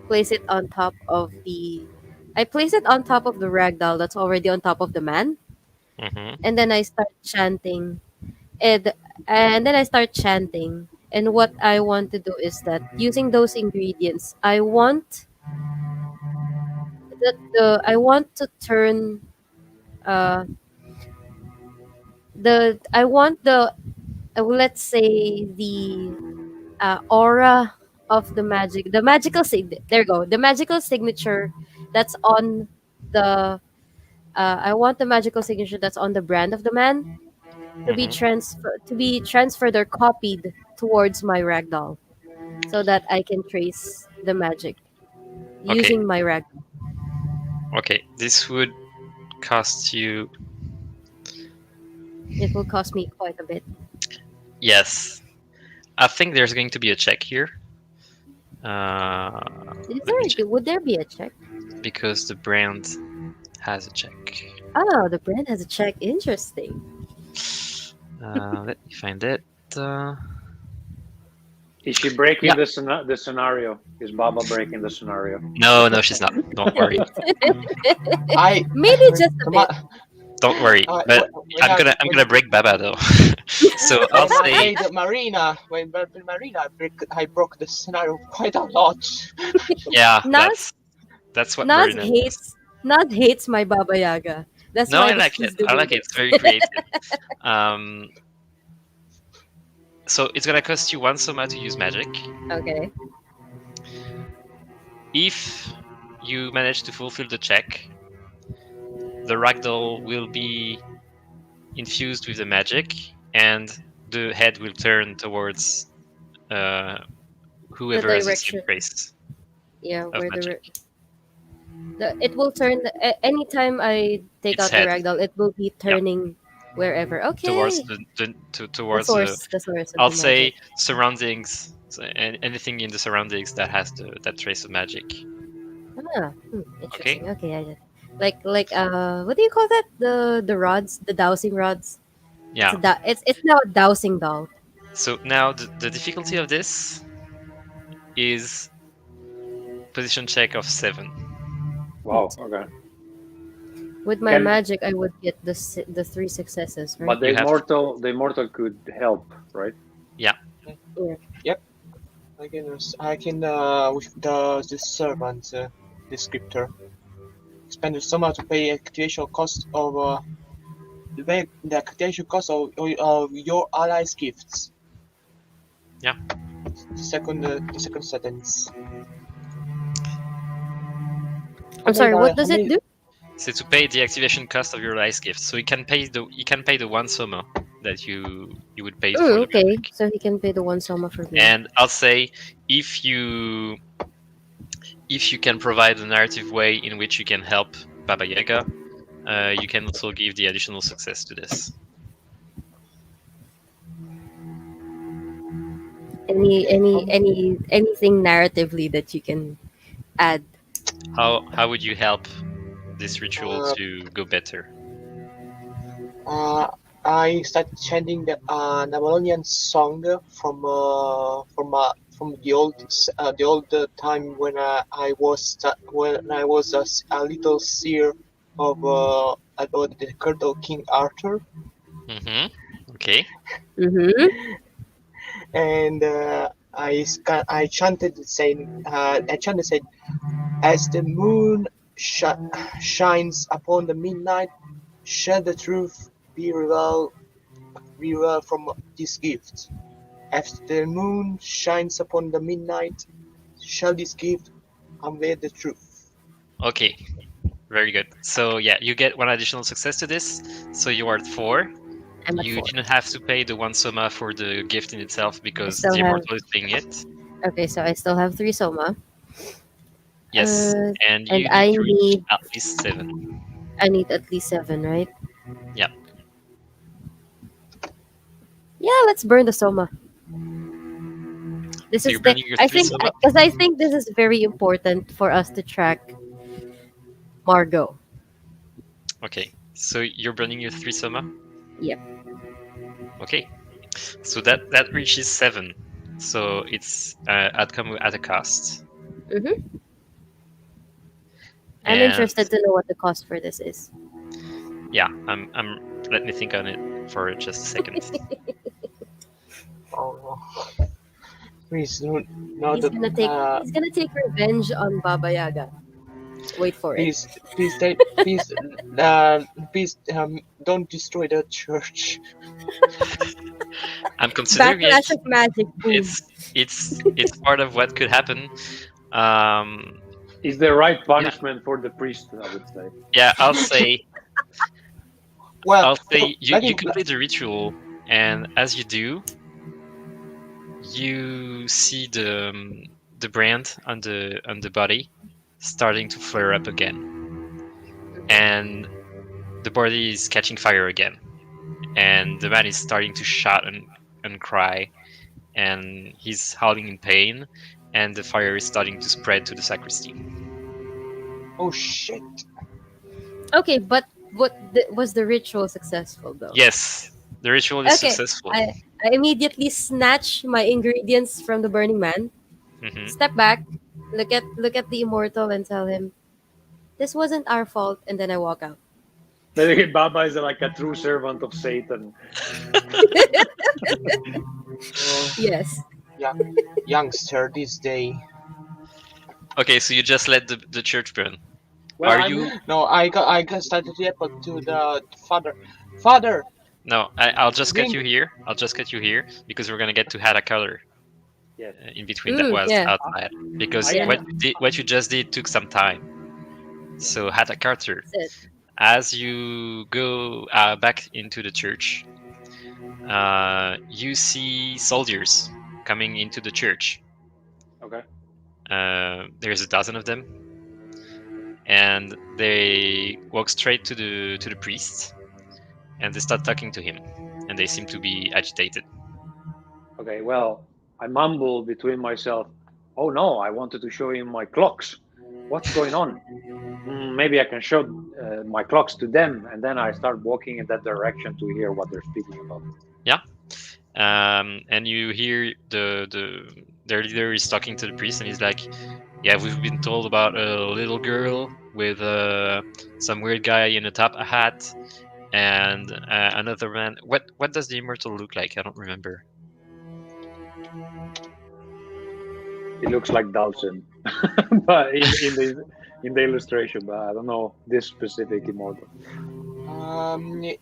S2: place it on top of the I place it on top of the ragdoll that's already on top of the man.
S1: mhm.
S2: And then I start chanting. And and then I start chanting. And what I want to do is that using those ingredients, I want to turn uh I want the let's say the aura of the magical there you go, the magical signature that's on the I want the magical signature that's on the brand of the man
S1: Mhm.
S2: to be transferred or copied towards my ragdoll so that I can trace the magic
S1: Okay,
S2: using my ragdoll.
S1: okay. This would cost you.
S2: It will cost me quite a bit.
S1: Yes, I think there's going to be a check here. Uh, Let me check
S2: Would there be a check?
S1: because the brand has a check.
S2: Oh, the brand has a check. Interesting.
S1: Let me find it. Uh,
S4: Is she
S1: yeah,
S4: breaking the scenario? Is Baba breaking the scenario?
S1: no, no, she's not. Don't worry.
S3: I
S2: Maybe just a
S3: the
S2: bit.
S1: Don't worry. But
S3: when I
S1: I'm gonna break Baba though. So I'll
S3: when I
S1: say
S3: played Marina, when Marina, I broke the scenario quite a lot.
S1: yeah.
S2: Naz
S1: That's what
S2: Naz
S1: Marina does.
S2: hates Naz hates my Baba Yaga. That's
S1: No,
S2: why
S1: I like it.
S2: he's
S1: I
S2: doing
S1: like it. It's
S2: this.
S1: very creative. Um, so it's gonna cost you one soma to use magic.
S2: Okay.
S1: If you manage to fulfill the check, the ragdoll will be infused with the magic, and the head will turn towards uh,
S2: The
S1: whoever has the same
S2: direction.
S1: trace
S2: Yeah,
S1: of
S2: where
S1: magic.
S2: it will turn anytime I take
S1: Its
S2: out the
S1: head,
S2: ragdoll, it will be
S1: yeah,
S2: turning wherever.
S1: towards
S2: Okay.
S1: towards the.
S2: The source of
S1: I'll
S2: the magic.
S1: say surroundings, so anything in the surroundings that has that trace of magic. Okay.
S2: Interesting. Okay, I just like what do you call that? The rods, the dowsing rods.
S1: Yeah.
S2: It's now a dowsing doll.
S1: So now the difficulty of this is position check of 7.
S4: Wow. Okay.
S2: With my
S4: Can
S2: magic, I would get the three successes, right?
S4: but
S1: You have
S4: the immortal could help, right?
S1: yeah.
S2: Yeah.
S3: Yep, I can with the servant descriptor spend the sum to pay activation cost of the activation cost of your allies' gifts.
S1: Yeah.
S3: The second sentence.
S2: I'm sorry. What
S3: How
S2: does it
S3: many?
S2: do?
S1: So to pay the activation cost of your ice gift. So you can pay the one soma that you would pay for the
S2: Okay,
S1: magic.
S2: so he can pay the one soma for me.
S1: And I'll say if you can provide a narrative way in which you can help Baba Yaga, you can also give the additional success to this.
S3: Okay, how many?
S2: Anything narratively that you can add.
S1: How would you help this ritual
S3: Uh,
S1: to go better?
S3: uh, I started chanting the Babylonian song from the old time when I was a little seer of about the court of King Arthur,
S1: Mm-hmm. Okay.
S2: Mm-hmm.
S3: and I chanted saying, as the moon shines upon the midnight, shall the truth be revealed from this gift. After the moon shines upon the midnight, shall this gift unveil the truth.
S1: Okay, very good. So yeah, you get one additional success to this. So you are at 4.
S2: I'm at
S1: You
S2: 4.
S1: didn't have to pay the 1 soma for the gift in itself
S2: I
S1: because
S2: still
S1: the
S2: have.
S1: immortal is paying it.
S2: Okay, so I still have 3 soma.
S1: Yes,
S2: Uh,
S1: and
S2: and
S1: you need
S2: I
S1: to reach
S2: need
S1: at least 7.
S2: at least 7, right?
S1: Yeah.
S2: Yeah, let's burn the soma. This
S1: So
S2: is
S1: you're
S2: the.
S1: burning your
S2: I
S1: 3
S2: think
S1: soma.
S2: because I think this is very important for us to track Margot.
S1: Okay. So you're burning your 3 soma.
S2: Yep.
S1: Okay. So that reaches 7. So it's outcome at a cost.
S2: Mm-hmm. I'm
S1: And
S2: interested to know what the cost for this is.
S1: yeah, I'm. Let me think on it for just a second.
S3: Oh, please no,
S2: He's gonna take. He's gonna take revenge on Baba Yaga. Wait for it.
S3: please, please, please, please, don't destroy the church.
S1: I'm considering it.
S2: Backlash of magic. Boom.
S1: It's part of what could happen. Um,
S4: Is the right
S1: yeah,
S4: punishment for the priest, I would say.
S1: yeah.
S3: Well,
S1: I'll say
S3: like
S1: you complete the ritual, and as you do, you see the brand on the body starting to flare up again, and the body is catching fire again, and the man is starting to shout and cry, and he's howling in pain, and the fire is starting to spread to the sacristy.
S3: oh shit.
S2: Okay, but was the ritual successful though?
S1: Yes, the ritual is
S2: Okay,
S1: successful.
S2: I immediately snatch my ingredients from the burning man.
S1: Hmm.
S2: Step back, look at the immortal, and tell him this wasn't our fault. And then I walk out.
S4: Maybe Baba is like a true servant of Satan.
S3: Oh,
S2: Yes.
S3: yeah, youngster this day.
S1: Okay, so you just let the church burn.
S4: Well,
S1: Are
S4: I'm
S1: you?
S3: No, I got started the apple to the father. Father,
S1: No, I'll just cut
S3: bring.
S1: you here. I'll just cut you here because we're gonna get to Hatta Carter
S4: yes.
S1: in between. That was
S2: Yeah.
S1: outside because
S4: I
S2: Yeah.
S4: am.
S1: what you just did took some time. So Hatta Carter,
S2: That's it.
S1: as you go back into the church, you see soldiers coming into the church.
S4: Okay.
S1: There's a dozen of them, and they walk straight to the priest, and they start talking to him, and they seem to be agitated.
S4: Okay. Well, I mumble between myself. Oh no! I wanted to show him my clocks. What's going on? Maybe I can show my clocks to them, and then I start walking in that direction to hear what they're speaking about.
S1: Yeah. And you hear their leader is talking to the priest, and he's like, "Yeah, we've been told about a little girl with some weird guy in a top hat, and another man. What does the immortal look like? I don't remember.
S4: It looks like Dalton, but in the illustration, but I don't know this specific immortal.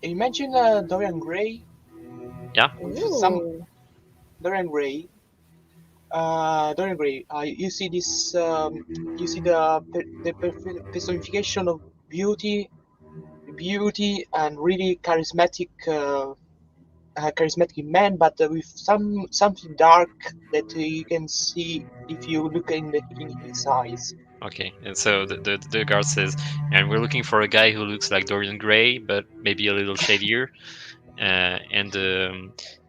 S3: Imagine Dorian Gray.
S1: Yeah.
S3: Some
S2: Ooh.
S3: Dorian Gray. Dorian Gray. You see this. You see the personification of beauty, and really charismatic man, but with something dark that you can see if you look in his eyes.
S1: Okay." And so the guard says, "And we're looking for a guy who looks like Dorian Gray, but maybe a little shadier." And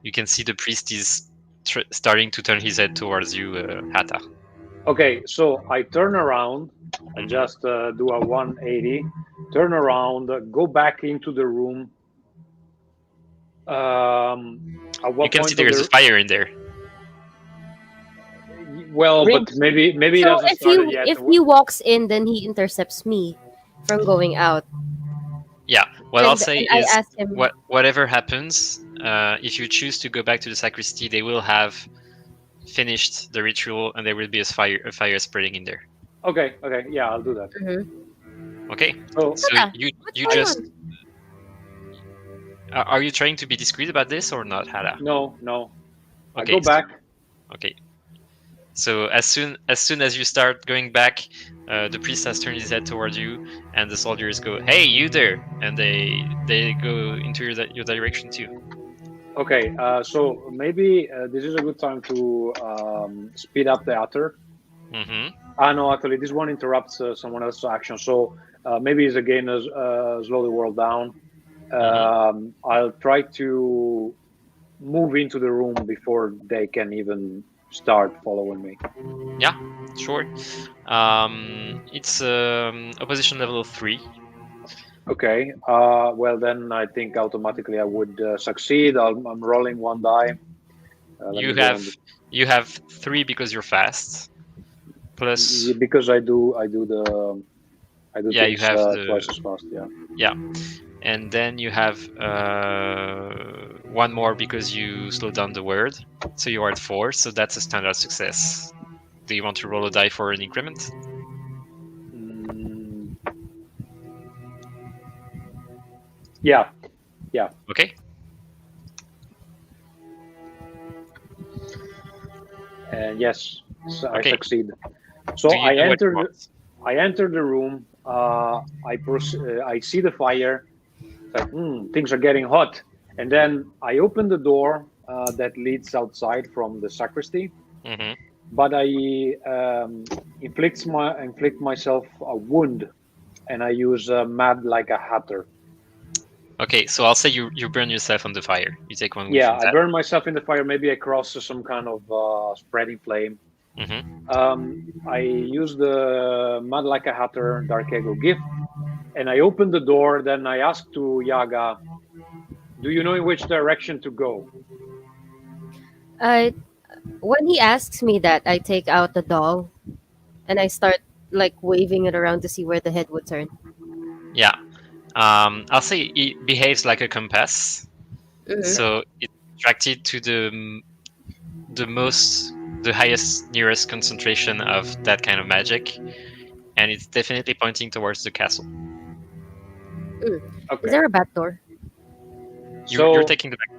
S1: you can see the priest is starting to turn his head towards you, Hata.
S4: Okay, so I turn around, I
S1: Mhm.
S4: just do a 180, turn around, go back into the room. At
S1: You
S4: what
S1: can see
S4: point of
S1: there's a
S4: the
S1: fire in there.
S4: well,
S3: Bring.
S4: but maybe it
S2: So
S4: hasn't started yet.
S2: if he walks in, then he intercepts me from going out,
S1: Yeah. What I'll
S2: and
S1: say
S2: I
S1: is,
S2: ask him.
S1: whatever happens, if you choose to go back to the sacristy, they will have finished the ritual, and there will be a fire spreading in there.
S4: Okay, yeah, I'll do that.
S2: Mhm.
S1: Okay.
S4: So
S1: So
S2: Hata,
S1: you
S2: what's
S1: you
S2: going
S1: just
S2: on?
S1: Are you trying to be discreet about this or not, Hada?
S4: No, no. I
S1: Okay,
S4: go
S1: so,
S4: back.
S1: okay. So as soon as you start going back, the priest has turned his head toward you, and the soldiers go, "Hey, you there!" And they go into your direction too.
S4: Okay, so maybe this is a good time to speed up the utter.
S1: Mm-hmm.
S4: Ah, no, actually, this one interrupts someone else's action. So maybe it's again slow the world down.
S1: Mm-hmm.
S4: I'll try to move into the room before they can even start following me.
S1: Yeah, sure. It's opposition level 3.
S4: Okay. Well, then I think automatically I would succeed. I'm rolling one die. Let
S1: You
S4: me go
S1: have
S4: on the
S1: you have 3 because you're fast. Plus,
S4: because I do
S1: yeah, you
S4: things
S1: have
S4: twice as fast. Yeah.
S1: yeah, and then you have one more because you slow down the word, so you are at 4. So that's a standard success. Do you want to roll a die for an increment?
S4: Mm, yeah. Yeah.
S1: Okay.
S4: And yes, so I
S1: Okay.
S4: succeed.
S1: Do
S4: So
S1: you do what you want?
S4: I enter the room. I see the fire. It's like, things are getting hot. And then I open the door that leads outside from the sacristy.
S1: Mm-hmm.
S4: But I inflict myself a wound, and I use mad like a hatter.
S1: Okay, so I'll say you burn yourself on the fire. You take 1 wound
S4: Yeah,
S1: from
S4: I
S1: that.
S4: burn myself in the fire. Maybe I cross some kind of spreading flame.
S1: Mm-hmm.
S4: I use the mad like a hatter dark ego gift, and I open the door. Then I ask to Yaga, "Do you know in which direction to go?"
S2: I When he asks me that, I take out the doll and I start like waving it around to see where the head would turn.
S1: Yeah. I'll say it behaves like a compass.
S2: Hmm.
S1: So it's attracted to the highest nearest concentration of that kind of magic, and it's definitely pointing towards the castle.
S2: Is
S4: Okay.
S2: there a back door?
S1: You're
S4: So
S1: taking the back.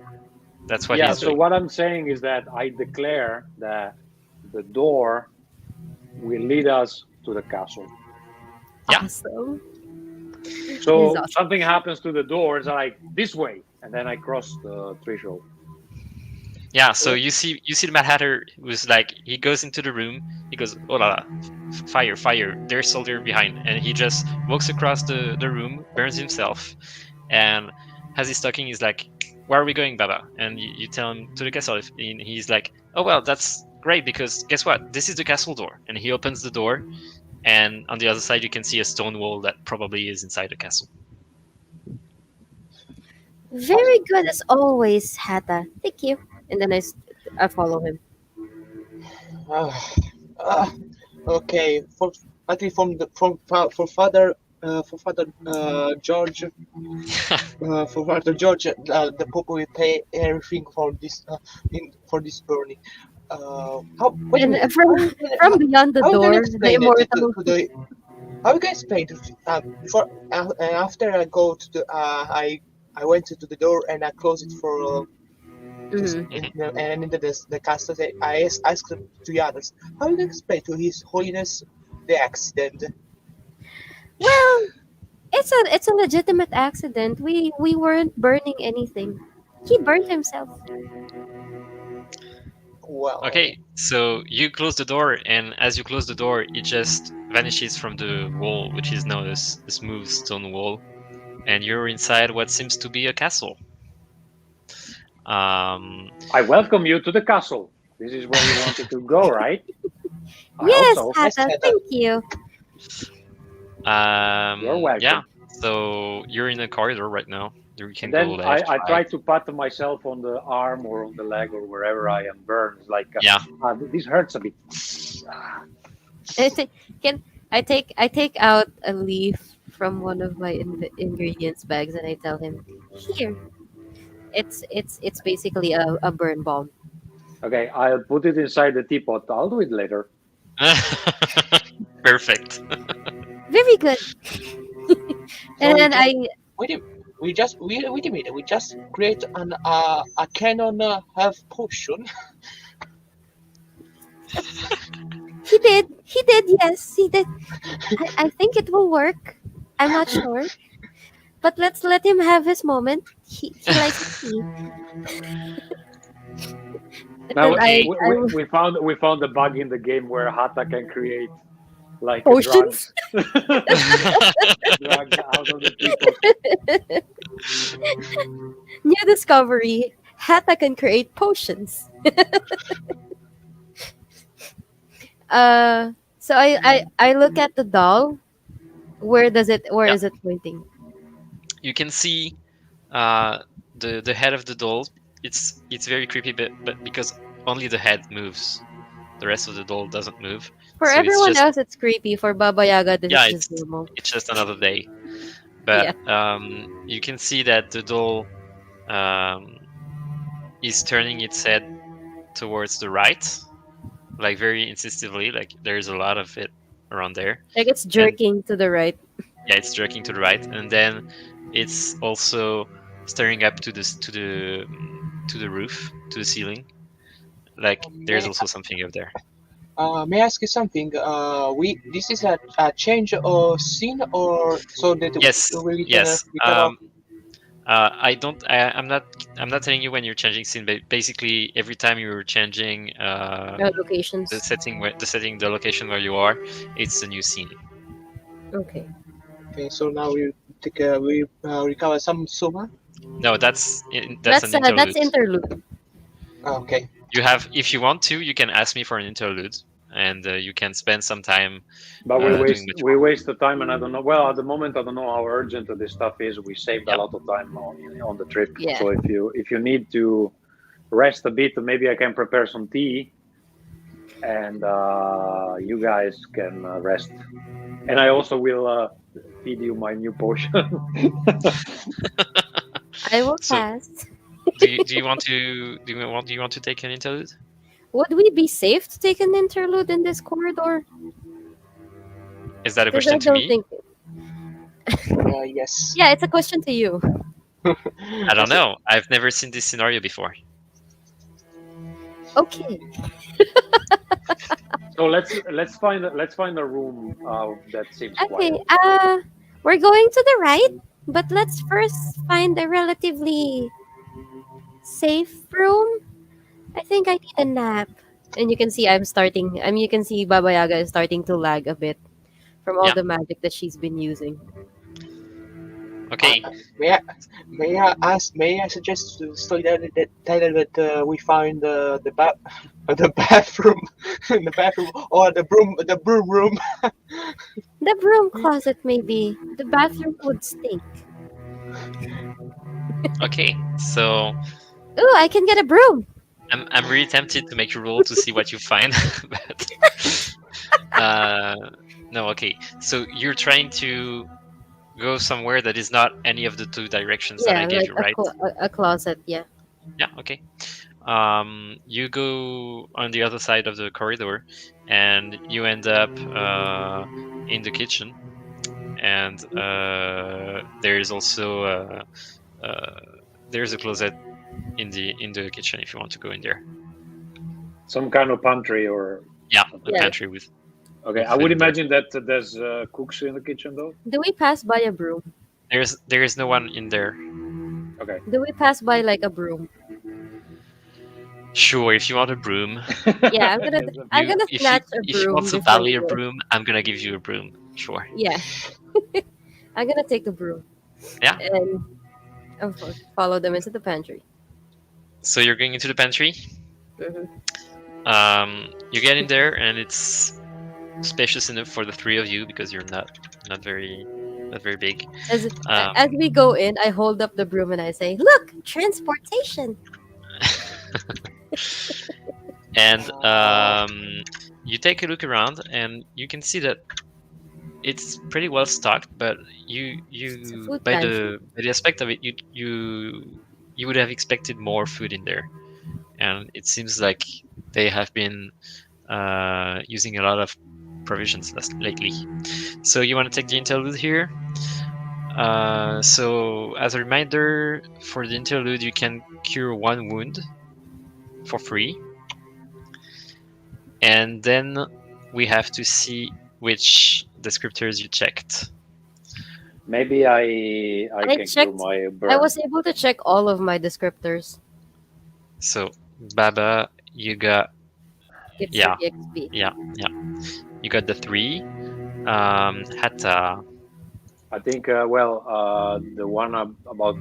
S1: That's what
S4: yeah,
S1: he's
S4: so
S1: doing.
S4: what I'm saying is that I declare that the door will lead us to the castle.
S1: Yeah.
S2: Awesome. This is
S4: So
S2: awesome.
S4: something happens to the door. It's like this way, and then I cross the threshold.
S1: Yeah, so you see the Mad Hatter was like he goes into the room, he goes, "Oh la la, fire, fire, there's soldier behind," and he just walks across the room, burns himself, and as he's talking, he's like, "Where are we going, Baba?" And you tell him to the castle, and he's like, "Oh well, that's great because guess what? This is the castle door," and he opens the door, and on the other side you can see a stone wall that probably is inside the castle.
S2: Very good as always, Hata. Thank you. And then I follow him.
S3: Uh, uh, okay, I think for Father George, for Father George, the Pope will pay everything for this burning. Wait a
S2: And
S3: minute.
S2: from beyond the
S3: How are you gonna
S2: door, the
S3: explain it
S2: immortal.
S3: to the? How are you gonna explain it before and after I go to the I went to the door and I closed it for
S2: Mhm.
S3: and in the castle asked to the others. How are you gonna explain to His Holiness the accident?
S2: Well, it's a legitimate accident. We weren't burning anything. He burned himself.
S3: Well,
S1: Okay, so you close the door, and as you close the door, it just vanishes from the wall, which is now a smooth stone wall, and you're inside what seems to be a castle. Um,
S4: I welcome you to the castle. This is where you wanted to go, right? I hope
S2: Yes,
S4: so.
S3: yes,
S2: Hata.
S3: Heather.
S2: Thank you.
S4: You're
S1: yeah.
S4: welcome.
S1: So you're in a corridor right now. You can
S4: And
S1: go
S4: then
S1: left,
S4: I try
S1: right.
S4: to pat myself on the arm or on the leg or wherever I am burned. It's like,
S1: Yeah.
S4: this hurts a bit.
S2: I thi- Can I take out a leaf from one of my ingredients bags and I tell him, "Here, it's basically a burn bomb."
S4: Okay, I'll put it inside the teapot. I'll do it later.
S1: Perfect.
S2: Very good.
S3: So
S2: And
S3: you
S2: then
S3: just
S2: I
S3: wait. wait a minute. We just create a cannon health potion.
S2: He did. He did. Yes, he did. I think it will work. I'm not sure, but let's let him have his moment. He likes to see. And then
S4: Now
S1: Okay.
S2: I
S4: we found a bug in the game where Hata can create like
S2: potions.
S4: drugs, drugs out of the people.
S2: New discovery. Hatta can create potions. So I look at the doll. Where does it? Where
S1: Yeah.
S2: is it pointing?
S1: You can see uh, the head of the doll. It's very creepy, but because only the head moves, the rest of the doll doesn't move.
S2: For
S1: So it's
S2: everyone
S1: just
S2: else, it's creepy. For Baba Yaga, this is
S1: yeah,
S2: just normal.
S1: it's just another day.
S2: Yeah.
S1: But you can see that the doll um, is turning its head towards the right, like very insistively. Like there's a lot of it around there,
S2: Like it's
S1: and
S2: jerking to the right.
S1: yeah, it's jerking to the right, and then it's also staring up to the roof, to the ceiling. Like there's
S3: May
S1: also something up there.
S3: may I ask you something? We this is a change of scene, or so that
S1: Yes, yes.
S3: we can
S1: I don't. I'm not. I'm not telling you when you're changing scene, but basically every time you're changing the
S2: Locations.
S1: setting, the location where you are, it's a new scene.
S2: Okay.
S3: okay. So now we recover some soma.
S1: No, that's an
S2: That's
S1: interlude.
S2: interlude.
S3: Okay.
S1: You have, if you want to, you can ask me for an interlude, and you can spend some time
S4: But
S1: doing what you
S4: we
S1: want.
S4: waste the time, and I don't know. Well, at the moment, I don't know how urgent this stuff is. We saved a
S1: Yep.
S4: lot of time on the trip.
S2: Yeah.
S4: So if you need to rest a bit, maybe I can prepare some tea, and you guys can rest. And I also will feed you my new potion.
S2: I will
S1: So,
S2: pass.
S1: do you want to do you want to take an interlude?
S2: Would we be safe to take an interlude in this corridor?
S1: Is that a
S2: Because I
S1: question to
S2: don't
S1: me?
S2: think.
S3: Yes.
S2: Yeah, it's a question to you.
S1: I don't know. I've never seen this scenario before.
S2: Okay.
S4: So let's find a room that seems
S2: Okay.
S4: quiet.
S2: We're going to the right, but let's first find a relatively safe room. I think I need a nap. And you can see I'm starting. I mean, you can see Baba Yaga is starting to lag a bit from all
S1: Yeah.
S2: the magic that she's been using.
S1: Okay.
S3: May I may I suggest to story that we find the bathroom the bathroom or the broom room.
S2: The broom closet, maybe. The bathroom would stink.
S1: Okay. So
S2: Ooh, I can get a broom.
S1: I'm really tempted to make a roll to see what you find, but no. Okay. So you're trying to go somewhere that is not any of the two directions that I
S2: Yeah,
S1: gave
S2: like
S1: you, right?
S2: a closet. Yeah.
S1: Yeah. Okay. You go on the other side of the corridor, and you end up in the kitchen, and there's also there's a closet in the kitchen if you want to go in there.
S4: Some kind of pantry or
S1: Yeah, a
S2: Yeah.
S1: pantry with.
S4: okay.
S1: with
S4: I would
S1: food in there.
S4: imagine that there's cooks in the kitchen though.
S2: Do we pass by a broom?
S1: There is no one in there.
S4: Okay.
S2: Do we pass by like a broom?
S1: Sure, if you want a broom,
S2: Yeah, I'm gonna snatch a
S1: if you want
S2: broom
S1: to
S2: before
S1: valley
S2: we
S1: a
S2: go.
S1: broom, I'm gonna give you a broom. Sure.
S2: Yeah. I'm gonna take the broom
S1: Yeah.
S2: and of course follow them into the pantry.
S1: So you're going into the pantry.
S2: Hmm.
S1: You get in there, and it's spacious enough for the three of you because you're not very big.
S2: As we go in, I hold up the broom and I say, "Look, transportation."
S1: And you take a look around, and you can see that it's pretty well stocked. But
S2: It's a
S1: you
S2: food
S1: by
S2: pantry.
S1: the aspect of it, you would have expected more food in there, and it seems like they have been using a lot of provisions lately. So you want to take the interlude here. So as a reminder, for the interlude, you can cure 1 wound for free, and then we have to see which descriptors you checked.
S4: Maybe I
S2: I
S4: can cure
S2: checked.
S4: my
S2: I
S4: burn.
S2: was able to check all of my descriptors.
S1: So Baba, you got
S2: It's
S1: yeah,
S2: 3 XP.
S1: yeah. You got the 3. Hatta,
S4: I think, the one about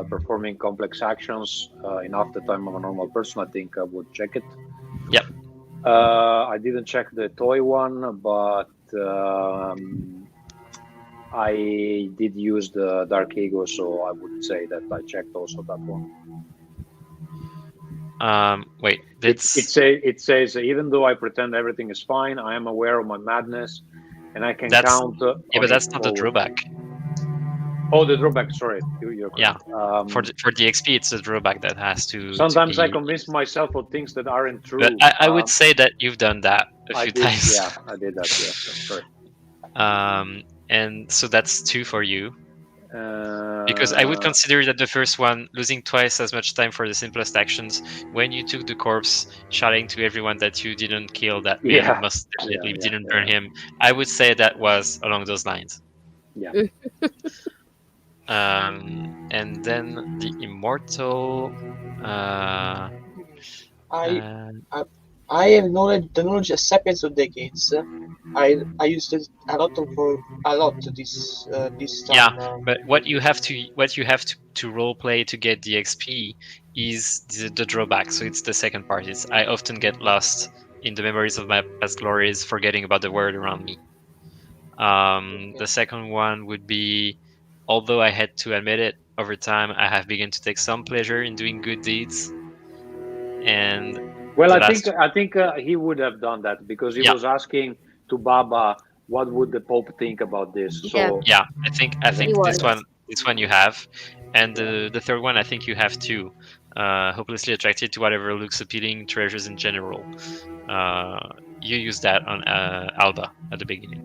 S4: performing complex actions in half the time of a normal person, I think I would check it.
S1: yep.
S4: I didn't check the toy one, but I did use the Dark Ego, so I would say that I checked also that one.
S1: Wait,
S4: It says even though I pretend everything is fine, I am aware of my madness, and I can
S1: that's
S4: count
S1: yeah,
S4: on
S1: but
S4: it
S1: that's not the
S4: always.
S1: drawback.
S4: Oh, the drawback. Sorry, you're
S1: Yeah,
S4: correct.
S1: for the XP, it's the drawback that has to
S4: Sometimes I
S1: be.
S4: convince myself of things that aren't
S1: But
S4: true.
S1: I would say that you've done that a
S4: I
S1: few
S4: did,
S1: times.
S4: yeah, I did that. Yes, that's correct.
S1: And so that's 2 for you. Because I would consider that the first one, losing twice as much time for the simplest actions, when you took the corpse, shouting to everyone that you didn't kill that man,
S4: Yeah,
S1: most definitely
S4: yeah,
S1: didn't burn him, I would say that was along those lines.
S4: yeah.
S1: And then the Immortal.
S3: I
S1: Uh,
S3: I have the knowledge of sapiens of decades. I used it a lot this
S1: yeah,
S3: time.
S1: but what you have to role play to get the XP is the drawback. So it's the second part. It's I often get lost in the memories of my past glories, forgetting about the world around me.
S3: Okay.
S1: The second one would be, although I had to admit it, over time I have begun to take some pleasure in doing good deeds. And
S4: Well,
S1: the
S4: I think he would have done that because he
S1: yeah,
S4: was asking to Baba, what would the Pope think about this?
S2: Yeah,
S4: So
S1: yeah, I think
S2: he was.
S1: this one you have, and the third one I think you have too. Hopelessly attracted to whatever looks appealing, treasures in general. You use that on Alba at the beginning.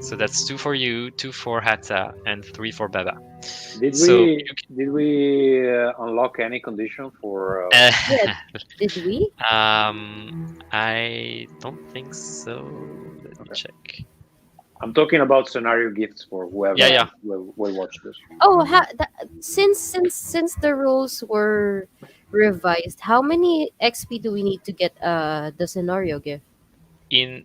S1: So that's 2 for you, 2 for Hatta, and 3 for Baba.
S4: did
S1: So
S4: we did we unlock any condition for?
S2: Yeah, did we?
S1: I don't think so. Let me
S4: Okay.
S1: check.
S4: I'm talking about scenario gifts for
S1: Yeah,
S4: whoever
S1: yeah.
S4: will watch this.
S2: Oh, since the rules were revised, how many XP do we need to get the scenario gift?
S1: In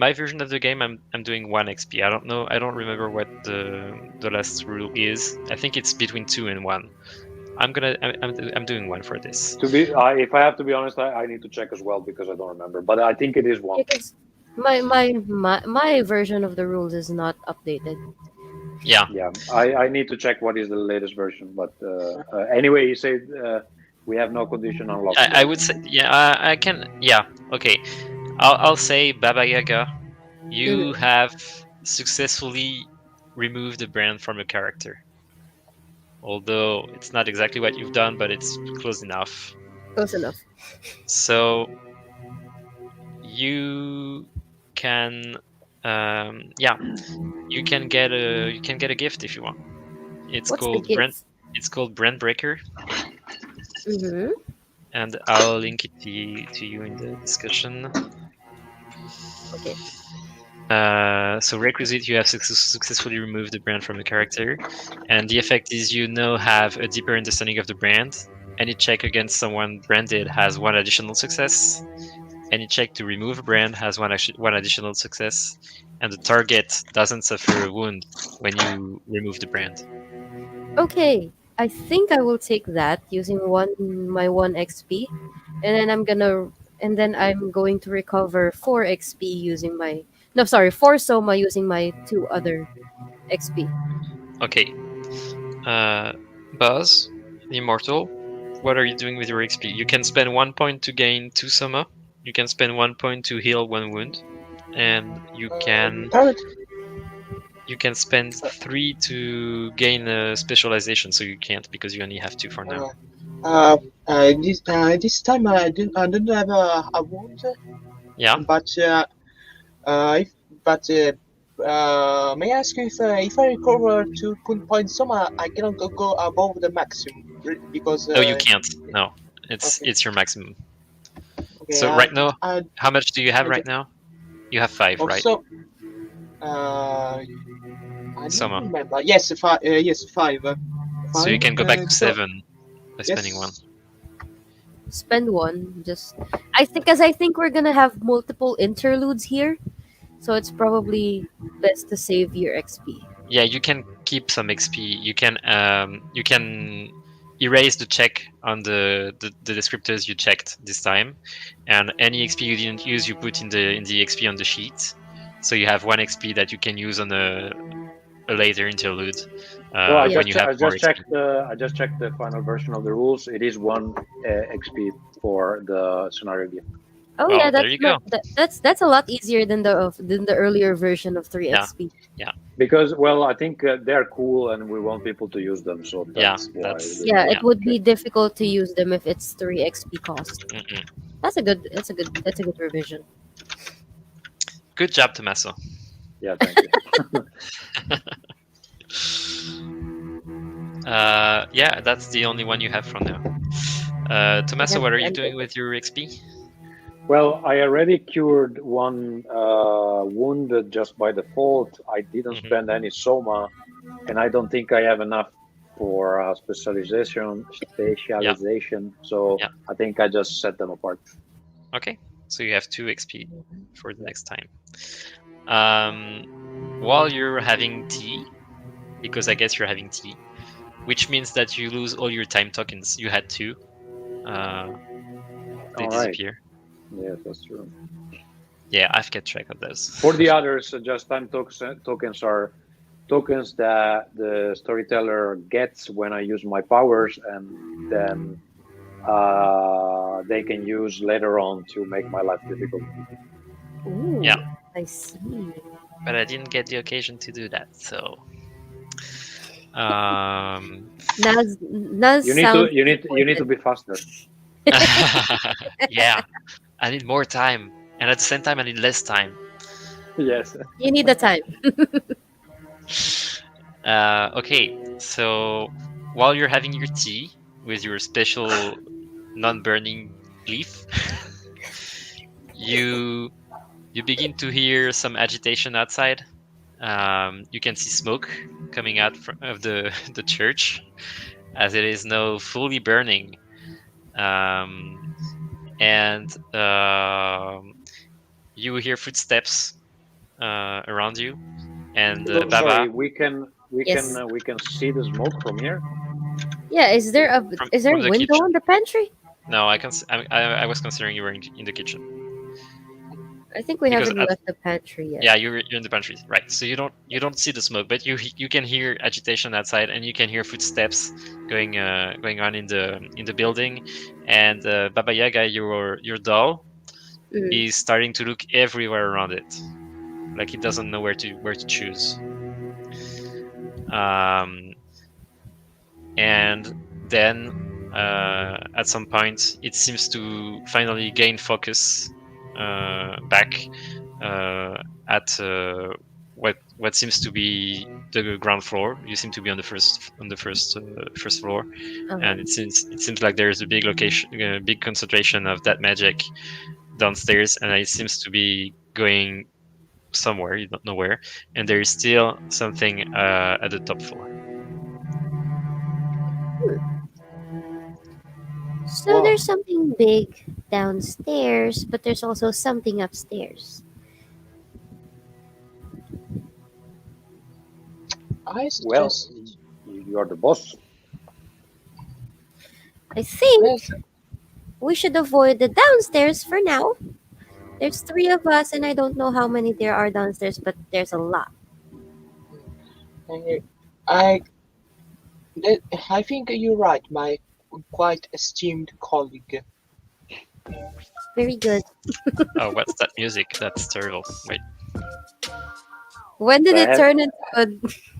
S1: my version of the game, I'm doing 1 XP. I don't know. I don't remember what the last rule is. I think it's between 2 and 1. I'm doing 1 for this.
S4: If I have to be honest, I need to check as well because I don't remember. But I think it is one.
S2: Because my version of the rules is not updated.
S1: Yeah.
S4: Yeah, I need to check what is the latest version. But anyway, you said we have no condition unlocked.
S1: I would say yeah. I can yeah. Okay. I'll say Baba Yaga. You have successfully removed the brand from a character. Although it's not exactly what you've done, but it's close enough.
S2: Close enough.
S1: So you can you can get a gift if you want. It's
S2: What's the
S1: called Brand.
S2: gift?
S1: It's called Brand Breaker,
S2: Mm-hmm.
S1: and I'll link it to you in the discussion.
S2: Okay.
S1: So requisite, you have successfully removed the brand from the character, and the effect is you now have a deeper understanding of the brand. Any check against someone branded has 1 additional success. Any check to remove a brand has one additional success, and the target doesn't suffer a wound when you remove the brand.
S2: Okay. I think I will take that using my 1 XP, and then I'm going to recover 4 XP using my 4 Soma using my 2 other XP.
S1: Okay. Buzz, the Immortal, what are you doing with your XP? You can spend 1 point to gain 2 Soma. You can spend 1 point to heal 1 wound, and you can spend 3 to gain a specialization. So you can't because you only have 2 for now.
S3: This time I don't have a wound.
S1: Yeah.
S3: But if but May I ask you if I recover 2 points sum, I cannot go above the maximum because
S1: No, you can't. No,
S3: okay,
S1: it's your maximum.
S3: okay,
S1: So right now,
S3: I,
S1: how much do you have
S3: I
S1: right
S3: just,
S1: now? You have 5, right?
S3: also I don't
S1: Soma.
S3: remember. Yes, five. Yes, five.
S1: So you
S3: Five.
S1: can go back to
S3: So
S1: 7 by spending 1.
S3: yes.
S2: Spend one. Just I think we're gonna have multiple interludes here, so it's probably best to save your XP.
S1: Yeah, you can keep some XP. You can erase the check on the descriptors you checked this time, and any XP you didn't use, you put in the XP on the sheet. So you have 1 XP that you can use on a later interlude
S4: Well,
S2: Yeah.
S1: when you have
S4: I
S1: more
S4: just
S1: XP.
S4: checked I just checked the final version of the rules. It is 1 XP for the scenario gift.
S2: Oh yeah,
S1: Well, there you go.
S2: that's a lot easier than the earlier version of 3
S1: Yeah,
S2: XP.
S1: yeah,
S4: Because, well, I think they're cool and we want people to use them, so
S1: yeah.
S4: that's why
S1: That's
S4: we
S2: Yeah,
S4: made
S2: it
S1: yeah.
S4: it.
S2: would
S4: Okay.
S2: be difficult to use them if it's 3 XP cost.
S1: Mm-mm.
S2: That's a good revision.
S1: Good job, Tommaso.
S4: Yeah, thank you.
S1: Yeah, that's the only one you have from now.
S2: I
S1: Tommaso,
S2: have
S1: what are
S2: the
S1: you
S2: end
S1: doing
S2: of it.
S1: with your XP?
S4: Well, I already cured 1 wound just by default. I didn't
S1: Mhm.
S4: spend any soma, and I don't think I have enough for specialization.
S1: Yeah,
S4: Specialization. So
S1: yeah.
S4: I think I just set them apart.
S1: Okay, so you have 2 XP for the
S4: Yeah.
S1: next time. While you're having tea, because I guess you're having tea, which means that you lose all your time tokens. You had 2. Uh, they
S4: All right.
S1: disappear.
S4: Yes, that's true.
S1: Yeah, I've kept track of those.
S4: For the others, just tokens are tokens that the storyteller gets when I use my powers, and then they can use later on to make my life difficult.
S2: Ooh,
S1: Yeah,
S2: I see.
S1: but I didn't get the occasion to do that, so um,
S2: Naz
S4: You need to
S2: sounds
S4: you need to
S2: disappointed.
S4: be faster.
S1: yeah, I need more time, and at the same time, I need less time.
S4: Yes.
S2: You need the time.
S1: Okay, so while you're having your tea with your special non-burning leaf, you you begin to hear some agitation outside. You can see smoke coming out of the the church, as it is now fully burning, um, and you hear footsteps around you, and
S4: So sorry,
S1: Baba
S2: Yes.
S4: we can see the smoke from here.
S2: Yeah. Is there a
S1: from the
S2: window
S1: kitchen.
S2: in the pantry?
S1: No, I was considering you were in the kitchen
S2: I think we
S1: because
S2: haven't left the pantry yet.
S1: yeah, you're in the pantry, right? So you don't see the smoke, but you can hear agitation outside, and you can hear footsteps going on in the building, and Baba Yaga, your doll,
S2: Mm.
S1: is starting to look everywhere around it, like he doesn't know where to choose. Um, and then at some point, it seems to finally gain focus back at what seems to be the ground floor. You seem to be on the first floor,
S2: Uh-huh.
S1: and it seems like there is a big location, big concentration of that magic downstairs, and it seems to be going somewhere. You don't know where, and there is still something at the top floor.
S2: So
S3: Well,
S2: there's something big downstairs, but there's also something upstairs.
S3: I
S4: Well,
S3: suggest.
S4: you are the boss.
S2: I think
S3: Yes,
S2: we should avoid the downstairs for now. There's 3 of us, and I don't know how many there are downstairs, but there's a lot.
S3: I, I I think you're right, my quite esteemed colleague.
S2: Very good.
S1: Oh, what's that music? That's terrible. Wait.
S2: When did
S4: The
S2: it turn into a?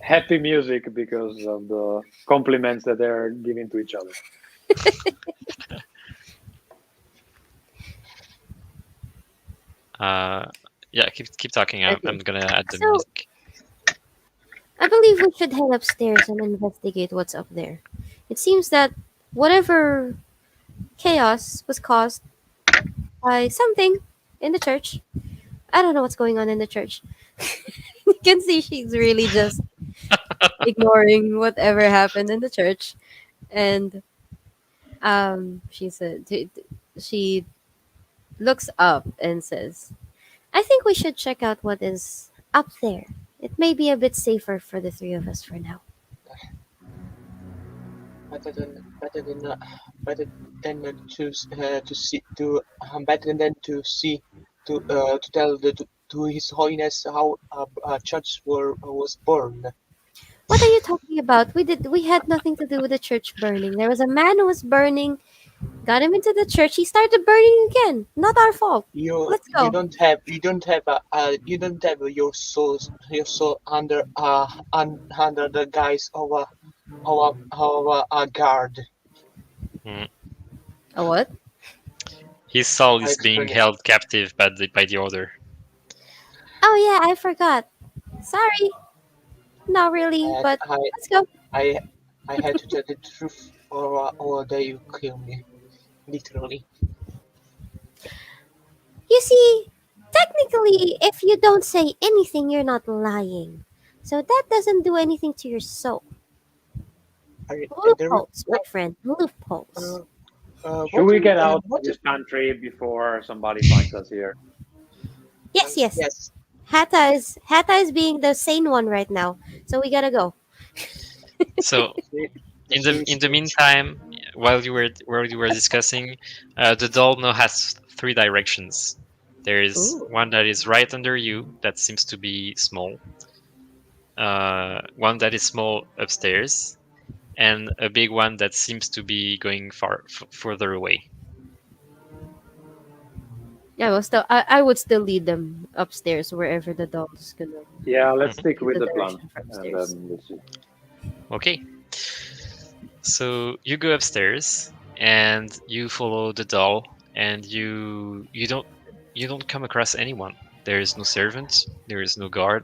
S4: happy music because of the compliments that they're giving to each other.
S1: Uh, yeah, keep talking. I'm
S2: Okay.
S1: gonna add the
S2: So
S1: music.
S2: I believe we should head upstairs and investigate what's up there. It seems that whatever chaos was caused by something in the church. I don't know what's going on in the church. You can see she's really just ignoring whatever happened in the church, and she said she looks up and says, "I think we should check out what is up there. It may be a bit safer for the three of us for now."
S3: better than better than better than to see to better than to tell to His Holiness how church was born.
S2: What are you talking about? We had nothing to do with the church burning. There was a man who was burning, got him into the church. He started burning again. Not our fault. Let's
S3: You
S2: go.
S3: don't have your soul under the guise of a guard.
S1: Mm.
S2: A what?
S1: His soul
S3: I
S1: is being
S3: explain it.
S1: held captive by the order.
S2: Oh yeah, I forgot. Sorry. Not really,
S3: And
S2: but let's go.
S3: I I had to tell the truth or they will kill me. Literally.
S2: You see, technically, if you don't say anything, you're not lying. So that doesn't do anything to your soul.
S3: There
S2: Loopholes, my
S3: what
S2: friend. Loopholes.
S3: uh,
S4: Should we get out of
S3: what
S4: this country before somebody finds us here?
S2: Yes, yes.
S3: yes.
S2: Hatta is being the sane one right now. So we gotta go.
S1: So
S3: See,
S1: in the meantime, while you were discussing, the doll now has three directions. There is
S2: Ooh.
S1: one that is right under you that seems to be small. One that is small upstairs, and a big one that seems to be going further away.
S2: Yeah, well, still, I would still lead them upstairs wherever the dog's gonna
S4: Yeah, let's
S1: Mhm.
S4: stick
S2: give
S4: with
S2: the
S4: the plan,
S2: direction for
S4: and
S2: upstairs.
S4: then we'll see.
S1: Okay, so you go upstairs and you follow the doll, and you don't come across anyone. There is no servant. There is no guard.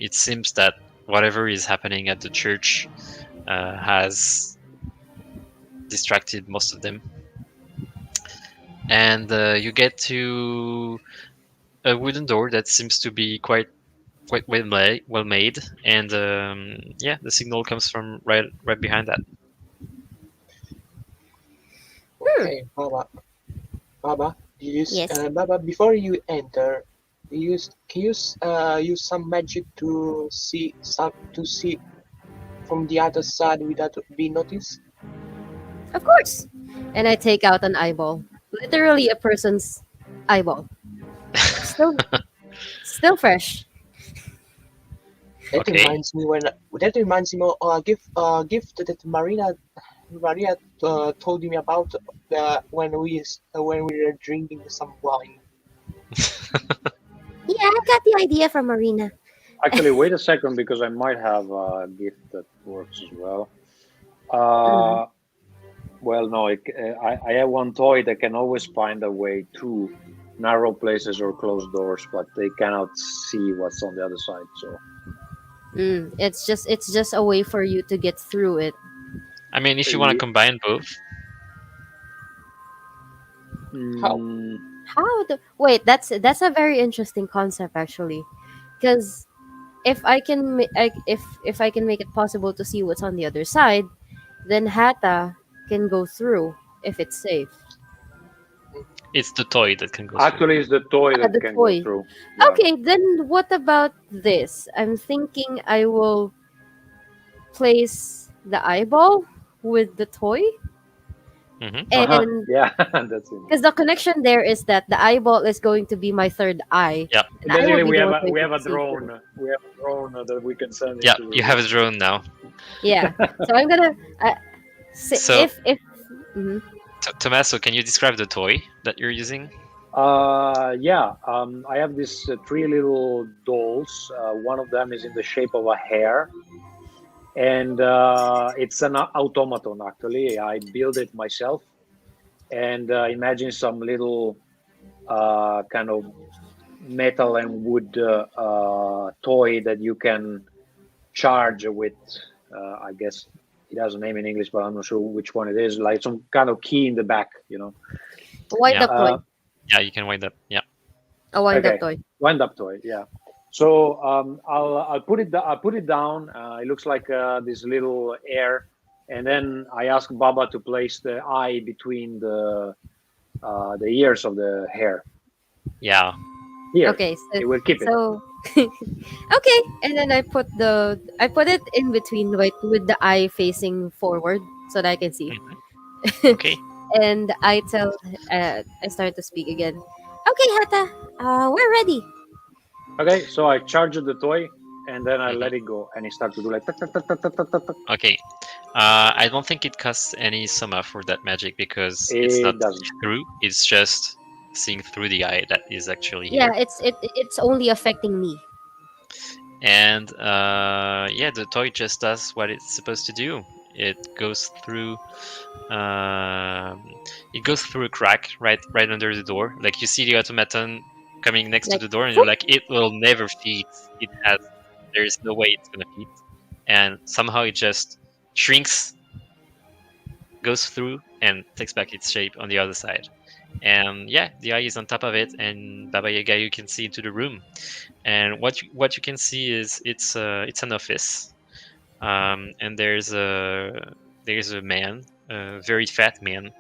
S1: It seems that whatever is happening at the church has distracted most of them. And you get to a wooden door that seems to be quite well made, and yeah, the signal comes from right behind that.
S2: Hmm.
S3: Okay, Baba,
S2: Yes.
S3: Baba, before you enter, use some magic to see from the other side without being noticed?
S2: Of course. And I take out an eyeball. Literally a person's eyeball. Still still fresh.
S1: Okay,
S3: That reminds me of a gift that Maria told me about when we were drinking some wine.
S2: Yeah, I got the idea from Marina.
S4: Actually, wait a second because I might have a gift that works as well.
S2: Mhm.
S4: Uh, well, no, I have one toy that can always find a way to narrow places or closed doors, but they cannot see what's on the other side. So,
S2: It's just a way for you to get through it.
S1: I mean, if you want to
S4: ye-
S1: combine both,
S3: How?
S4: mm,
S2: Wait, that's a very interesting concept actually. Because if I can make it possible to see what's on the other side, then Hata can go through if it's safe.
S1: it's the toy that can go through.
S4: actually, it's the toy that
S2: The
S4: can go
S2: toy.
S4: through. Yeah.
S2: Okay, then what about this? I'm thinking I will place the eyeball with the toy,
S1: Hmm.
S4: Uh-huh.
S2: and
S4: Yeah, that's it.
S2: because the connection there is that the eyeball is going to be my third eye,
S1: Yeah,
S2: and I will
S4: Basically,
S2: be the one going
S4: we
S2: to
S4: have a
S2: see through.
S4: drone. We have a drone that we can send
S1: yeah,
S4: into the
S1: you have a
S4: room.
S1: drone now.
S2: Yeah, so I'm gonna
S1: So,
S2: if mhm.
S1: Tommaso, can you describe the toy that you're using?
S4: Yeah, I have these three little dolls. One of them is in the shape of a hare, and it's an automaton. Actually, I built it myself, and imagine some little kind of metal and wood toy that you can charge with, I guess it has a name in English, but I'm not sure which one it is. Like some kind of key in the back, you know.
S2: Wind
S1: Yeah,
S2: up toy.
S4: Uh,
S1: yeah, you can wind up. Yeah.
S2: A wind up
S4: okay,
S2: toy.
S4: wind up toy. Yeah. So I'll put it I'll put it down. It looks like this little air, and then I ask Baba to place the eye between the ears of the hair.
S1: Yeah.
S4: Here,
S2: Okay,
S4: it will keep it.
S2: so okay, and then I put it in between, like with the eye facing forward so that I can see.
S1: Mhm. Okay.
S2: And I start to speak again. Okay, Hata, we're ready.
S4: Okay, so I charge the toy, and then I
S1: Mhm.
S4: let it go, and it starts to do like tuck, tuck, tuck, tuck, tuck, tuck, tuck, tuck.
S1: Okay. I don't think it costs any soma for that magic because it's not
S4: It doesn't.
S1: through. It's just seeing through the eye that is actually
S2: Yeah,
S1: here.
S2: it's only affecting me.
S1: And yeah, the toy just does what it's supposed to do. It goes through. Um, it goes through a crack right under the door. Like you see the automaton coming next to
S2: Like,
S1: the door, and you're
S2: whoop.
S1: like, it will never feed. It has. There is no way it's gonna feed. And somehow it just shrinks, goes through, and takes back its shape on the other side. And yeah, the eye is on top of it, and Baba Yaga, you can see into the room. And what you can see is it's an office, and there's a man, a very fat man,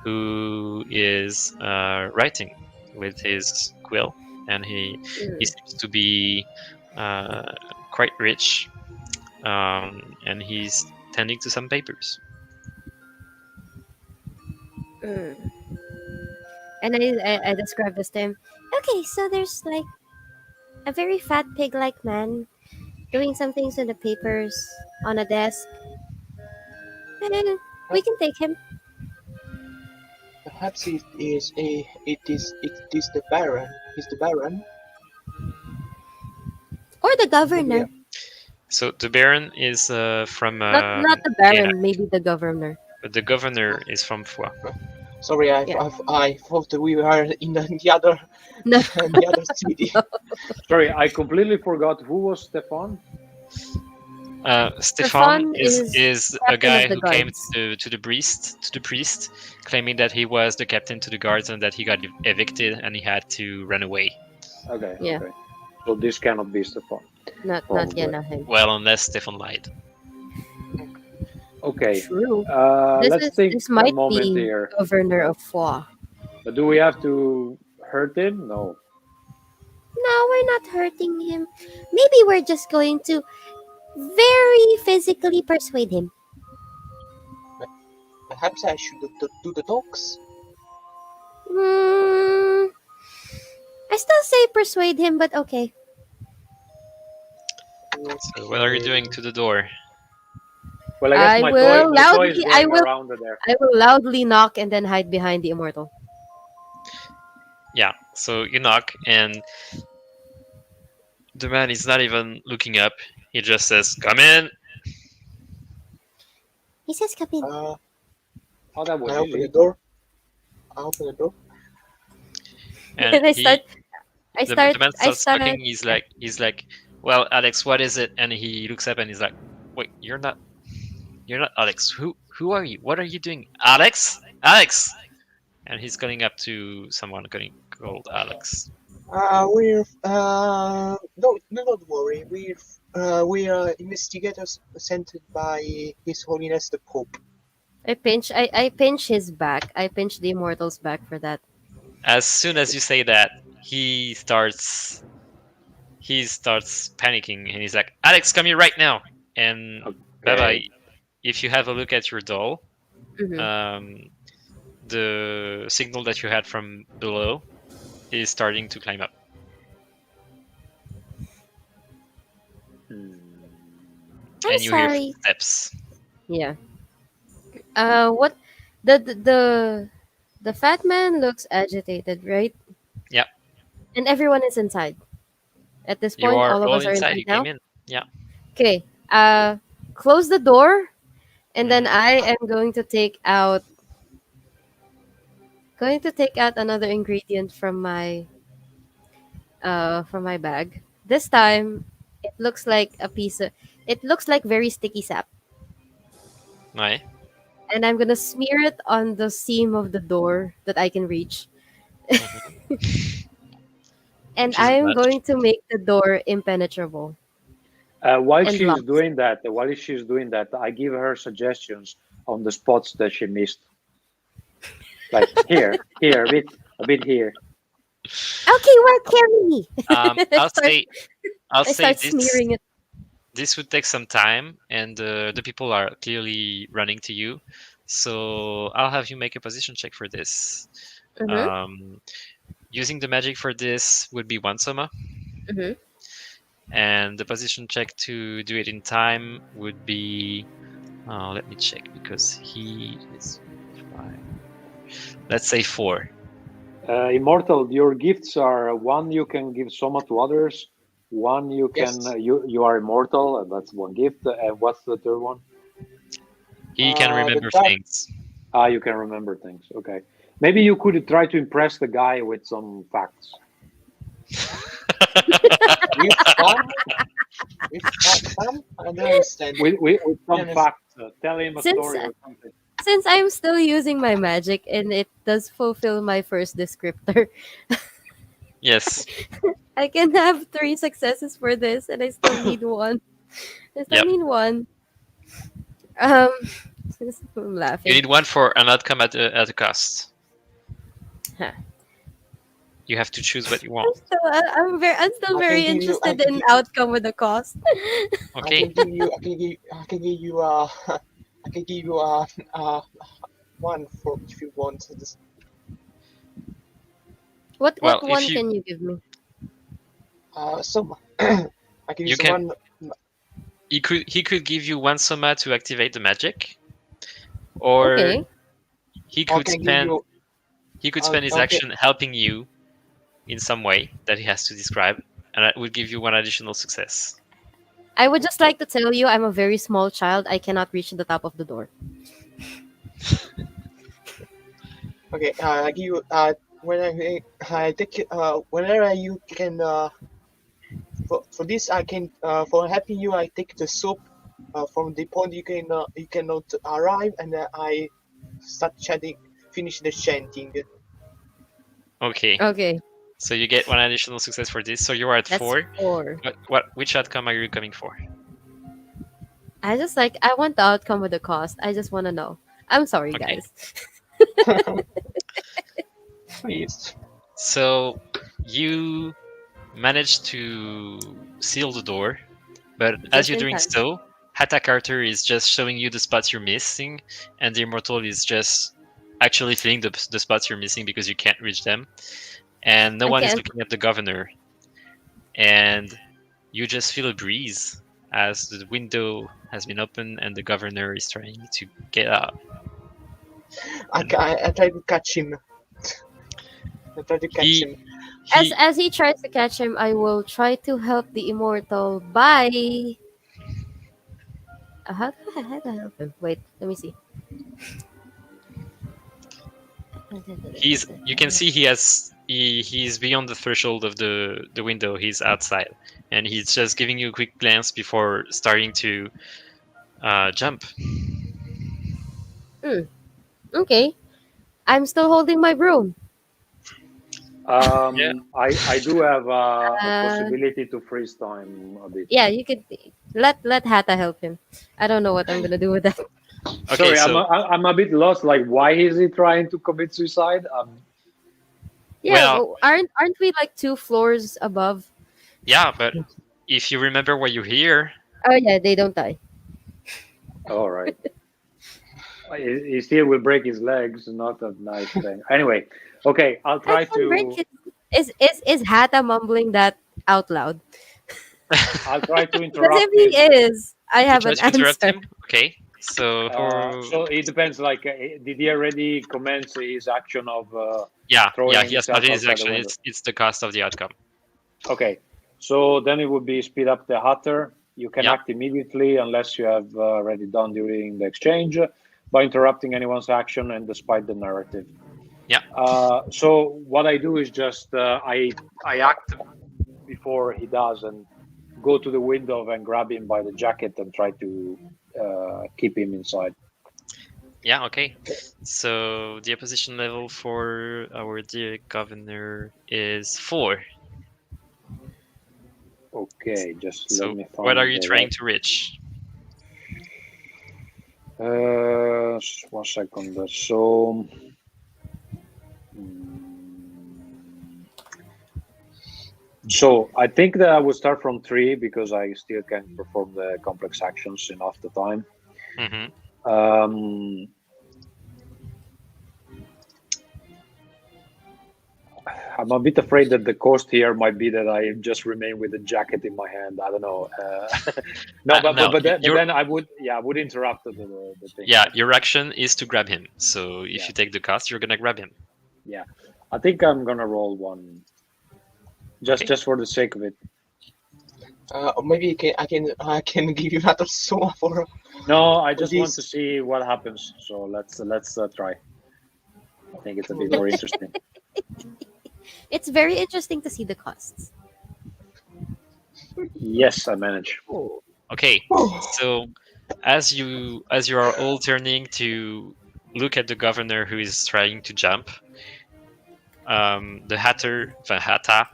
S1: who is writing with his quill, and he
S2: Mm,
S1: seems to be uh, quite rich, and he's tending to some papers.
S2: mm. And I describe this to him. Okay, so there's like a very fat pig-like man doing some things in the papers on a desk, and we can take him
S3: Perhaps it is the Baron. He's the Baron.
S2: or the
S3: Maybe
S2: governor.
S1: So the Baron is from
S2: Not the
S1: Vienna,
S2: baron, maybe the governor.
S1: but the governor is from Foix.
S3: sorry,
S2: Yeah.
S3: I thought that we were in the other
S2: No,
S3: the other city.
S4: Sorry, I completely forgot who was Stefan.
S1: Stefan
S2: Stefan
S1: is
S2: is
S1: is a
S2: captain
S1: guy
S2: of the
S1: who came
S2: guards.
S1: to the priest, claiming that he was the captain to the guards and that he got evicted and he had to run away.
S4: Okay,
S2: Yeah,
S4: okay. So this cannot be Stefan,
S2: not yet,
S4: probably.
S2: not him.
S1: Well, unless Stefan lied.
S4: Okay,
S2: True.
S4: let's think
S2: This
S4: a
S2: might
S4: moment
S2: be
S4: here.
S2: governor of Foix.
S4: But do we have to hurt him? No.
S2: No, we're not hurting him. Maybe we're just going to very physically persuade him.
S3: Perhaps I should do the talks.
S2: Hmm. I still say persuade him, but okay.
S1: So what are you doing to the door?
S4: Well, I guess my toy is
S2: I
S4: going
S2: will
S4: around there.
S2: I will loudly knock and then hide behind the immortal.
S1: Yeah, so you knock and the man is not even looking up. He just says, "Come in."
S2: He says, "Come in."
S3: Uh,
S4: Oh, that
S3: I
S4: was
S3: open the
S4: easy.
S3: door. I open the door.
S1: And
S2: And
S1: the man
S2: I
S1: starts
S2: start.
S1: talking. He's like, "Well, Alex, what is it?" And he looks up and he's like, "Wait, you're not Alex. Who are you? What are you doing, Alex? Alex!" And he's calling up to someone called Alex.
S3: We're no, don't worry. We are investigators sent by His Holiness the Pope.
S2: I pinch his back. I pinch the immortal's back for that.
S1: As soon as you say that, he starts panicking and he's like, "Alex, come here right now!" And Baba,
S4: Okay.
S1: if you have a look at your doll,
S2: Hmm.
S1: um, the signal that you had from below is starting to climb up,
S4: Hmm.
S2: I'm
S1: and you hear
S2: sorry.
S1: footsteps.
S2: Yeah. What the fat man looks agitated, right?
S1: Yeah,
S2: And everyone is inside. At this
S1: you
S2: point,
S1: are
S2: all of
S1: all
S2: us are
S1: inside.
S2: inside
S1: You came
S2: now.
S1: in. Yeah.
S2: Okay. Close the door, and then
S1: Hmm.
S2: I am going to take out another ingredient from my bag. This time, looks like a piece of. It looks like very sticky sap,
S1: Ouais.
S2: and I'm gonna smear it on the seam of the door that I can reach,
S1: Mhm.
S2: and
S1: Which is
S2: I'm
S1: much.
S2: going to make the door impenetrable
S4: While
S2: and
S4: she's
S2: locked.
S4: doing that, I give her suggestions on the spots that she missed. Like here, a bit here.
S2: Okay, well, carry me. I
S1: I'll
S2: start.
S1: say I'll
S2: I
S1: say
S2: start
S1: this
S2: smearing it.
S1: this would take some time, and the people are clearly running to you. So I'll have you make a position check for this.
S2: Mm-hmm.
S1: Um, Using the magic for this would be one soma,
S2: Mm-hmm.
S1: and the position check to do it in time would be. Let me check because he is five. Let's say four.
S4: Immortal, your gifts are one you can give soma to others, one you can
S3: Yes.
S4: you are immortal, and that's one gift. And what's the third one?
S1: He can
S3: The
S1: remember
S3: dark
S1: things.
S4: Ah, you can remember things. Okay, maybe you could try to impress the guy with some facts.
S3: with fun, fun. I don't understand.
S4: With
S3: I
S4: some
S3: understand.
S4: facts. Tell him a
S2: Since
S4: story or something.
S2: since I'm still using my magic and it does fulfill my first descriptor,
S1: Yes.
S2: I can have three successes for this, and I still need one. I still
S1: Yep.
S2: need one. Um, I'm
S1: You
S2: laughing.
S1: need one for an outcome at a cost.
S2: Huh.
S1: You have to choose what you want.
S2: I'm still
S3: I can
S2: very
S3: give you. I
S2: interested
S3: can
S2: in
S3: give.
S2: outcome with the cost.
S3: I can
S1: Okay.
S3: give you. I can give. I can give you. I can give you. One for if you want. This.
S2: What
S1: Well, if
S2: one
S1: you
S2: can you give me?
S3: Some. I can
S1: you
S3: use
S1: can,
S3: one.
S1: he could give you one soma to activate the magic, or
S2: Okay.
S1: he
S3: Or
S1: could
S3: can give
S1: spend
S3: you.
S1: he could spend his
S3: Okay.
S1: action helping you in some way that he has to describe, and that would give you one additional success.
S2: I would just like to tell you I'm a very small child. I cannot reach the top of the door.
S3: Okay. I give you. When I take. Whenever you can. For this, I can. For helping you, I take the soap. From the point you cannot arrive, and I start chanting. Finish the chanting.
S1: Okay.
S2: Okay,
S1: So you get one additional success for this. So you are at
S2: that's
S1: 4.
S2: four.
S1: Which outcome are you coming for?
S2: I want the outcome with the cost. I just want to know. I'm sorry,
S1: Okay.
S2: guys.
S3: Please.
S1: So you manage to seal the door, but as
S2: Just
S1: you're
S2: in
S1: doing
S2: time.
S1: so, Hatta Carter is just showing you the spots you're missing, and the Immortal is just actually feeling the spots you're missing because you can't reach them, and no
S2: I
S1: one is
S2: can't.
S1: looking at the governor, and you just feel a breeze as the window has been opened and the governor is trying to get out.
S3: I try to catch him. I try to catch
S1: He
S3: him.
S1: he
S2: As he tries to catch him, I will try to help the immortal by. How do I help him? Wait, let me see.
S1: he's you can see he's beyond the threshold of the window. He's outside, and he's just giving you a quick glance before starting to jump.
S2: Okay, I'm still holding my broom.
S1: Yeah.
S4: I do have a
S2: Uh,
S4: possibility to freeze time a bit.
S2: yeah, you could let Hata help him. I don't know what I'm gonna do with that.
S1: Okay.
S4: Sorry,
S1: So
S4: I'm a bit lost. Like, why is he trying to commit suicide?
S2: Yeah,
S1: well,
S2: but aren't we like two floors above?
S1: yeah, but if you remember why you're here,
S2: Oh yeah, they don't die.
S4: All right. He still will break his legs. Not a nice thing. Anyway, okay. I'll
S2: I
S4: try
S2: can break
S4: to.
S2: his. Is Hata mumbling that out loud?
S4: I'll try to
S2: Because if
S4: interrupt
S2: he
S4: him.
S2: is, I
S1: you
S2: have
S1: try
S2: an
S1: to interrupt
S2: answer.
S1: him. Okay. So
S4: So it depends. Like, did he already commence his action of
S1: yeah,
S4: throwing
S1: he has
S4: himself
S1: started his
S4: outside the
S1: action.
S4: window?
S1: It's the cost of the outcome.
S4: Okay. So then it would be speed up the Hatter. You can
S1: Yeah.
S4: act immediately unless you have already done during the exchange by interrupting anyone's action and despite the narrative.
S1: Yeah.
S4: So what I do is just I act before he does, and go to the window and grab him by the jacket and try to keep him inside.
S1: Yeah, okay. So the opposition level for our dear governor is 4.
S4: Okay, just let
S1: So
S4: me
S1: what are
S4: find
S1: you
S4: the
S1: trying
S4: right.
S1: to reach?
S4: 1 second. So, so I think that I would start from 3 because I still can perform the complex actions enough the time.
S1: Mm-hmm.
S4: I'm a bit afraid that the cost here might be that I just remain with the jacket in my hand. I don't know. No,
S1: No,
S4: but then I would interrupt the thing.
S1: yeah,
S4: Right?
S1: your action is to grab him. So if
S4: Yeah.
S1: you take the cost, you're gonna grab him.
S4: Yeah, I think I'm gonna roll one, just for the sake of it.
S3: Maybe I can give you another soma for
S4: No, I just want
S3: this.
S4: to see what happens. So let's try. I think it's a bit more interesting.
S2: It's very interesting to see the costs.
S4: Yes, I manage.
S2: Oh.
S1: Okay,
S3: Oh,
S1: so as you are all turning to look at the governor who is trying to jump, the Hatta,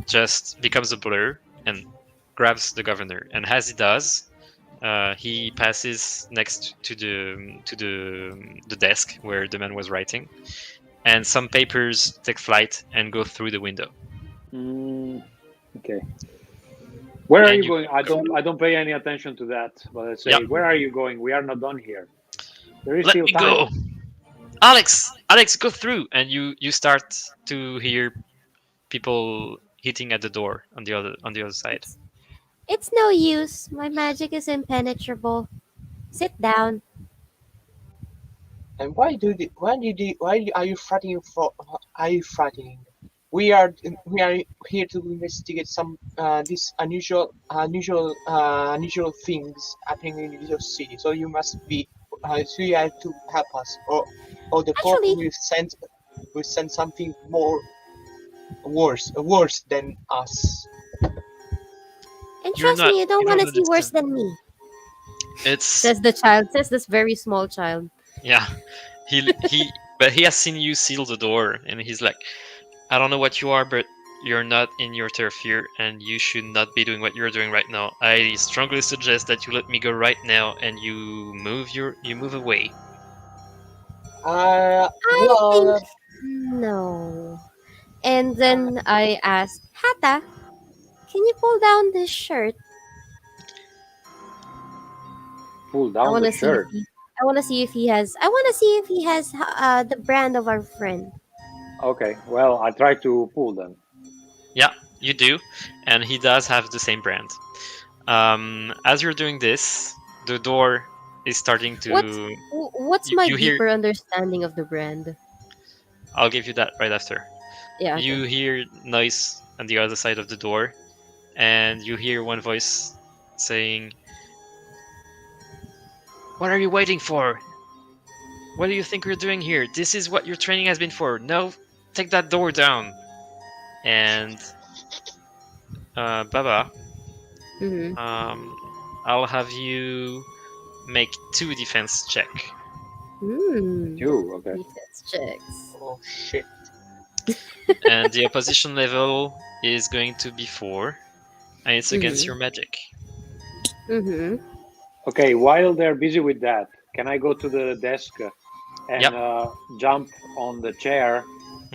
S1: just becomes a blur and grabs the governor. And as he does, he passes next to the desk where the man was writing, and some papers take flight and go through the window.
S4: Okay. Where are
S1: And
S4: you going? I don't pay any attention to that. But I say,
S1: yeah,
S4: where are you going? We are not done here. There is
S1: let
S4: still
S1: me
S4: time.
S1: go, Alex, go through. And you start to hear people hitting at the door on the other side.
S2: It's no use. My magic is impenetrable. Sit down.
S3: and why are you frightening for? Are you frightening? We are here to investigate some these unusual things happening in this city. So you must be so you have to help us, or the court
S2: Actually,
S3: will send something worse than us.
S2: and
S1: You're
S2: trust
S1: not
S2: me, you don't
S1: you
S2: want
S1: don't
S2: to see worse
S1: understand.
S2: than me.
S1: It's
S2: Says the child. Says this very small child.
S1: yeah. But he has seen you seal the door, and he's like, I don't know what you are, but you're not in your turf here, and you should not be doing what you're doing right now. I strongly suggest that you let me go right now, and you move away.
S2: I think
S3: Well,
S2: no. And then I asked, Hata, can you pull down this shirt?
S4: Pull
S2: I
S4: down
S2: want
S4: the
S2: to see if
S4: shirt.
S2: he. I want to see if he has. I want to see if he has the brand of our friend.
S4: Okay. Well, I try to pull them.
S1: Yeah, you do, and he does have the same brand. As you're doing this, the door is starting
S2: What's
S1: to.
S2: what's my
S1: You hear.
S2: deeper understanding of the brand?
S1: I'll give you that right after.
S2: Yeah. Okay.
S1: You hear noise on the other side of the door, and you hear one voice saying, "What are you waiting for? What do you think we're doing here? This is what your training has been for. No, take that door down." And Baba,
S2: Mm-hmm.
S1: I'll have you make 2 defense check,
S2: Hmm.
S4: 2. Okay.
S2: Defense checks.
S3: oh shit.
S1: and the opposition level is going to be 4, and it's against your
S2: Mm-hmm.
S1: magic.
S2: Mm-hmm.
S4: Okay. While they're busy with that, can I go to the desk and
S1: Yep.
S4: jump on the chair?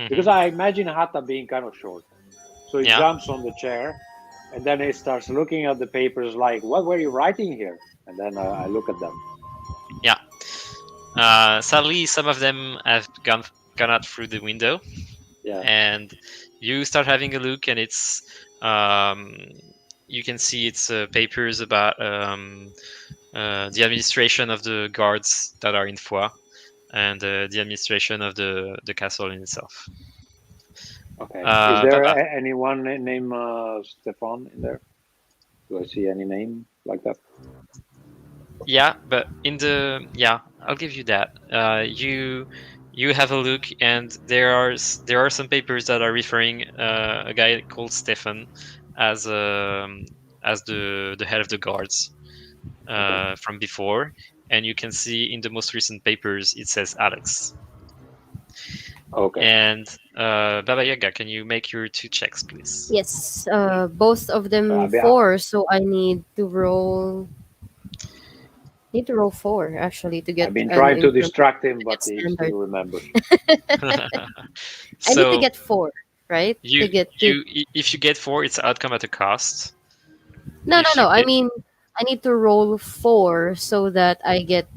S4: Because
S1: Mm-hmm.
S4: I imagine Hatta being kind of short. So he
S1: Yeah.
S4: jumps on the chair, and then he starts looking at the papers like, what were you writing here? And then I look at them.
S1: Yeah. Sadly, some of them have gone out through the window,
S4: Yeah.
S1: and you start having a look, and it's you can see it's papers about the administration of the guards that are in Foix, and the administration of the castle in itself.
S4: Okay. Is there
S1: Baba.
S4: anyone named Stefan in there? Do I see any name like that?
S1: Yeah, but I'll give you that. You have a look, and there are some papers that are referring a guy called Stefan as the head of the guards
S4: Okay.
S1: from before, and you can see in the most recent papers it says Alex.
S4: Okay.
S1: And Baba Yaga, can you make your 2 checks, please?
S2: Yes, both of them
S4: Yeah,
S2: 4, so I need to roll 4 actually to get
S4: I've been
S2: an
S4: trying to
S2: increment
S4: distract him,
S2: to
S4: but
S2: get
S4: he
S2: standard.
S4: still remembers.
S2: I need to
S1: So
S2: get 4, right?
S1: you
S2: To get to
S1: if you get 4, it's outcome at a cost.
S2: No, no,
S1: If you
S2: no. I
S1: get
S2: mean, I need to roll 4 so that I get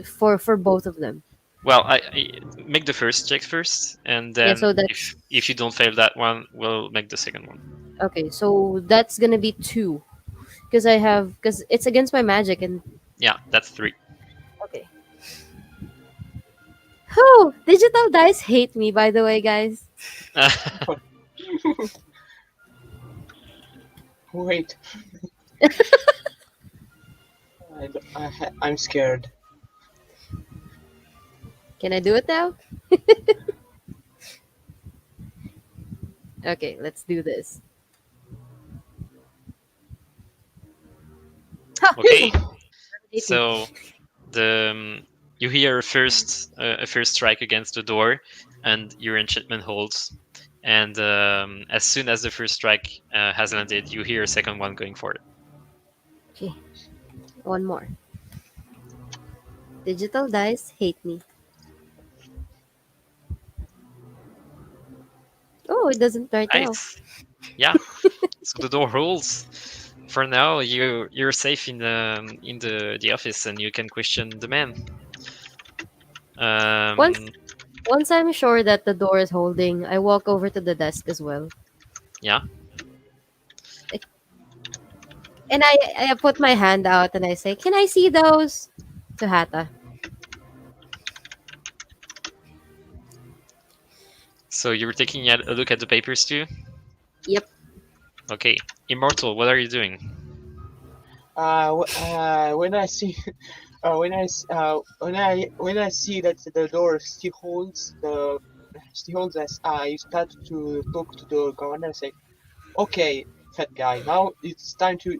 S2: for both of them.
S1: well, I make the first check first, and
S2: Yeah,
S1: then
S2: so
S1: if you don't fail that one, we'll make the second one.
S2: okay. So that's gonna be 2 because it's against my magic and
S1: Yeah, that's 3.
S2: okay. Oh, digital dice hate me, by the way, guys.
S3: Wait, I'm scared.
S2: Can I do it now? Okay, let's do this. Ha!
S1: Okay,
S2: Hate me.
S1: so the you hear a first strike against the door, and your enchantment holds. And as soon as the first strike has landed, you hear a second one going for it.
S2: Okay, one more. Digital dice hate me. Oh, it doesn't right now.
S1: Nice. Yeah. So the door holds. For now, you're safe in the office, and you can question the man.
S2: Once
S1: Um,
S2: once I'm sure that the door is holding, I walk over to the desk as well.
S1: yeah.
S2: And I put my hand out and I say, "Can I see those?" To Hata.
S1: So you're taking a look at the papers too.
S2: Yep.
S1: Okay. Immortal, what are you doing?
S3: When I see, when I see that the door still holds as I start to talk to the governor. Say, okay, fat guy, now it's time to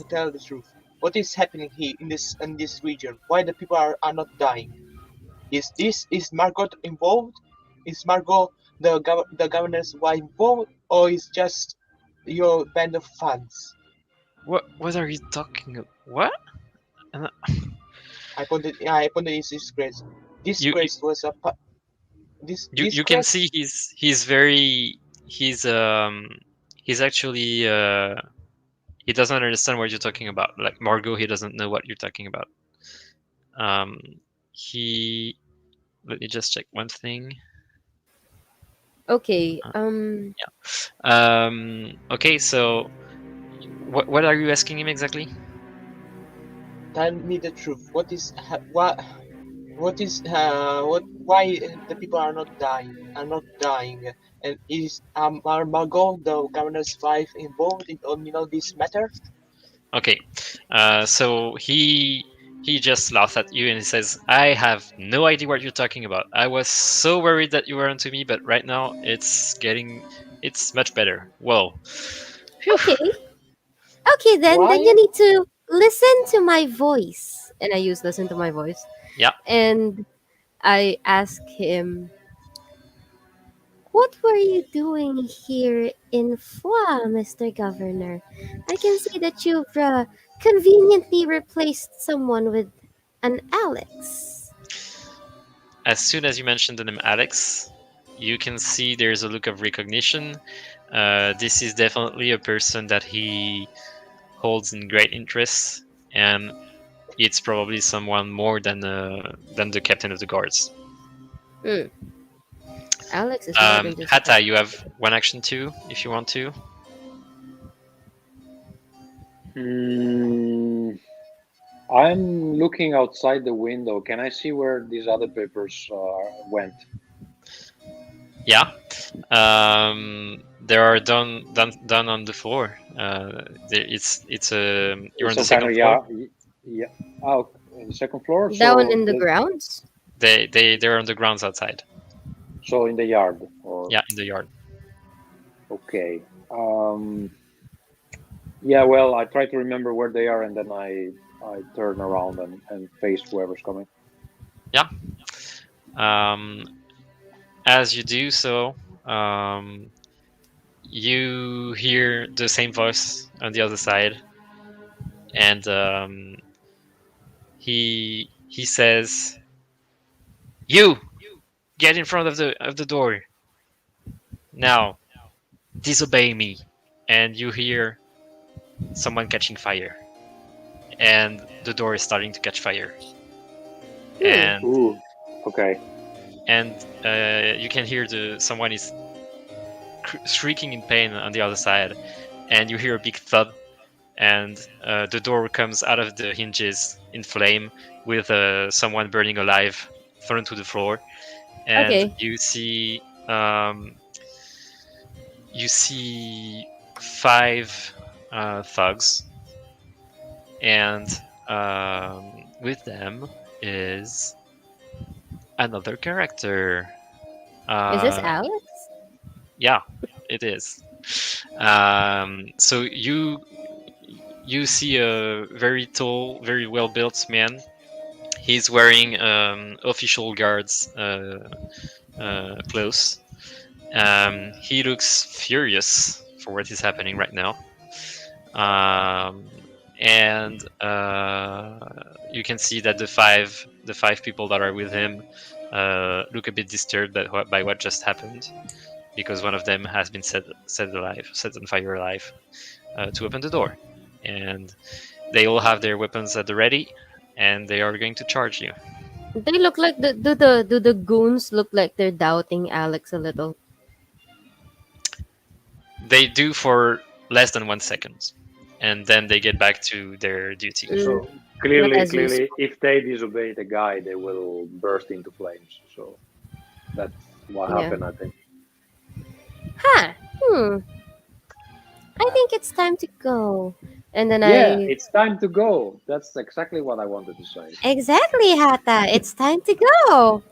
S3: tell the truth. What is happening here in this region? Why the people are not dying? Is Margot involved? Is Margot the governor's wife involved, or is just your band of fans?
S1: What are you talking about? What? Uh,
S3: I pointed his disgrace.
S1: You
S3: Disgrace was a this
S1: you can
S3: disgrace.
S1: see he's very he's actually he doesn't understand what you're talking about. Like Margot, he doesn't know what you're talking about. Um, he let me just check one thing.
S2: Okay.
S1: Okay, so what are you asking him exactly?
S3: Tell me the truth. What is why the people are not dying? And is Margot, the governor's wife, involved in all this matter?
S1: Okay, so he just laughs at you and he says, "I have no idea what you're talking about. I was so worried that you were onto me, but right now it's much better. Whoa, phew."
S2: Okay. Okay, then you
S3: Why?
S2: need to listen to my voice. And I use listen to my voice.
S1: Yeah.
S2: And I ask him, "What were you doing here in Foix, Mr. Governor? I can see that you've conveniently replaced someone with an Alex."
S1: As soon as you mention the name Alex, you can see there's a look of recognition. This is definitely a person that he holds in great interest, and it's probably someone more than the captain of the guards.
S2: Hmm. Alex is more than just a
S1: Hata,
S2: captain.
S1: you have one action too, if you want to.
S4: Mm, I'm looking outside the window. Can I see where these other papers went?
S1: Yeah. They are done on the floor. It's you're on
S4: It's
S1: the
S4: some kind
S1: second
S4: of
S1: floor.
S4: yeah. Oh, in the second floor.
S2: Down
S4: So
S2: in the grounds?
S1: They're on the grounds outside.
S4: so in the yard or
S1: Yeah, in the yard.
S4: okay. Um, yeah, well, I try to remember where they are, and then I turn around and face whoever's coming.
S1: Yeah. Um, as you do so, um, you hear the same voice on the other side, and he says, "You get in front of the door now. Disobey me." And you hear someone catching fire, and the door is starting to catch fire,
S2: Hmm.
S1: and
S4: Ooh, okay.
S1: you can hear the someone is shrieking in pain on the other side, and you hear a big thud, and the door comes out of the hinges in flame with someone burning alive thrown to the floor, and
S2: Okay.
S1: um, you see five thugs, and with them is another character.
S2: Is this
S1: Uh,
S2: Alex?
S1: yeah, it is. So you see a very tall, very well built man. He's wearing official guards clothes. He looks furious for what is happening right now. Um, and you can see that the five people that are with him look a bit disturbed by what just happened, because one of them has been set on fire alive to open the door, and they all have their weapons at the ready, and they are going to charge you.
S2: They look like do the goons look like they're doubting Alex a little?
S1: They do for less than 1 second, and then they get back to their duty.
S2: Mm,
S4: So
S2: not
S4: clearly,
S2: as
S4: clearly,
S2: useful.
S4: if they disobey the guy, they will burst into flames. So that's what
S2: Yeah.
S4: happened, I think.
S2: Huh. Hmm. I think it's time to go. And then
S4: Yeah,
S2: I
S4: it's time to go. That's exactly what I wanted to say.
S2: exactly, Hata. It's time to go.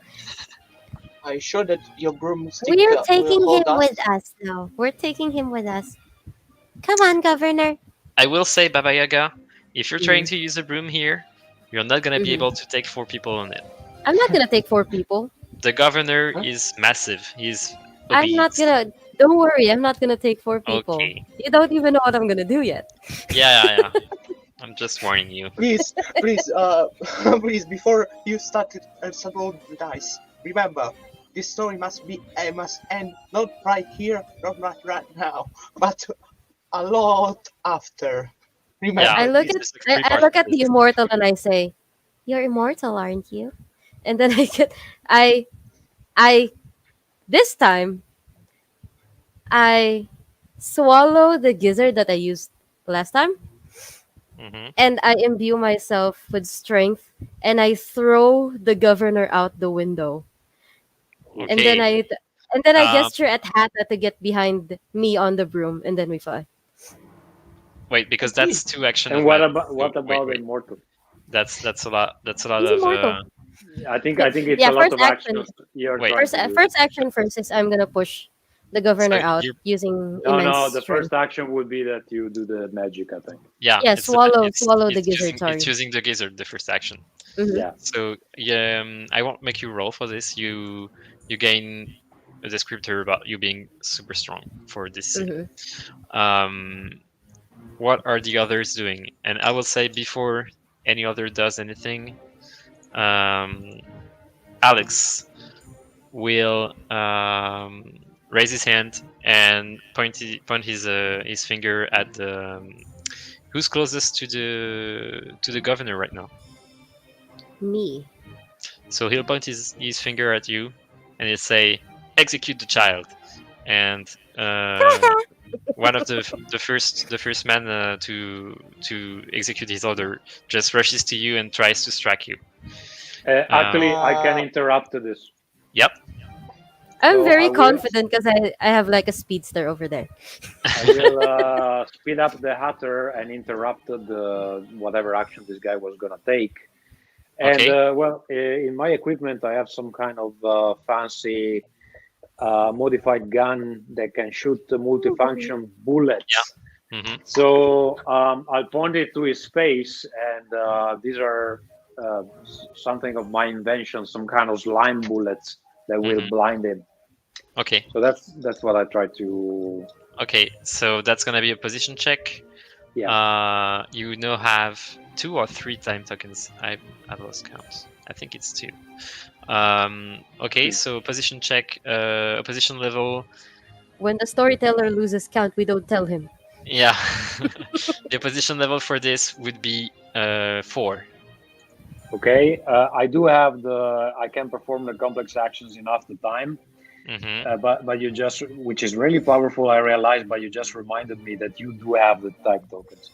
S3: Are you sure that your broomstick
S2: We're
S3: will
S2: taking
S3: hold
S2: him with
S3: us?
S2: us now. We're taking him with us. Come on, Governor.
S1: I will say, Baba Yaga, if you're trying
S2: Mm,
S1: to use a broom here, you're not gonna be
S2: hmm.
S1: able to take 4 people on it.
S2: I'm not gonna take 4 people.
S1: The governor
S3: Huh?
S1: is massive. He's
S2: I'm not
S1: obese.
S2: gonna. Don't worry. I'm not gonna take 4 people.
S1: Okay.
S2: You don't even know what I'm gonna do yet.
S1: Yeah, yeah, yeah. I'm just warning you.
S3: Please, please, please, before you start to roll the dice, remember, this story must end not right here, not right now, but a lot after.
S1: Yeah,
S2: I
S3: Remember
S2: look
S3: this.
S2: at
S1: there's like
S2: I,
S1: three
S2: I
S1: parts
S2: look
S1: of
S2: at the
S1: this.
S2: immortal and I say, "You're immortal, aren't you?" And then I this time I swallow the gizzard that I used last time,
S1: Hmm.
S2: and I imbue myself with strength, and I throw the governor out the window, and then
S1: Okay.
S2: I and then I
S1: Um,
S2: gesture at Hata to get behind me on the broom, and then we fly.
S1: wait, because
S3: Okay,
S1: that's two action
S4: And
S1: of magic. So
S4: what
S1: wait,
S4: about
S1: wait.
S4: Immortal?
S1: That's a lot. That's a lot
S2: He's
S1: of.
S2: immortal.
S4: I think it's
S2: Yeah,
S4: a lot
S2: first
S4: of
S2: action.
S4: actions you're
S1: Wait.
S4: trying to do.
S2: First action first is I'm gonna push the
S1: So
S2: governor out
S1: you.
S2: using
S4: No,
S2: immense
S4: no, the
S2: strength.
S4: first action would be that you do the magic, I think.
S1: Yeah,
S2: Yeah,
S1: it's
S2: swallow the gizzard.
S1: it's
S2: Sorry.
S1: using the gizzard the first action.
S2: Mm-hmm.
S4: Yeah.
S1: So yeah, I won't make you roll for this. You gain a descriptor about you being super strong for this scene.
S2: Mm-hmm.
S1: Um, what are the others doing? And I will say before any other does anything, um, Alex will raise his hand and point his finger at the who's closest to the governor right now.
S2: Me.
S1: So he'll point his finger at you, and he'll say, "Execute the child." And one of the first man to execute his order just rushes to you and tries to strike you. Um,
S4: Actually, I can
S3: uh,
S4: interrupt this.
S1: yep.
S2: I'm
S4: So
S2: very confident because I have like a speedster over there.
S4: I will speed up the Hatter and interrupt the whatever action this guy was gonna take. And
S1: Okay.
S4: well, in my equipment, I have some kind of fancy modified gun that can shoot multifunction bullets.
S1: Hmm.
S4: So I'll point it to his face, and these are something of my invention, some kind of slime bullets that will
S1: Hmm.
S4: blind him.
S1: Okay.
S4: So that's what I try to.
S1: Okay. So that's gonna be a position check.
S4: Yeah.
S1: You now have 2 or 3 time tokens. I've lost count. I think it's 2. Okay.
S4: Two.
S1: So position check. Position level.
S2: When the storyteller loses count, we don't tell him.
S1: Yeah. The position level for this would be 4.
S4: Okay. I do have the. I can perform the complex actions in half the time.
S1: Mm-hmm.
S4: But you just, which is really powerful, I realized. But you just reminded me that you do have the time tokens.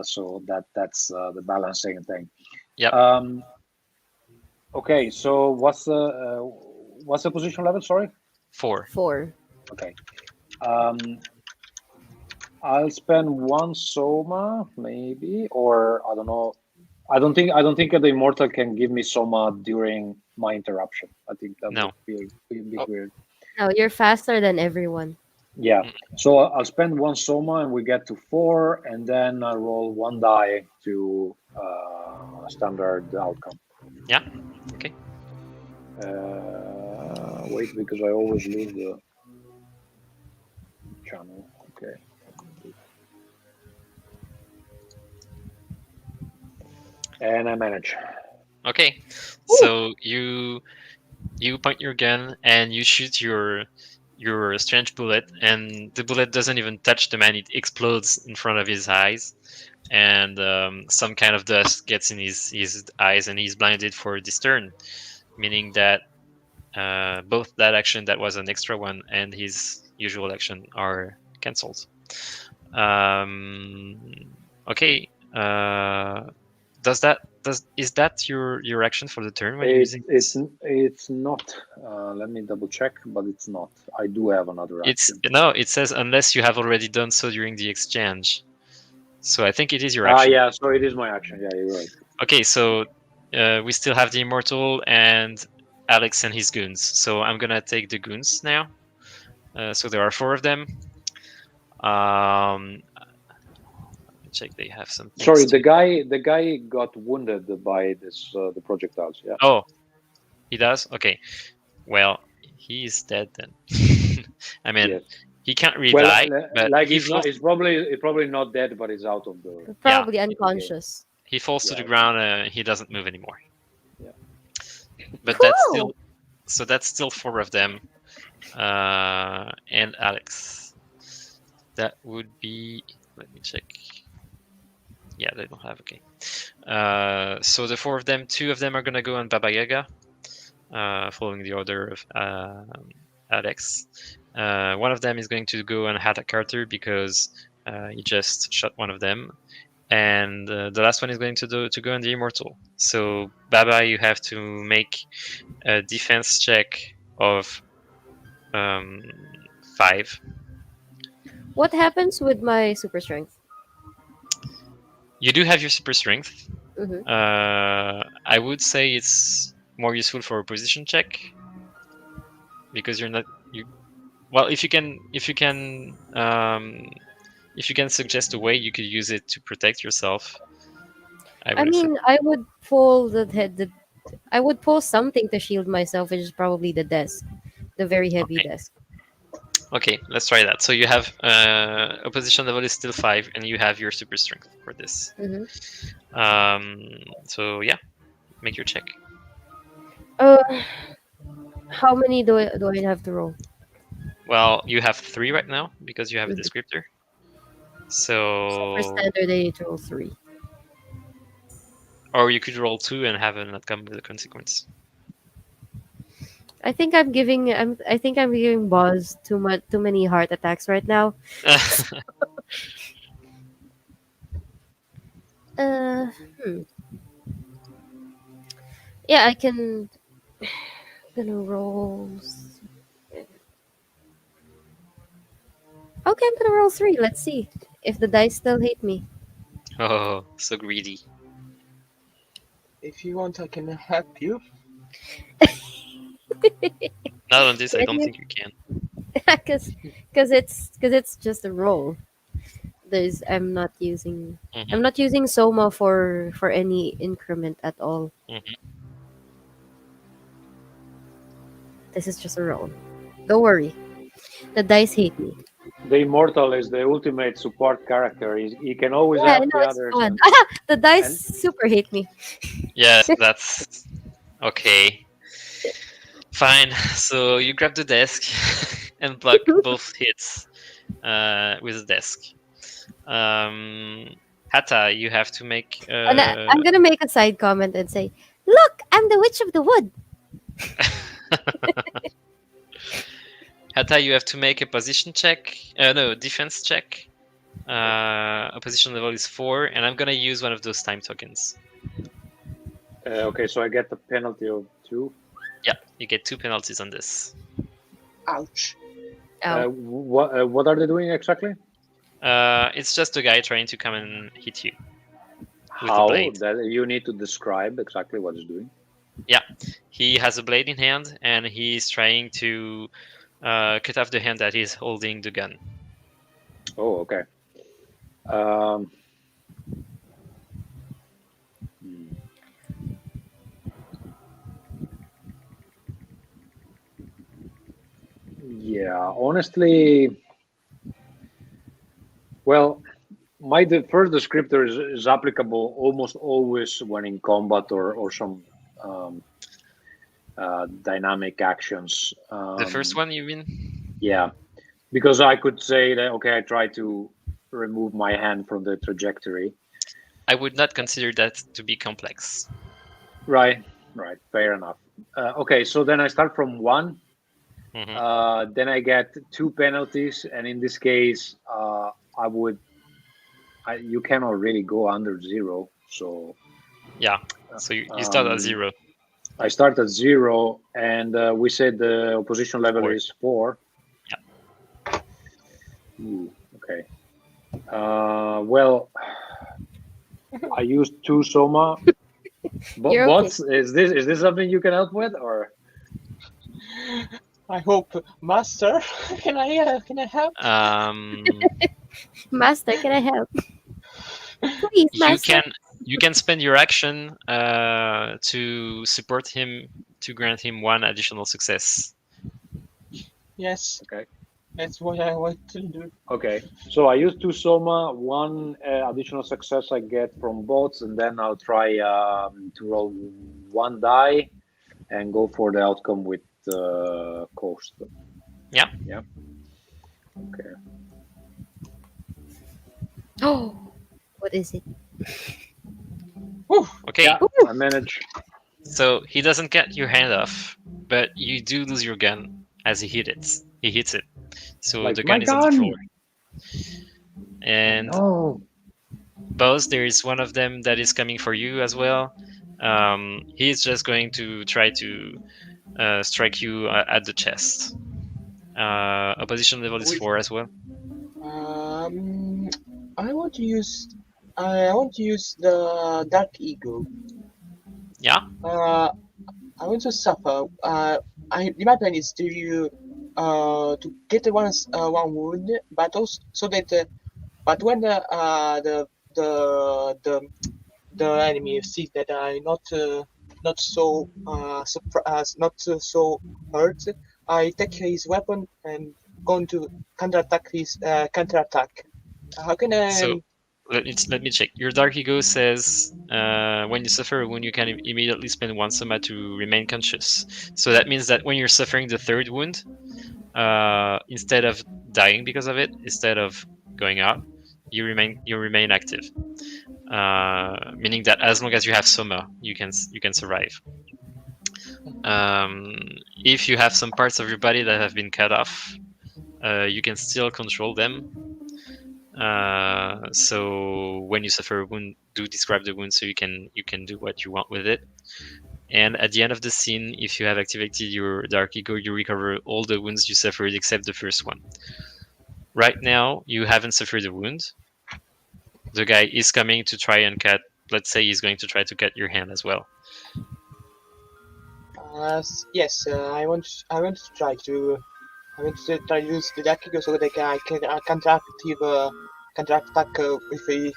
S4: So that's the balancing thing.
S1: Yep.
S4: Okay. So what's the position level? Sorry.
S1: 4.
S2: 4.
S4: Okay. I'll spend 1 soma maybe, or I don't know. I don't think the immortal can give me soma during my interruption. I think that
S1: No.
S4: would be a bit
S1: Oh.
S4: weird.
S2: No, you're faster than everyone.
S4: Yeah. So I'll spend 1 soma and we get to 4, and then I roll 1 die to standard outcome.
S1: Yeah. Okay.
S4: Wait, because I always lose the channel. Okay. And I manage.
S1: Okay. So you point your gun and you shoot your strange bullet, and the bullet doesn't even touch the man. It explodes in front of his eyes, and some kind of dust gets in his eyes, and he's blinded for this turn, meaning that both that action that was an extra one and his usual action are cancelled. Okay. Is that your action for the turn when you're using this?
S4: It's not. Let me double check, but it's not. I do have another action.
S1: No, it says unless you have already done so during the exchange. So I think it is your action.
S4: Yeah, so it is my action. Yeah, you're right.
S1: Okay, so we still have the immortal and Alex and his goons. So I'm gonna take the goons now. So there are 4 of them. Check they have some things.
S4: Sorry, the guy got wounded by this the projectiles. Yeah.
S1: Oh, he does. Okay. Well, he's dead then. I mean,
S4: Yes.
S1: he can't really
S4: Well,
S1: die, but
S4: like
S1: he
S4: he's not.
S1: falls,
S4: He's probably not dead, but he's out of the.
S2: Probably unconscious.
S1: he falls to
S4: Yeah.
S1: the ground and he doesn't move anymore.
S4: Yeah.
S1: But
S2: Cool.
S1: that's still 4 of them. And Alex. That would be. Let me check. Yeah, they don't have. Okay. So the 4 of them, 2 of them are gonna go on Baba Yaga, following the order of Alex. One of them is going to go on Hatta Carter because he just shot one of them, and the last one is going to go on the immortal. So Baba, you have to make a defense check of 5.
S2: What happens with my super strength?
S1: You do have your super strength.
S2: Mhm.
S1: I would say it's more useful for a position check because you're not you. Well, if you can suggest a way you could use it to protect yourself.
S2: I mean, I would pull I would pull something to shield myself, which is probably the desk, the very heavy
S1: Okay.
S2: desk.
S1: Okay, let's try that. So you have opposition level is still 5, and you have your super strength for this.
S2: Hmm.
S1: So yeah, make your check.
S2: How many do I have to roll?
S1: Well, you have 3 right now because you have a
S2: Mhm.
S1: descriptor.
S2: So for
S1: So,
S2: standard, I need to roll 3.
S1: or you could roll 2 and have an outcome with a consequence.
S2: I think I'm giving Boz too many heart attacks right now. Uh, hmm. Yeah, I can. Gonna roll. Okay, I'm gonna roll 3. Let's see if the dice still hate me.
S1: Oh, so greedy.
S3: If you want, I can help you.
S1: Not on this. I
S2: Can
S1: don't
S2: you?
S1: think you can.
S2: Because it's just a roll. There's
S1: Hmm.
S2: I'm not using Soma for any increment at all.
S1: Hmm.
S2: This is just a roll. Don't worry. The dice hate me.
S4: The Immortal is the ultimate support character. He can always
S2: Yeah, I
S4: help
S2: know
S4: the
S2: it's
S4: others,
S2: fun. The dice
S4: and
S2: super hate me.
S1: Yeah, that's okay. Fine. So you grab the desk and block both hits with the desk. Um, Hata, you have to make.
S2: And I'm gonna make a side comment and say, "Look, I'm the witch of the wood."
S1: Hata, you have to make a position check. No, defense check. Opposition level is 4, and I'm gonna use one of those time tokens.
S4: okay, so I get the penalty of 2.
S1: Yeah, you get 2 penalties on this.
S3: Ouch.
S2: Ow.
S4: What are they doing exactly?
S1: It's just a guy trying to come and hit you with the
S4: How
S1: blade.
S4: that you need to describe exactly what he's doing.
S1: Yeah, he has a blade in hand, and he's trying to cut off the hand that is holding the gun.
S4: Oh, okay. Um, hmm. Yeah, honestly, well, my first descriptor is applicable almost always when in combat or some um, dynamic actions.
S1: The first one, you mean?
S4: Yeah, because I could say that, okay, I try to remove my hand from the trajectory.
S1: I would not consider that to be complex.
S4: Right, fair enough. Okay, so then I start from 1.
S1: Mhm.
S4: Then I get 2 penalties, and in this case, you cannot really go under 0. So
S1: Yeah, so you start at 0.
S4: I start at 0, and we said the opposition level
S1: 4.
S4: is 4.
S1: Yeah.
S4: Ooh, okay. Well, I used 2 Soma.
S2: You're okay.
S4: Bots, is this something you can help with, or?
S3: I hope, Master. Can I help?
S2: Master, can I help? Please,
S1: you
S2: Master.
S1: can spend your action to support him to grant him 1 additional success.
S3: Yes,
S4: Okay.
S3: that's what I want to do.
S4: Okay, so I use 2 Soma, 1 additional success I get from bots, and then I'll try to roll 1 die and go for the outcome with cost.
S1: Yeah.
S4: Yeah. Okay.
S2: Oh, what is it?
S1: Okay.
S4: Yeah, I manage.
S1: So he doesn't get your hand off, but you do lose your gun as he hits it. So
S4: Like,
S1: the
S4: my
S1: gun is on the floor.
S4: gun!
S1: And
S4: No.
S1: Buzz, there is one of them that is coming for you as well. He's just going to try to strike you at the chest. Opposition level is 4 as well.
S3: Um, I want to use the Dark Eagle.
S1: Yeah.
S3: I want to suffer. My plan is to get one wound, but also so that but when the enemy sees that I'm not so so hurt, I take his weapon and going to counterattack. How can
S1: So
S3: I?
S1: let me check. Your Dark Ego says when you suffer a wound, you can immediately spend 1 soma to remain conscious. So that means that when you're suffering the 3rd wound, instead of dying because of it, instead of going out, you remain active. Meaning that as long as you have soma, you can survive. If you have some parts of your body that have been cut off, you can still control them. So when you suffer a wound, do describe the wound so you can do what you want with it. And at the end of the scene, if you have activated your Dark Ego, you recover all the wounds you suffered except the first one. Right now, you haven't suffered a wound. The guy is coming to try and cut. Let's say he's going to try to cut your hand as well.
S3: Yes, I want to try to use the deck so that I can counteract attack with his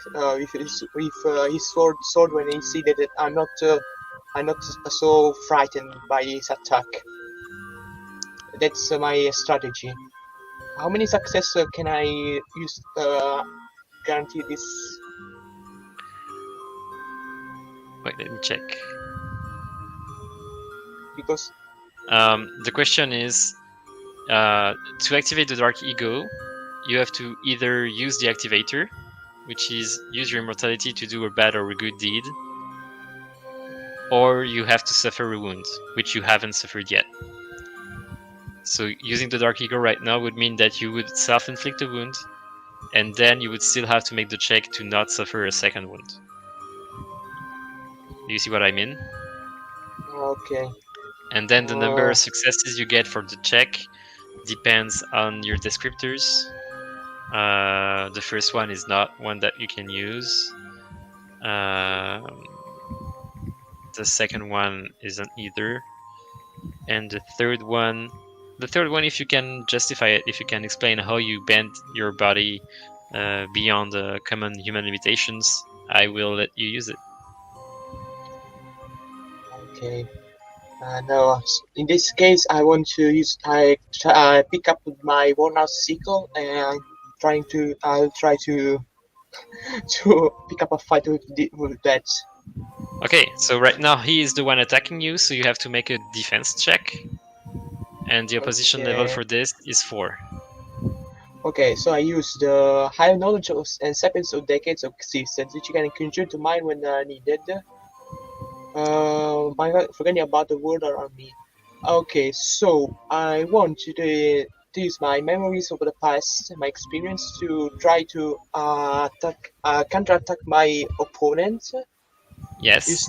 S3: sword when he see that I'm not so frightened by his attack. That's my strategy. How many success can I use guarantee this?
S1: Wait, let me check.
S3: Because
S1: The question is, to activate the Dark Ego, you have to either use the activator, which is use your immortality to do a bad or a good deed, or you have to suffer a wound, which you haven't suffered yet. So using the Dark Ego right now would mean that you would self-inflict a wound, and then you would still have to make the check to not suffer a second wound. Do you see what I mean?
S3: okay.
S1: And then the number of successes you get for the check depends on your descriptors. The first one is not one that you can use. The second one isn't either. And the third one, if you can justify it, if you can explain how you bend your body beyond the common human limitations, I will let you use it.
S3: Okay. Now, in this case, I want to use pick up my worn out sickle and I'll try to to pick up a fight with that.
S1: Okay, so right now he is the one attacking you, so you have to make a defense check, and the opposition level
S3: Okay.
S1: for this is 4.
S3: Okay, so I use the higher knowledge and sapience of decades of existence, which you can conjure to mind when needed. Forgetting about the world around me. Okay, so I want to use my memories of the past, my experience to try to counterattack my opponent.
S1: Yes.
S3: Use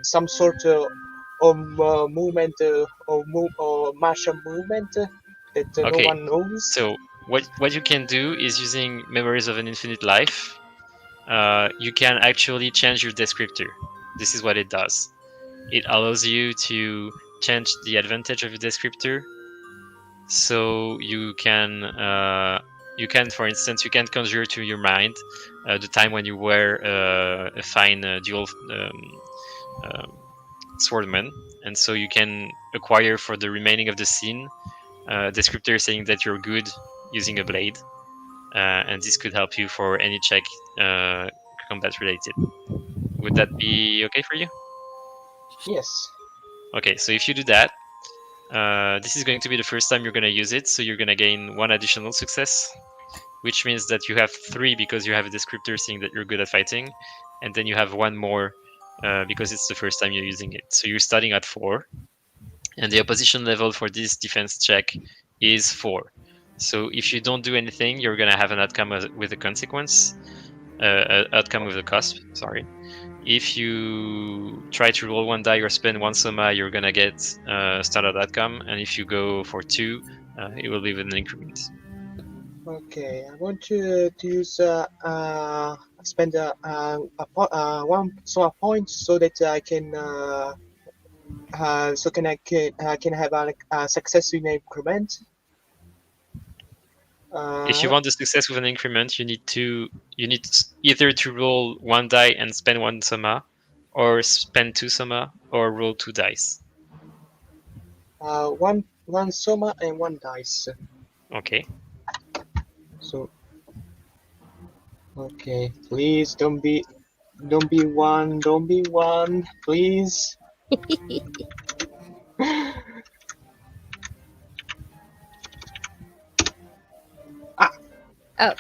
S3: some sort of movement or martial movement that no
S1: Okay,
S3: one knows.
S1: so what you can do is using Memories of an Infinite Life, you can actually change your descriptor. This is what it does. It allows you to change the advantage of your descriptor. So you can, for instance, you can conjure to your mind the time when you were a fine dual um, swordman, and so you can acquire for the remaining of the scene descriptor saying that you're good using a blade, and this could help you for any check combat related. Would that be okay for you?
S3: Yes.
S1: Okay, so if you do that, this is going to be the first time you're going to use it, so you're going to gain 1 additional success, which means that you have 3 because you have a descriptor saying that you're good at fighting, and then you have 1 more because it's the first time you're using it. So you're starting at 4, and the opposition level for this defense check is 4. So if you don't do anything, you're going to have an outcome with a consequence, outcome with a cost, sorry. If you try to roll 1 die or spend 1 soma, you're going to get standard outcome, and if you go for 2, it will be with an increment.
S3: Okay, I want to use spend one soma point so that I can can have a success in increment.
S1: If you want the success with an increment, you need either to roll 1 die and spend 1 soma, or spend 2 soma, or roll 2 dice.
S3: One soma and 1 dice.
S1: Okay.
S3: So okay, please don't be one, please.
S2: Oh,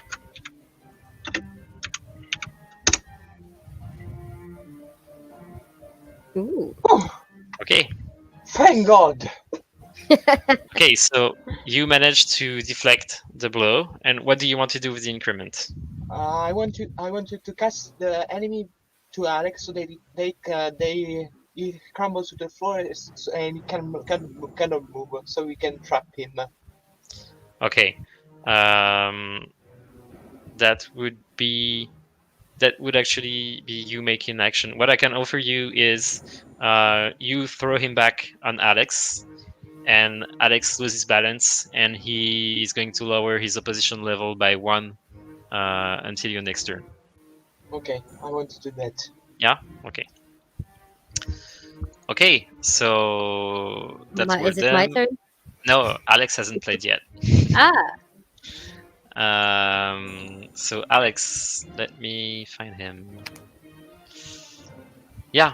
S2: ooh.
S1: Okay.
S3: Thank God.
S1: Okay, so you managed to deflect the blow, and what do you want to do with the increment?
S3: I want to cast the enemy to Alex so he crumbles to the floor and he cannot move, so we can trap him.
S1: Okay. That would be that would actually be you making action. What I can offer you is you throw him back on Alex, and Alex loses balance, and he is going to lower his opposition level by 1 until your next turn.
S3: Okay, I want to do that.
S1: Yeah. Okay. Okay. So that's we're
S2: Is it my
S1: done.
S2: turn?
S1: No, Alex hasn't played yet.
S2: Ah,
S1: So Alex, let me find him. Yeah,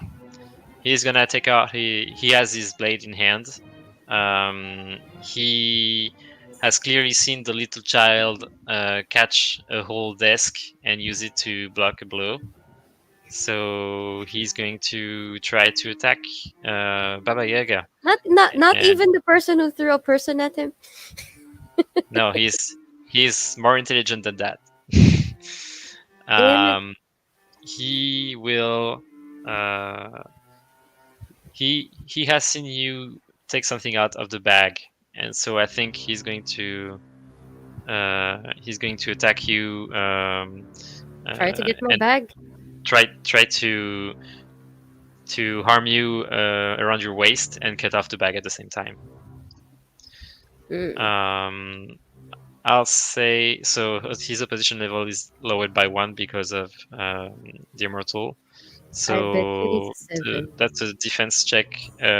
S1: he's gonna take out. He has his blade in hand. He has clearly seen the little child catch a whole desk and use it to block a blow. So he's going to try to attack Baba Yaga.
S2: not
S1: And
S2: even the person who threw a person at him.
S1: no, he's more intelligent than that.
S2: In
S1: He will. He has seen you take something out of the bag, and so I think he's going to attack you
S2: try to get my
S1: and
S2: bag.
S1: try to harm you around your waist and cut off the bag at the same time.
S2: Mm,
S1: I'll say so. His opposition level is lowered by 1 because of the immortal.
S2: I bet you he's
S1: So
S2: a 7.
S1: that's a defense check,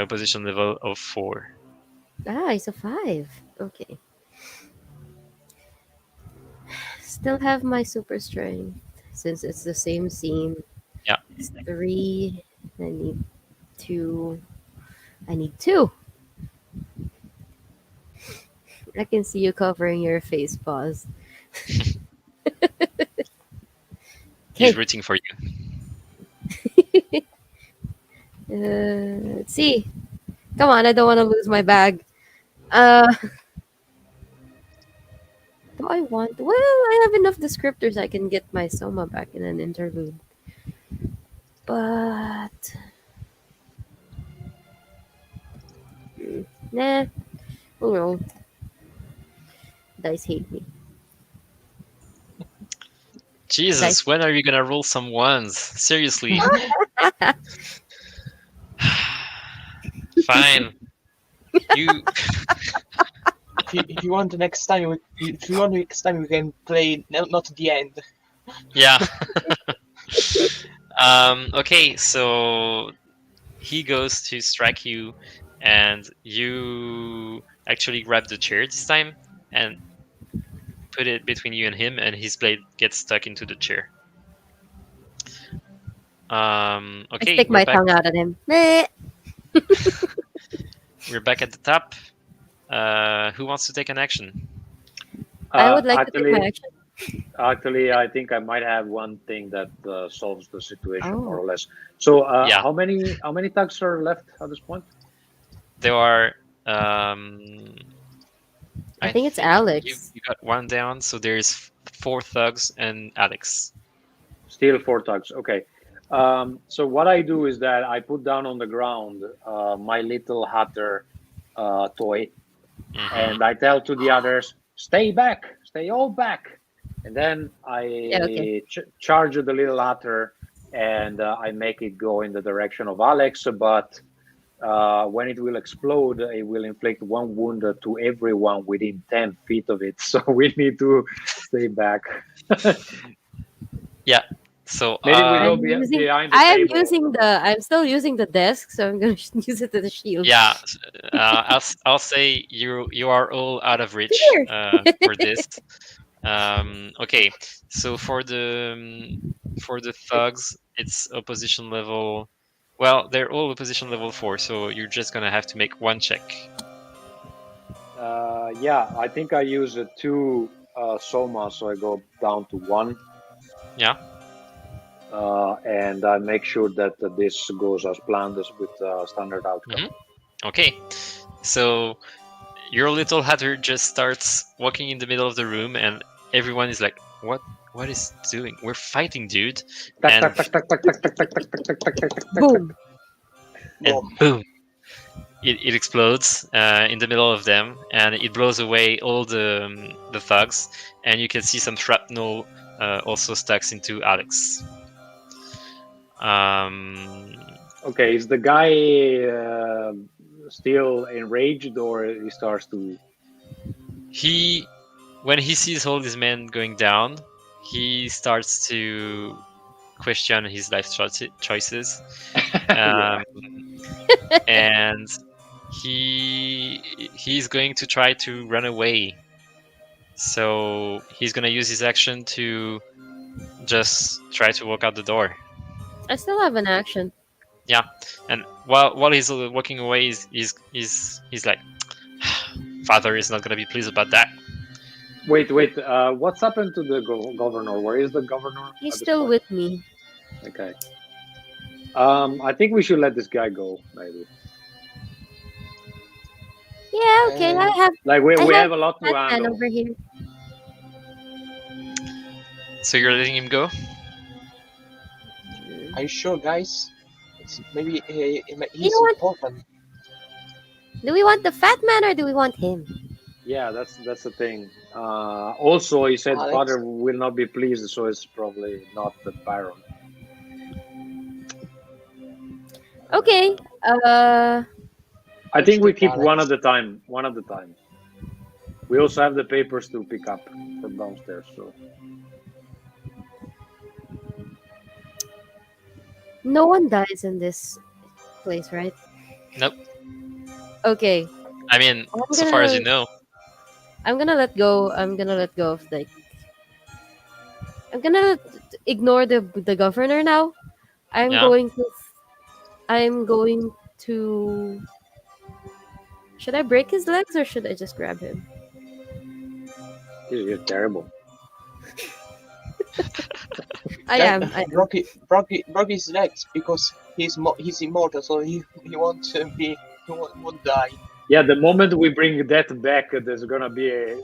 S1: position level of 4.
S2: Ah, he's a 5. Okay. Still have my super strength since it's the same scene.
S1: Yeah.
S2: It's 3. I need 2. I need 2. I can see you covering your face. Pause.
S1: He's
S2: Okay.
S1: rooting for you.
S2: Let's see. Come on, I don't want to lose my bag. Uh, do I want? Well, I have enough descriptors. I can get my Soma back in an interlude. But nah. Oh no. Dice hate me.
S1: Jesus,
S2: Dice.
S1: when are you gonna roll some ones? Seriously. Fine. You
S3: If you want next time, we can play not at the end.
S1: yeah. Okay, so he goes to strike you, and you actually grab the chair this time and put it between you and him, and his blade gets stuck into the chair.
S2: I
S1: Okay,
S2: stick my tongue out at him. Meh.
S1: we're back at the top. Who wants to take an action?
S2: I would like to take my
S4: Actually,
S2: action.
S4: actually, I think I might have one thing that solves the situation more
S2: Oh,
S4: or less. So,
S1: Yeah.
S4: how many thugs are left at this point?
S1: There are.
S2: I think it's Alex.
S1: You got 1 down, so there's 4 thugs and Alex.
S4: Still 4 thugs. Okay. So what I do is that I put down on the ground my little Hatter toy,
S1: Mhm.
S4: and I tell to the others, "Stay back, stay all back." And then I
S2: Yeah, okay.
S4: charge the little Hatter, and I make it go in the direction of Alex. But when it will explode, it will inflict 1 wound to everyone within 10 feet of it. So we need to stay back.
S1: Yeah. So
S4: Maybe we go
S2: I'm using.
S4: behind the
S2: I am
S4: table.
S2: using the. I'm still using the desk, so I'm gonna use it as a shield.
S1: yeah, I'll say you are all out of reach
S2: Here.
S1: for this. Okay, so for the thugs, it's opposition level. Well, they're all opposition level 4, so you're just gonna have to make 1 check.
S4: Yeah, I think I use 2 Soma, so I go down to 1.
S1: Yeah.
S4: And I make sure that this goes as planned as with standard outcome.
S1: Okay, so your little Hatter just starts walking in the middle of the room, and everyone is like, "What is he doing? We're fighting, dude!"
S4: Tac,
S1: And
S4: tac, tac, tac, tac, tac, tac, tac, tac, tac, tac, tac, tac, tac.
S2: Boom.
S1: and boom, it explodes in the middle of them, and it blows away all the thugs, and you can see some shrapnel also stuck into Alex. Um,
S4: Okay, is the guy still enraged, or he starts to?
S1: he when he sees all these men going down, he starts to question his life choices,
S4: Yeah.
S1: um, and he's going to try to run away. So he's gonna use his action to just try to walk out the door.
S2: I still have an action.
S1: Yeah, and while he's walking away, he's like, father is not gonna be pleased about that.
S4: Wait, wait. What's happened to the governor? Where is the governor
S2: He's
S4: at this
S2: still
S4: point?
S2: with me.
S4: Okay. I think we should let this guy go, maybe.
S2: Yeah, okay.
S3: And
S4: Like
S2: I
S4: we
S2: have
S4: have a lot to
S2: Batman
S4: handle.
S2: over here.
S1: So you're letting him go?
S3: are you sure, guys? It's maybe
S2: You
S3: he's
S2: know what?
S3: important.
S2: Do we want the fat man or do we want him?
S4: Yeah, that's the thing. Also, he said
S3: Alex,
S4: father will not be pleased, so it's probably not the Baron.
S2: Okay.
S4: I
S3: let's
S4: think we
S3: take
S4: keep one
S3: Alex.
S4: at a time. One at a time. We also have the papers to pick up from downstairs. So
S2: No one dies in this place, right?
S1: Nope.
S2: Okay.
S1: I mean,
S2: I'm
S1: so far as
S2: gonna
S1: you know.
S2: I'm gonna let go. I'm gonna let go of like I'm gonna ignore the governor now. I'm
S1: Yeah.
S2: going to I'm going to should I break his legs or should I just grab him?
S4: you're terrible.
S2: I
S3: Just
S2: am. I am.
S3: broke his legs because he's immortal, so he won't be won't die.
S4: Yeah, the moment we bring death back, there's gonna be a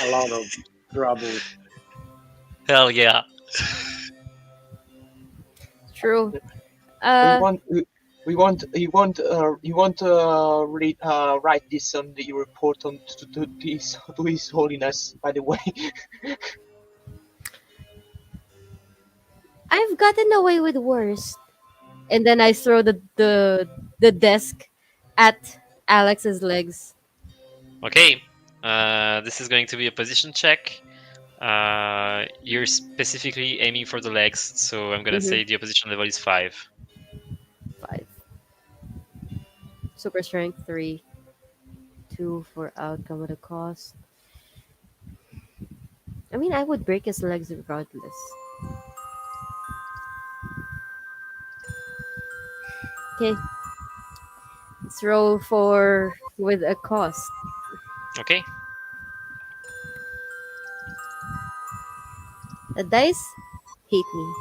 S4: lot of trouble.
S1: Hell yeah.
S2: True.
S3: We
S2: Uh
S3: want write this on the report on to his holiness. By the way,
S2: I've gotten away with worse. And then I throw the desk at Alex's legs.
S1: Okay. This is going to be a position check. You're specifically aiming for the legs, so I'm gonna
S2: Mhm.
S1: say the opposition level is 5.
S2: 5. Super strength 3. 2 for outcome at a cost. I mean, I would break his legs regardless. Okay, let's roll for with a cost.
S1: Okay.
S2: The dice hate me,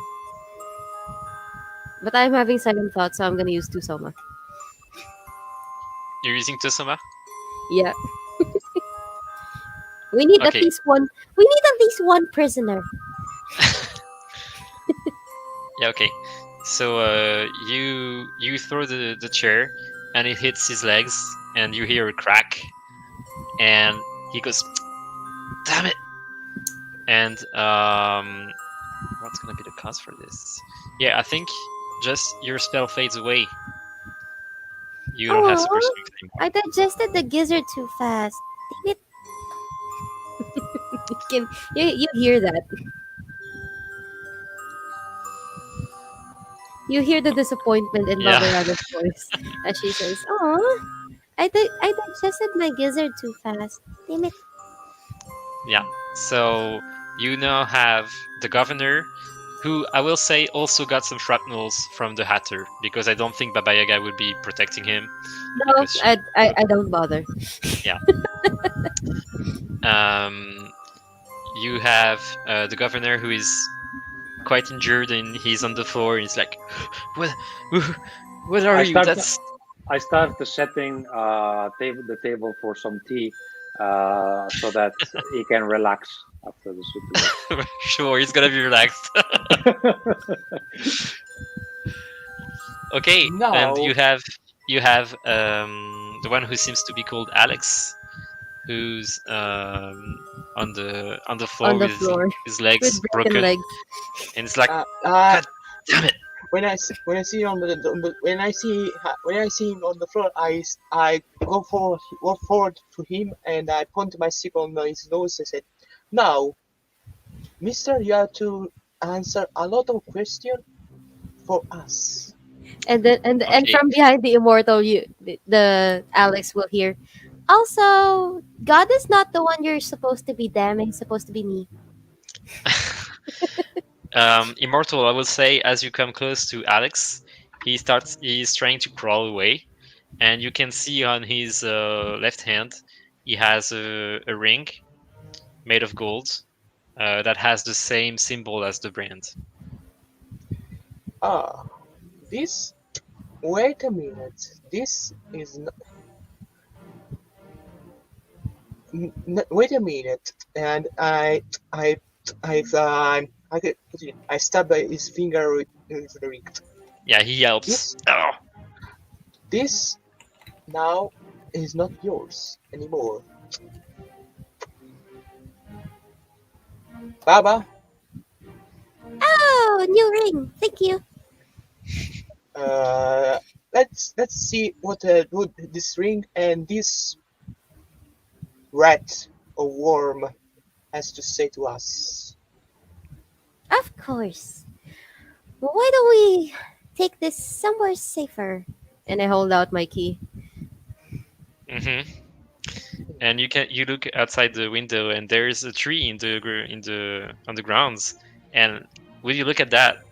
S2: but I'm having second thoughts, so I'm gonna use two Soma.
S1: You're using Tosoma?
S2: Yeah, we need at
S1: Okay.
S2: least one. We need at least one prisoner.
S1: Yeah, okay. So you throw the chair and it hits his legs and you hear a crack and he goes, damn it. And what's gonna be the cause for this? Yeah, I think just your spell fades away. You don't have super
S2: Oh,
S1: strength anymore.
S2: I digested the gizzard too fast. Damn it. You hear that? You hear the disappointment in
S1: Yeah.
S2: Baba Yaga's voice as she says, "Oh, I digested my gizzard too fast. Damn it."
S1: Yeah. So you now have the governor, who I will say also got some shrapnels from the Hatter, because I don't think Baba Yaga would be protecting him
S2: No,
S1: because she.
S2: I don't bother.
S1: Um, you have the governor who is quite injured and he's on the floor and he's like, "What? What are
S4: I
S1: you?
S4: start
S1: That's
S4: I start setting the table for some tea, so that he can relax after the situation.
S1: sure. He's gonna be relaxed." Okay, and
S3: now
S1: you have the one who seems to be called Alex, who's on the floor
S2: On the
S1: with
S2: floor
S1: his
S2: with
S1: legs
S2: broken
S1: broken,
S2: legs.
S1: and it's like,
S3: uh, uh,
S1: God damn it!
S3: when I see him when I see him on the floor, I go forward to him and I point my stick on his nose and said, "Now, Mister, you have to answer a lot of questions for us."
S2: And
S1: Okay.
S2: from behind the immortal, the Alex will hear. Also, God is not the one you're supposed to be damning. He's supposed to be me.
S1: Immortal, I will say, as you come close to Alex, he's trying to crawl away, and you can see on his left hand he has a ring made of gold that has the same symbol as the brand.
S3: Ah, this. Wait a minute. This is. Wait a minute. And I stab his finger with the ring.
S1: Yeah, he yelps.
S3: This,
S1: Oh.
S3: this now is not yours anymore. Baba,
S2: Oh, new ring. Thank you.
S3: uh, let's see what this ring and this rat or worm has to say to us.
S2: Of course. Why don't we take this somewhere safer? And I hold out my key.
S1: Hmm. And you look outside the window, and there is a tree on the grounds. And when you look at that,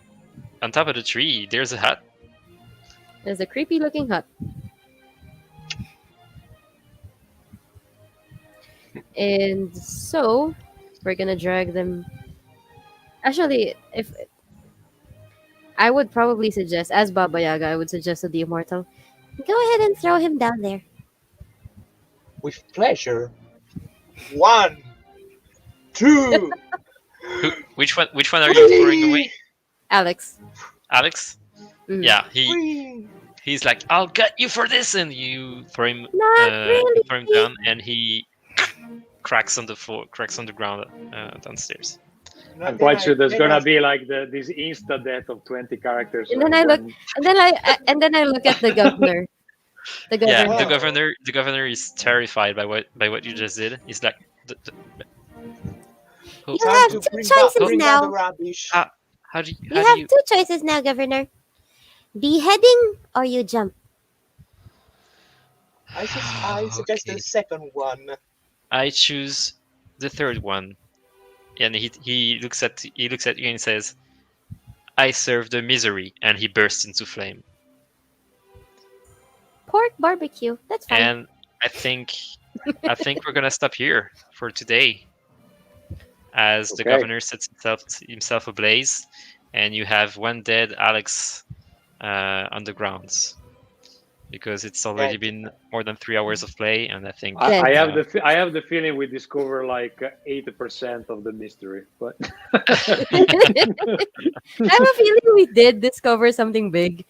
S1: on top of the tree, there's a hut.
S2: There's a creepy looking hut. And so we're gonna drag them. Actually, if I would probably suggest, as Baba Yaga, I would suggest to the immortal, go ahead and throw him down there.
S3: With pleasure. One, two,
S1: Who? Which one are you throwing away?
S3: three,
S2: Alex.
S1: Alex?
S2: Mhm.
S1: Yeah,
S3: three.
S1: he's like, "I'll gut you for this," and
S2: Not
S1: you
S2: really.
S1: throw him down, and he cracks on the floor, cracks on the ground downstairs.
S4: I'm
S3: Then
S4: quite
S3: I
S4: sure there's
S3: then I
S4: gonna be like this insta death of 20 characters
S2: And then I look,
S4: when
S2: and then I look at the governor. The
S1: Yeah,
S2: governor.
S3: well.
S1: the governor is terrified by what you just did. He's like, "Who-
S2: You
S3: Time
S2: have
S3: to
S2: two choices
S1: who-
S3: bring back the
S2: now.
S3: rubbish.
S1: how
S2: You
S1: how do
S2: have
S1: you?"
S2: two choices now, Governor. Beheading or you jump.
S3: I suggest the
S1: Okay,
S3: second one.
S1: I choose the third one, and he looks at you and says, "I serve the misery," and he bursts into flame.
S2: Pork barbecue. That's fine.
S1: And I think I think we're gonna stop here for today, as the
S4: okay,
S1: governor sets himself ablaze, and you have one dead Alex on the grounds, because it's already
S3: Dead.
S1: been more than 3 hours of play, and I think
S2: Dead.
S4: I have the feeling we discover like 80% of the mystery, but
S2: I have a feeling we did discover something big.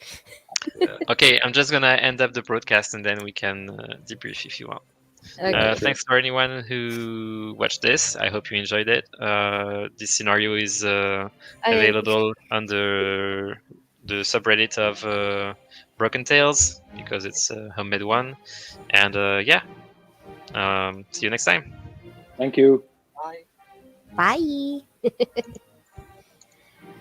S1: okay, I'm just gonna end up the broadcast, and then we can debrief if you want.
S4: yeah,
S2: Okay.
S4: sure.
S1: Thanks for anyone who watched this. I hope you enjoyed it. This scenario is
S2: I
S1: available on the subreddit of Broken Tales, because it's a homemade one. And yeah, see you next time.
S4: Thank you.
S3: I
S2: bye.